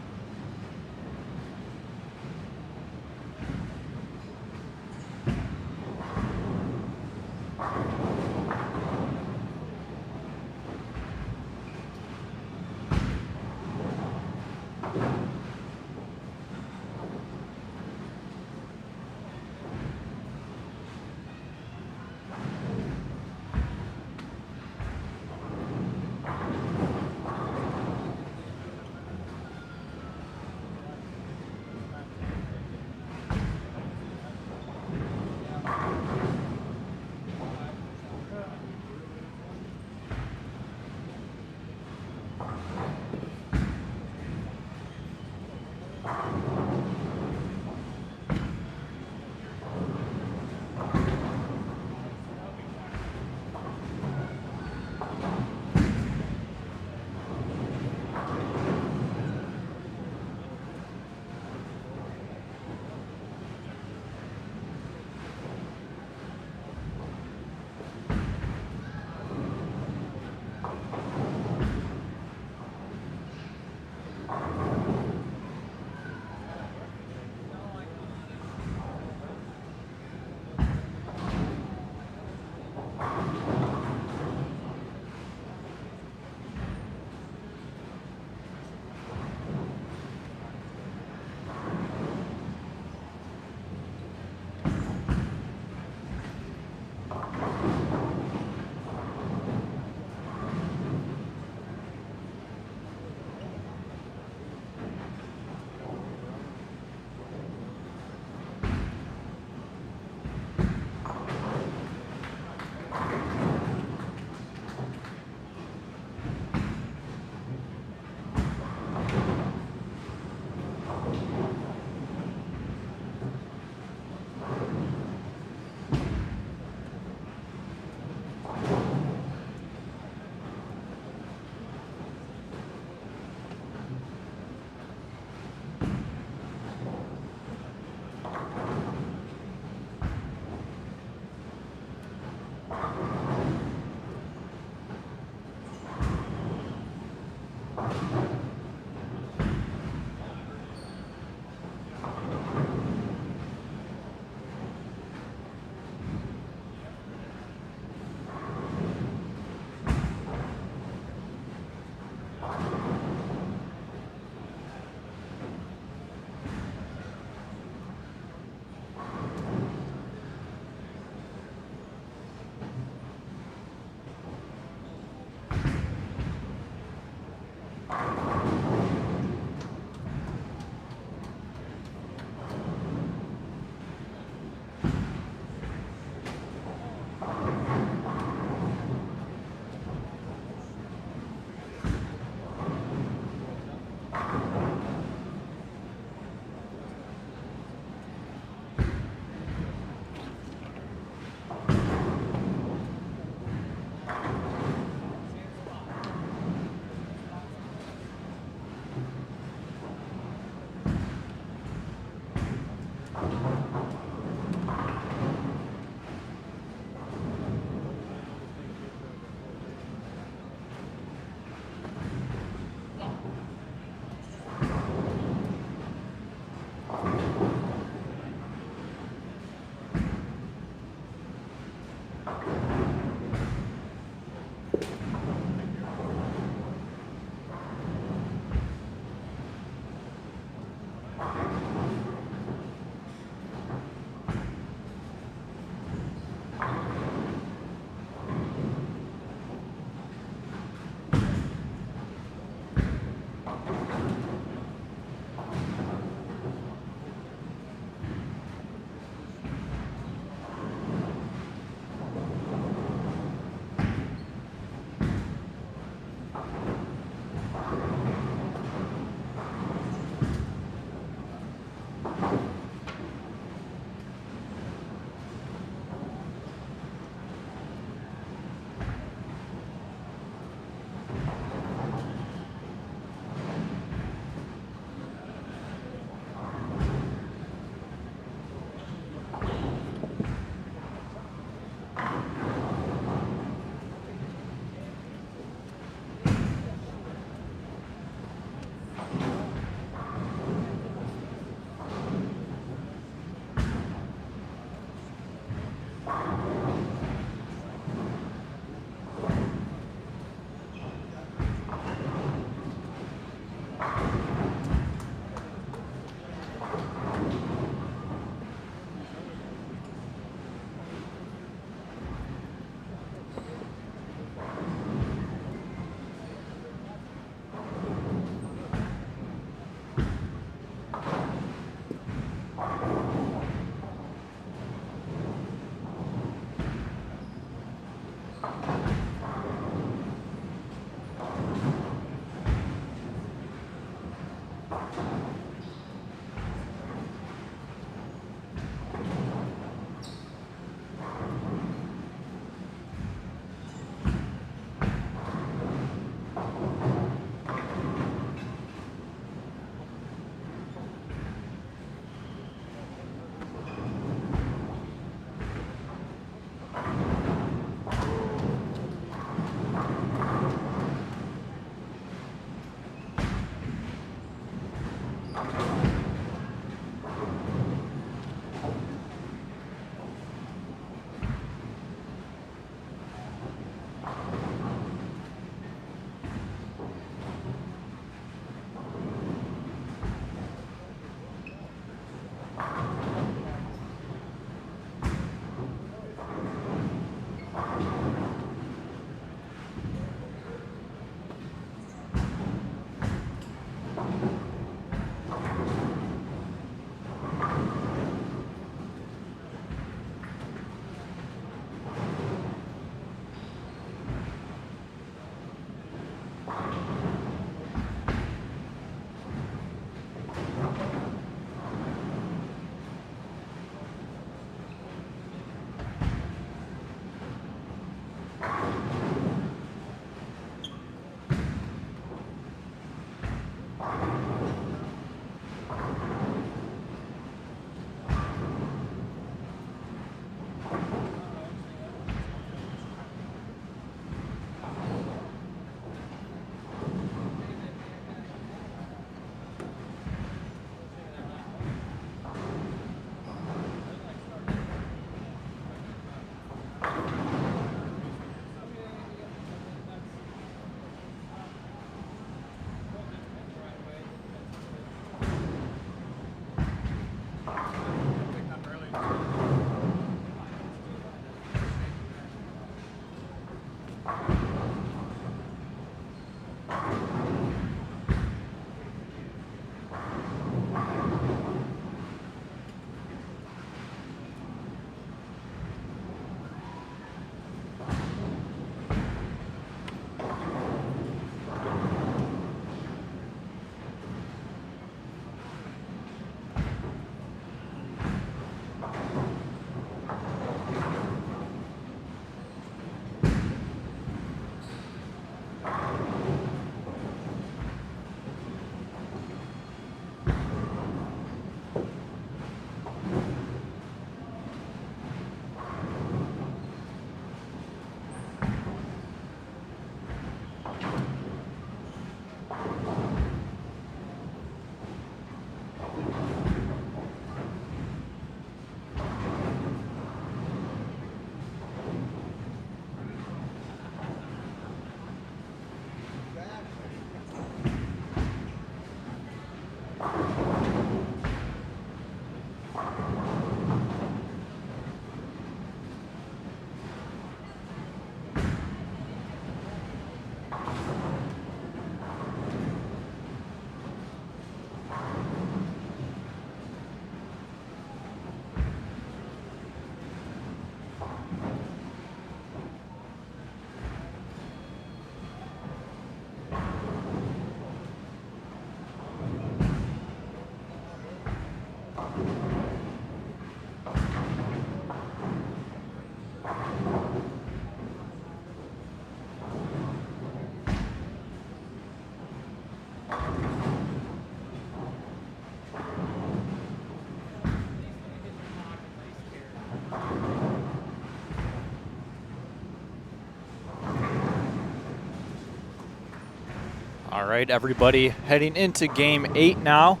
All right, everybody heading into game 8 now.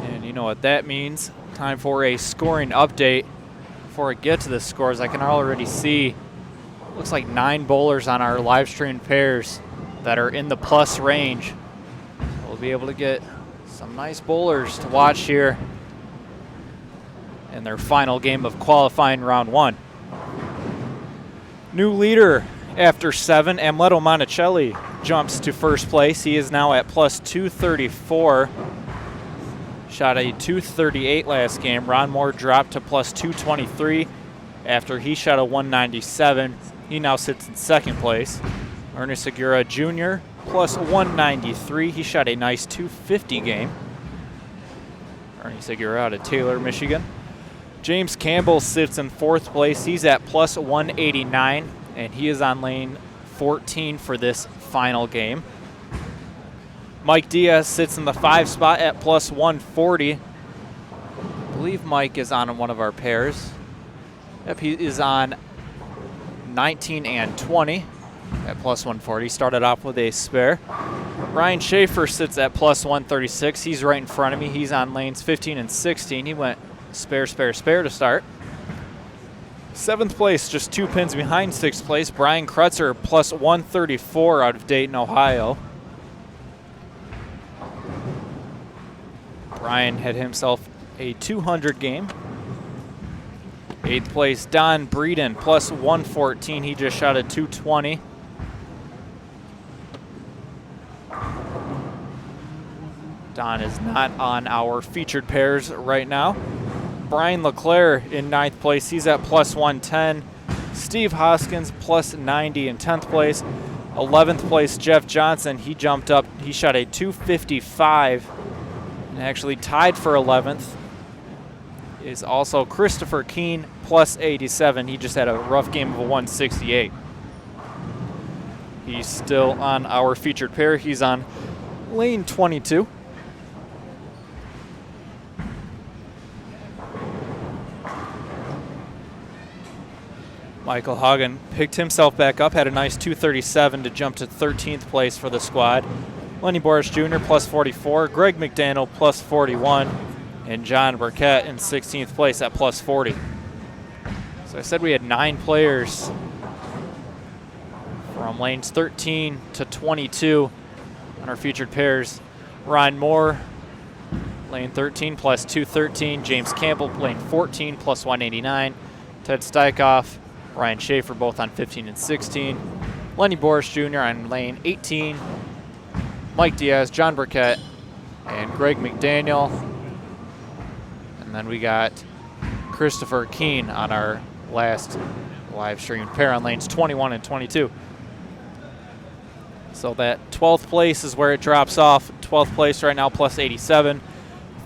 And you know what that means. Time for a scoring update. Before I get to the scores, I can already see, looks like 9 bowlers on our live stream pairs that are in the plus range. We'll be able to get some nice bowlers to watch here in their final game of qualifying round 1. New leader after 7, Amleto Monticelli jumps to first place. He is now at plus 234. Shot a 238 last game. Ron Moore dropped to plus 223 after he shot a 197. He now sits in second place. Ernest Segura Jr. plus 193. He shot a nice 250 game. Ernie Segura out of Taylor, Michigan. James Campbell sits in fourth place. He's at plus 189, and he is on lane 14 for this final game. Mike Diaz sits in the 5 spot at plus 140. I believe Mike is on one of our pairs. Yep, he is on 19 and 20 at plus 140. Started off with a spare. Ryan Schaefer sits at plus 136. He's right in front of me. He's on lanes 15 and 16. He went spare, spare, spare to start. 7th place, just 2 pins behind 6th place. Brian Krutzer plus 134 out of Dayton, Ohio. Brian had himself a 200 game. 8th place, Don Breeden plus 114. He just shot a 220. Don is not on our featured pairs right now. Brian LeClaire in 9th place. He's at plus 110. Steve Hoskins plus 90 in 10th place. 11th place, Jeff Johnson. He jumped up. He shot a 255 and actually tied for 11th. Is also Christopher Keene plus 87. He just had a rough game of a 168. He's still on our featured pair. He's on lane 22. Michael Hagen picked himself back up, had a nice 237 to jump to 13th place for the squad. Lenny Boris Jr. plus 44, Greg McDaniel plus 41, and John Burkett in 16th place at plus 40. So I said we had 9 players from lanes 13 to 22 on our featured pairs. Ron Moore, lane 13 plus 213. James Campbell, lane 14 plus 189. Ted Steichoff, Ryan Schaefer both on 15 and 16. Lenny Boris Jr. on lane 18. Mike Diaz, John Burkett, and Greg McDaniel. And then we got Christopher Keene on our last live stream pair on lanes 21 and 22. So that 12th place is where it drops off. 12th place right now plus 87.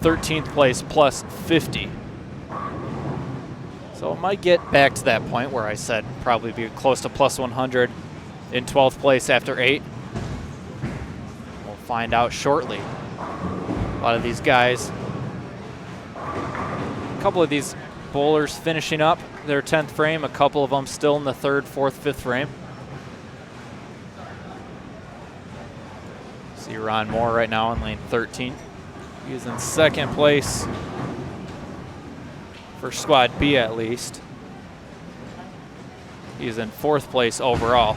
13th place plus 50. So it might get back to that point where I said probably be close to plus 100 in 12th place after 8. We'll find out shortly. A lot of these guys, a couple of these bowlers finishing up their 10th frame, a couple of them still in the 3rd, 4th, 5th frame. See Ron Moore right now in lane 13. He's in 2nd place. For Squad B at least. He's in 4th place overall.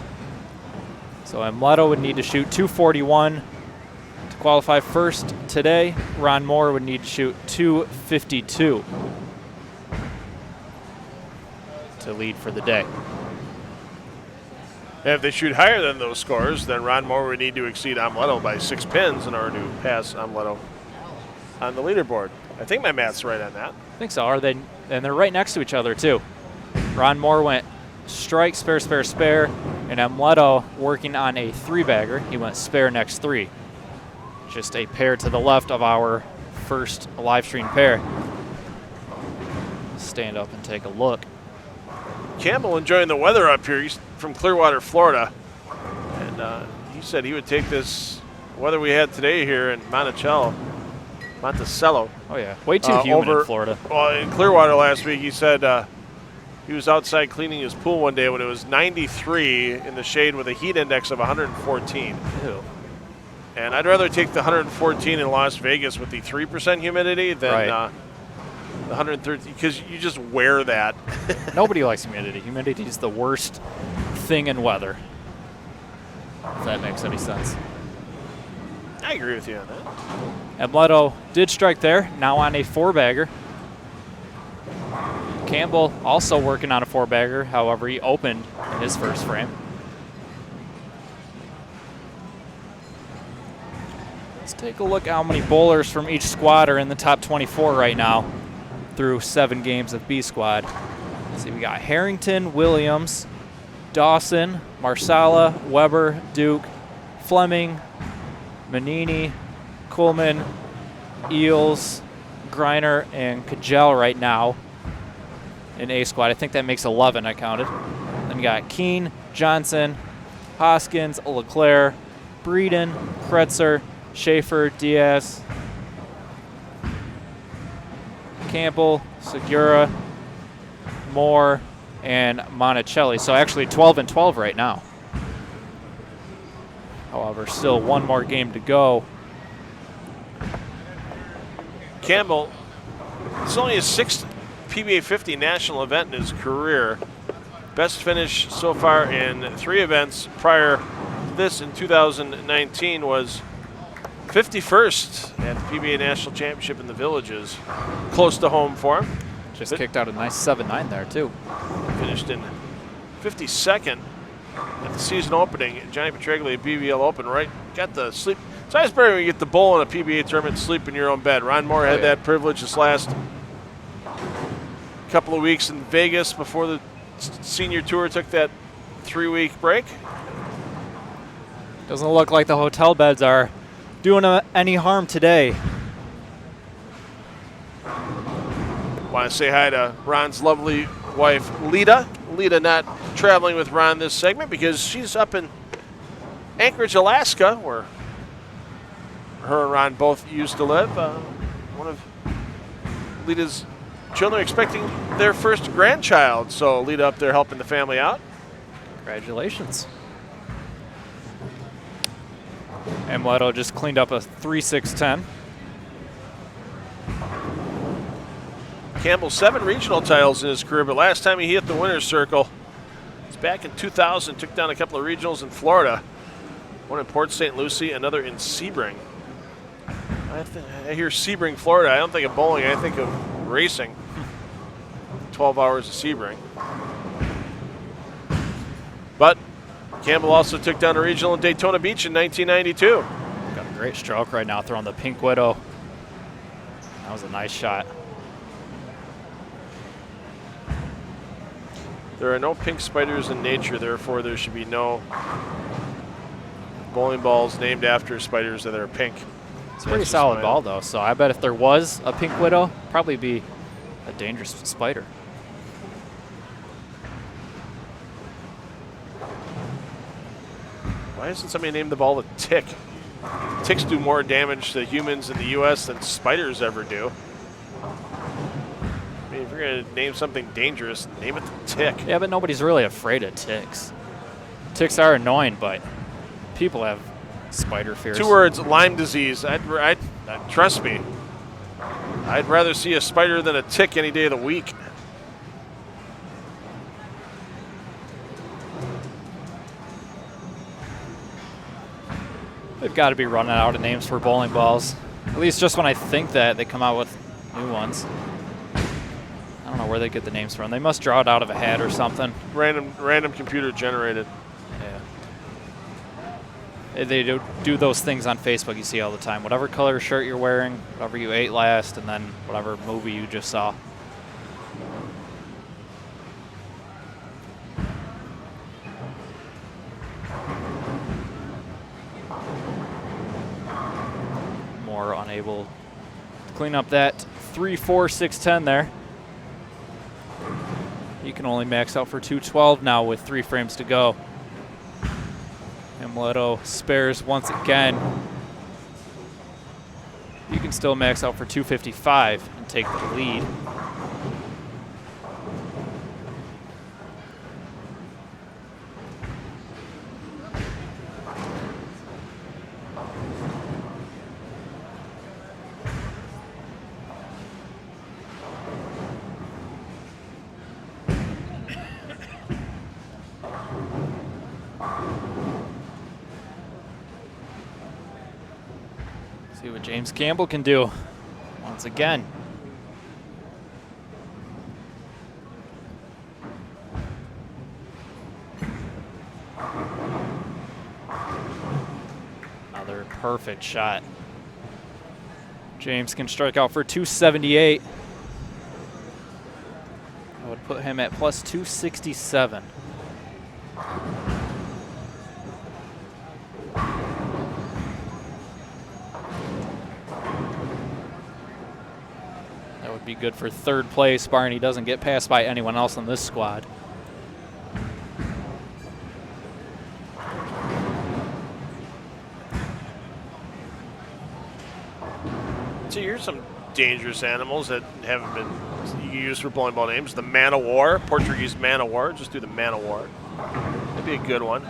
So Amleto would need to shoot 241 to qualify first today. Ron Moore would need to shoot 252 to lead for the day.
And if they shoot higher than those scores, then Ron Moore would need to exceed Amleto by 6 pins in order to pass Amleto on the leaderboard. I think my math's right on that.
I think so. And they're right next to each other, too. Ron Moore went strike, spare, spare, spare, and Amleto working on a 3-bagger. He went spare next 3. Just a pair to the left of our first live stream pair. Stand up and take a look.
Campbell enjoying the weather up here. He's from Clearwater, Florida. And he said he would take this weather we had today here in Monticello.
Oh, yeah. Way too humid in Florida.
Well, in Clearwater last week, he said he was outside cleaning his pool one day when it was 93 in the shade with a heat index of 114.
Ew.
And I'd rather take the 114 in Las Vegas with the 3% humidity than
Right.
the 113, because you just wear that.
Nobody likes humidity. Humidity is the worst thing in weather. If that makes any sense.
I agree with you on that.
And Leto did strike there, now on a 4-bagger. Campbell also working on a 4-bagger, however, he opened in his first frame. Let's take a look at how many bowlers from each squad are in the top 24 right now through 7 games of B squad. Let's see, we got Harrington, Williams, Dawson, Marsala, Weber, Duke, Fleming, Manini, Coleman, Eels, Griner, and Kajel right now in A squad. I think that makes 11, I counted. Then we got Keene, Johnson, Hoskins, LeClaire, Breeden, Kretzer, Schaefer, Diaz, Campbell, Segura, Moore, and Monticelli. So actually 12 and 12 right now. However, still one more game to go.
Campbell, it's only his 6th PBA50 national event in his career. Best finish so far in 3 events. Prior to this in 2019 was 51st at the PBA National Championship in the Villages. Close to home for him.
Just kicked out a nice 7-9 there, too.
Finished in 52nd at the season opening. Johnny Petraglia, BBL Open, right? Got the sleep. It's always better when you get the bowl in a PBA tournament and sleep in your own bed. Ron Moore had that privilege this last couple of weeks in Vegas before the senior tour took that 3-week break.
Doesn't look like the hotel beds are doing any harm today.
Want to say hi to Ron's lovely wife, Lita. Lita not traveling with Ron this segment because she's up in Anchorage, Alaska, where her and Ron both used to live. One of Lita's children are expecting their first grandchild, so Lita up there helping the family out.
Congratulations. And Leto just cleaned up a 3-6-10.
Campbell, 7 regional titles in his career, but last time he hit the winner's circle was back in 2000. Took down a couple of regionals in Florida. One in Port St. Lucie, another in Sebring. I hear Sebring, Florida. I don't think of bowling. I think of racing. 12 hours of Sebring. But Campbell also took down a regional in Daytona Beach in 1992.
Got a great stroke right now, throwing the Pink Widow. That was a nice shot.
There are no pink spiders in nature, therefore there should be no bowling balls named after spiders that are pink.
It's a pretty solid ball, though, so I bet if there was a Pink Widow, probably be a dangerous spider.
Why doesn't somebody name the ball a tick? Ticks do more damage to humans in the U.S. than spiders ever do. I mean, if you're going to name something dangerous, name it the tick.
Yeah, but nobody's really afraid of ticks. Ticks are annoying, but people have spider fears.
2 words, Lyme disease. Trust me, I'd rather see a spider than a tick any day of the week.
They've got to be running out of names for bowling balls. At least just when I think that, they come out with new ones. I don't know where they get the names from. They must draw it out of a hat or something.
Random computer generated.
Yeah. They do those things on Facebook you see all the time. Whatever color shirt you're wearing, whatever you ate last, and then whatever movie you just saw. Moore unable to clean up that 3-4-6-10 there. He can only max out for 212 now with 3 frames to go. And Leto spares once again. You can still max out for 255 and take the lead. See what James Campbell can do once again. Another perfect shot. James can strike out for 278. That would put him at plus 267. That would be good for third place, barring he doesn't get passed by anyone else on this squad.
So here's some dangerous animals that haven't been used for bowling ball names. The man o' war, Portuguese man o' war. Just do the man o' war. That'd be a good one.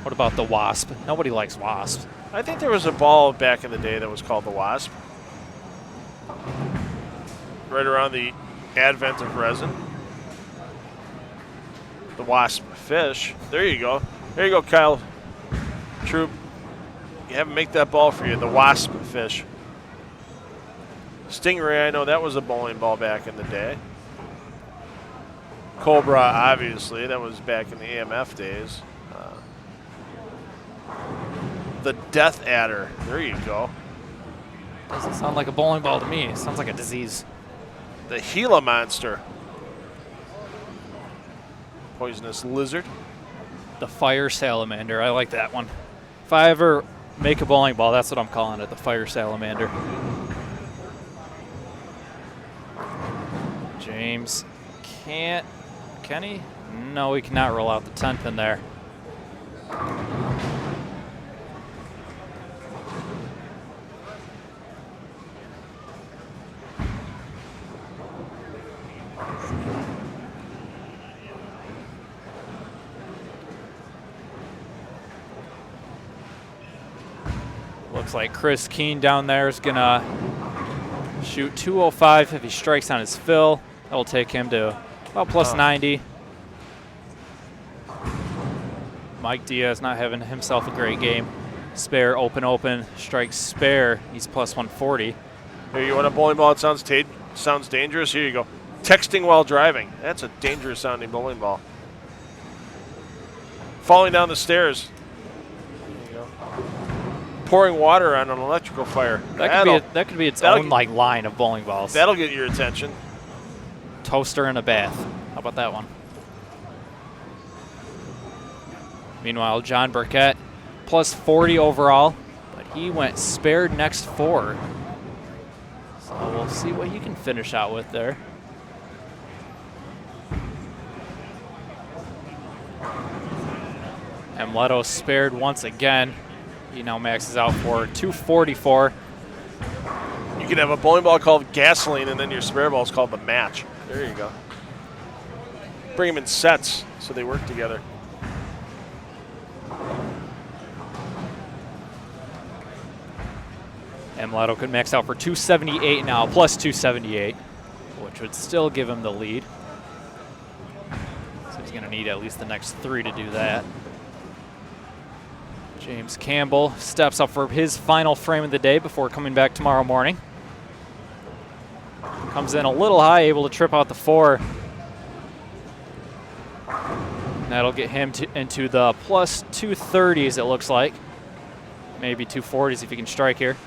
What about the wasp? Nobody likes wasps.
I think there was a ball back in the day that was called the wasp. Right around the advent of resin. The wasp fish. There you go. There you go, Kyle Troop. You have him make that ball for you, the wasp fish. Stingray, I know that was a bowling ball back in the day. Cobra, obviously, that was back in the AMF days. The Death Adder, there you go.
Doesn't sound like a bowling ball to me. It sounds like a disease.
The Gila Monster. Poisonous lizard.
The fire salamander. I like that one. If I ever make a bowling ball, that's what I'm calling it, the fire salamander. James can't. Can he? No, he cannot roll out the 10th in there. Looks like Chris Keene down there is going to shoot 205 if he strikes on his fill. That will take him to about plus 90. Mike Diaz not having himself a great game. Spare, open, strikes spare. He's plus 140.
Here, you want a bowling ball that sounds dangerous? Here you go. Texting while driving. That's a dangerous sounding bowling ball. Falling down the stairs. There you go. Pouring water on an electrical fire.
That could be its own like line of bowling balls.
That'll get your attention.
Toaster in a bath. How about that one? Meanwhile, John Burkett, plus 40 overall, but he went spared next 4. So we'll see what he can finish out with there. Amleto spared once again. He now maxes out for 244.
You can have a bowling ball called gasoline, and then your spare ball is called the match. There you go. Bring them in sets so they work together.
Amleto could max out for 278 now, plus 278, which would still give him the lead. So he's going to need at least the next 3 to do that. James Campbell steps up for his final frame of the day before coming back tomorrow morning. Comes in a little high, able to trip out the 4. That'll get him into the plus 230s, it looks like. Maybe 240s if he can strike here.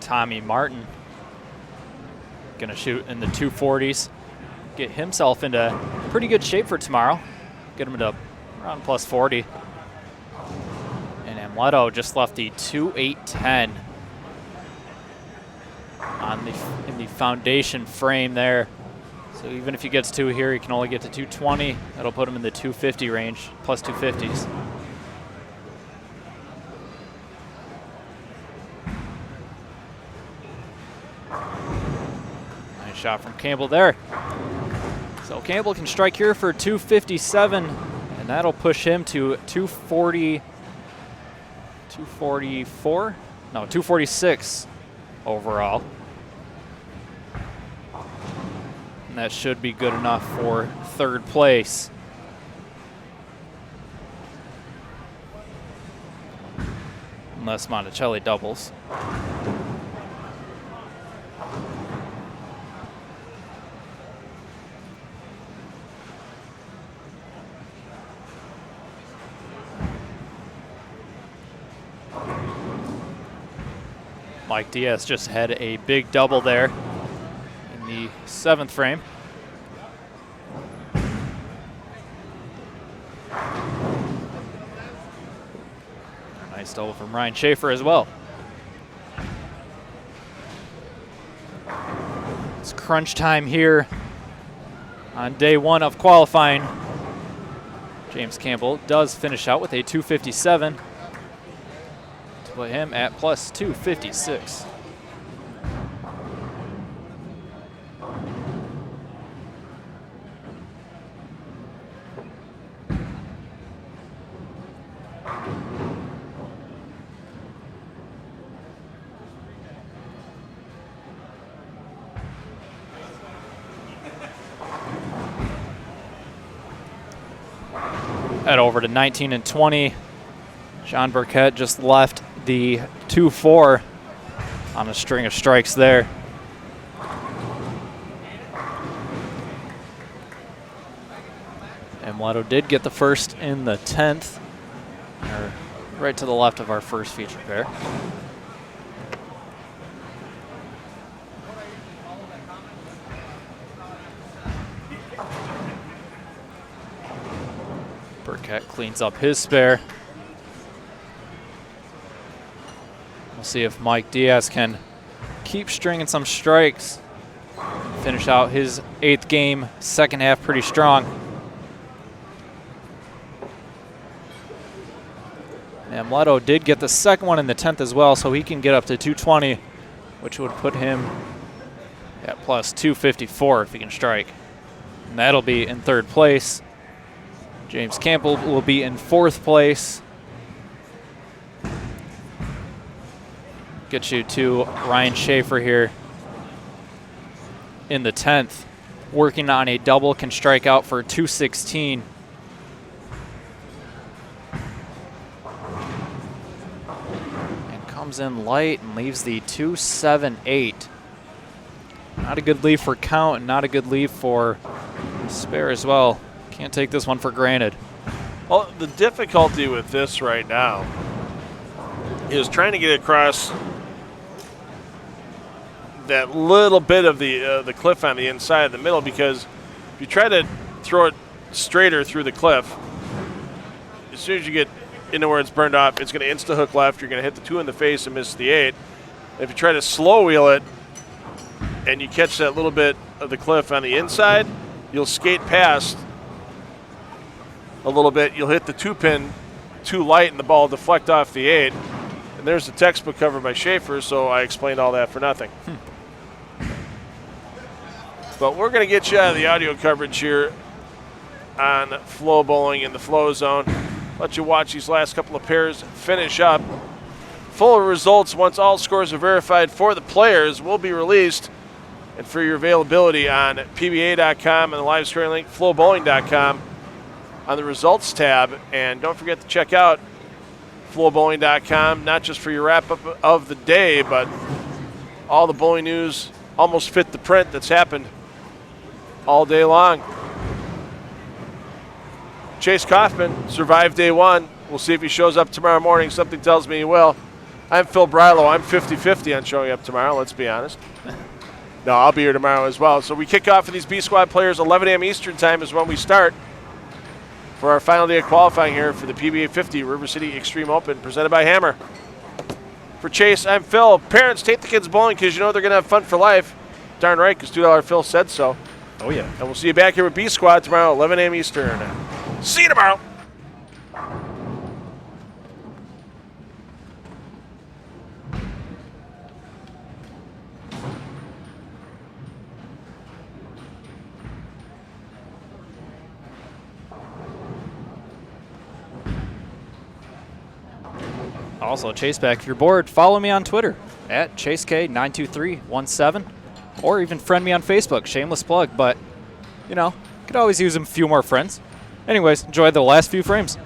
Tommy Martin going to shoot in the 240s, get himself into pretty good shape for tomorrow, get him to around plus 40. And Amleto just left the 2-8-10 in the foundation frame there. So even if he gets 2 here, he can only get to 220. That'll put him in the 250 range, plus 250s. Shot from Campbell there. So Campbell can strike here for 257, and that'll push him to 246 overall. And that should be good enough for third place. Unless Monticelli doubles. Mike Diaz just had a big double there in the 7th frame. Nice double from Ryan Schaefer as well. It's crunch time here on day 1 of qualifying. James Campbell does finish out with a 257 to put him at plus 256. Head over to 19 and 20. John Burkett just left the 2-4 on a string of strikes there. And Leto did get the first in the 10th, or right to the left of our first feature pair. Burkett cleans up his spare. We'll see if Mike Diaz can keep stringing some strikes, finish out his 8th game, second half pretty strong. And Leto did get the second one in the 10th as well, so he can get up to 220, which would put him at plus 254 if he can strike. And that'll be in 3rd place. James Campbell will be in 4th place. Get you to Ryan Schaefer here in the 10th. Working on a double, can strike out for 216. And comes in light and leaves the 278. Not a good leave for count and not a good leave for spare as well. Can't take this one for granted.
Well, the difficulty with this right now is trying to get across that little bit of the cliff on the inside of the middle, because if you try to throw it straighter through the cliff, as soon as you get into where it's burned off, it's going to insta-hook left. You're going to hit the 2 in the face and miss the 8. If you try to slow wheel it and you catch that little bit of the cliff on the inside, you'll skate past a little bit, you'll hit the 2-pin too light and the ball will deflect off the 8. And there's the textbook cover by Schaefer, so I explained all that for nothing. But we're going to get you out of the audio coverage here on FloBowling in the Flow Zone. Let you watch these last couple of pairs finish up. Full results, once all scores are verified for the players, will be released. And for your availability on PBA.com and the live stream link, FloBowling.com. on the results tab. And don't forget to check out FloBowling.com, not just for your wrap-up of the day, but all the bowling news almost fit the print that's happened all day long. Chase Kaufman survived day 1. We'll see if he shows up tomorrow morning. Something tells me he will. I'm Phil Brylow. I'm 50-50 on showing up tomorrow, let's be honest. No, I'll be here tomorrow as well. So we kick off for these B Squad players. 11 a.m. Eastern time is when we start for our final day of qualifying here for the PBA50 River City Extreme Open, presented by Hammer. For Chase, I'm Phil. Parents, take the kids bowling because you know they're going to have fun for life. Darn right, because $2 Phil said so.
Oh, yeah.
And we'll see you back here with B Squad tomorrow, 11 a.m. Eastern. See you tomorrow.
Also, Chaseback, if you're bored, follow me on Twitter at ChaseK92317, or even friend me on Facebook. Shameless plug, but, you know, could always use a few more friends. Anyways, enjoy the last few frames.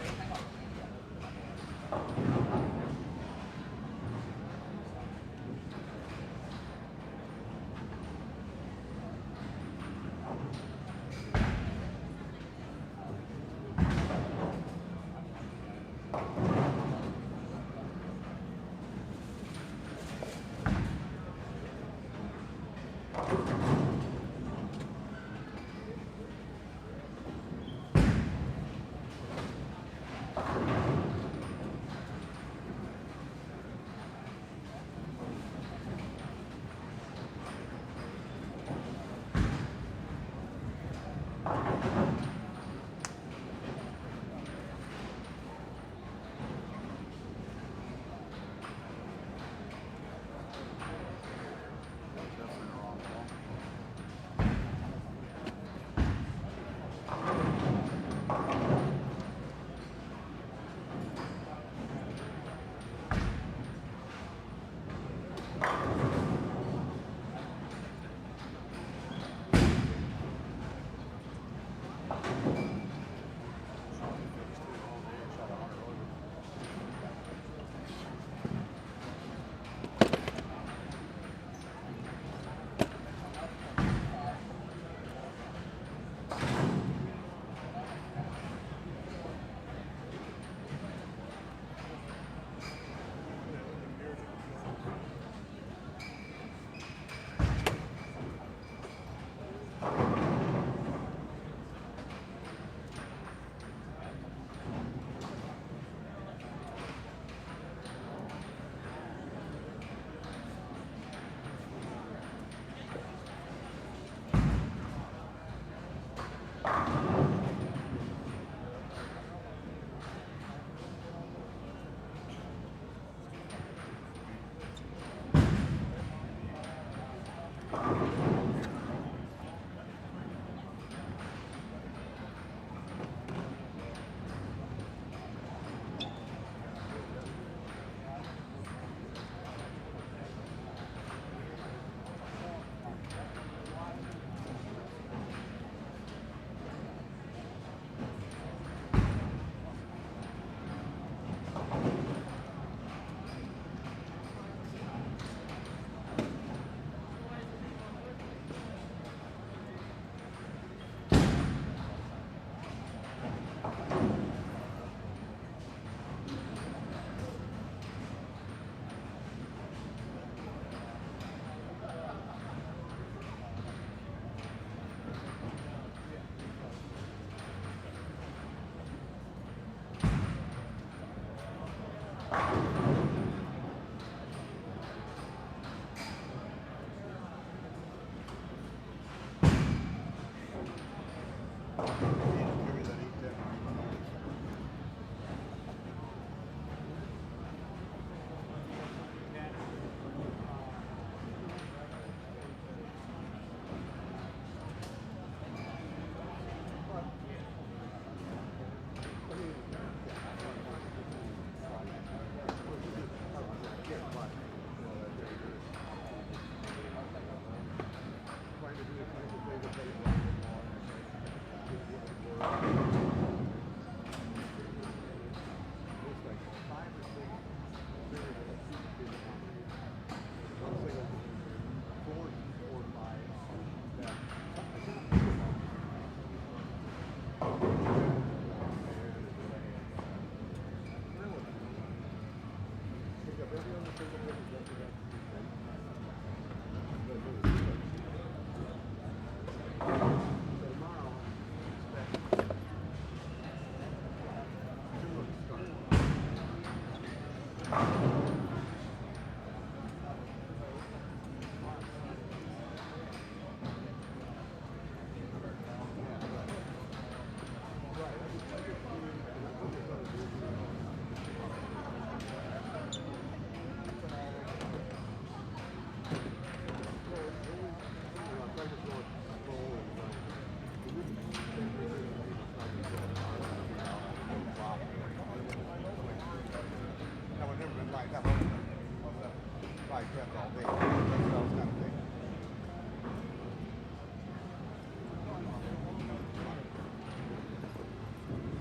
5-10 all day. That's what I was kind of thinking.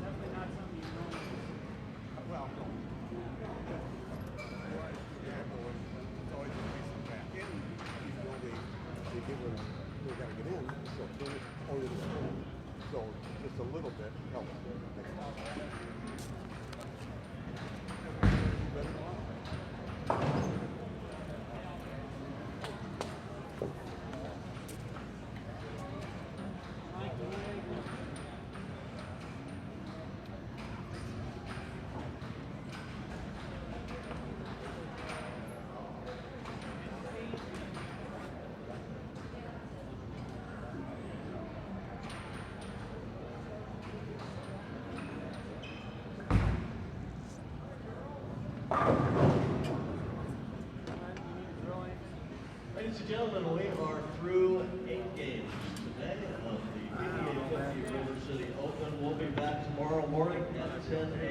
Definitely not something you know.
Well, no. Yeah, well, it's always going to be some back in. Even though they get where they got to get in, so they're only the school. So just a little bit helps.
Ladies and gentlemen, we are through 8 games today of the PBA50 River City Open. We'll be back tomorrow morning at 10 a.m.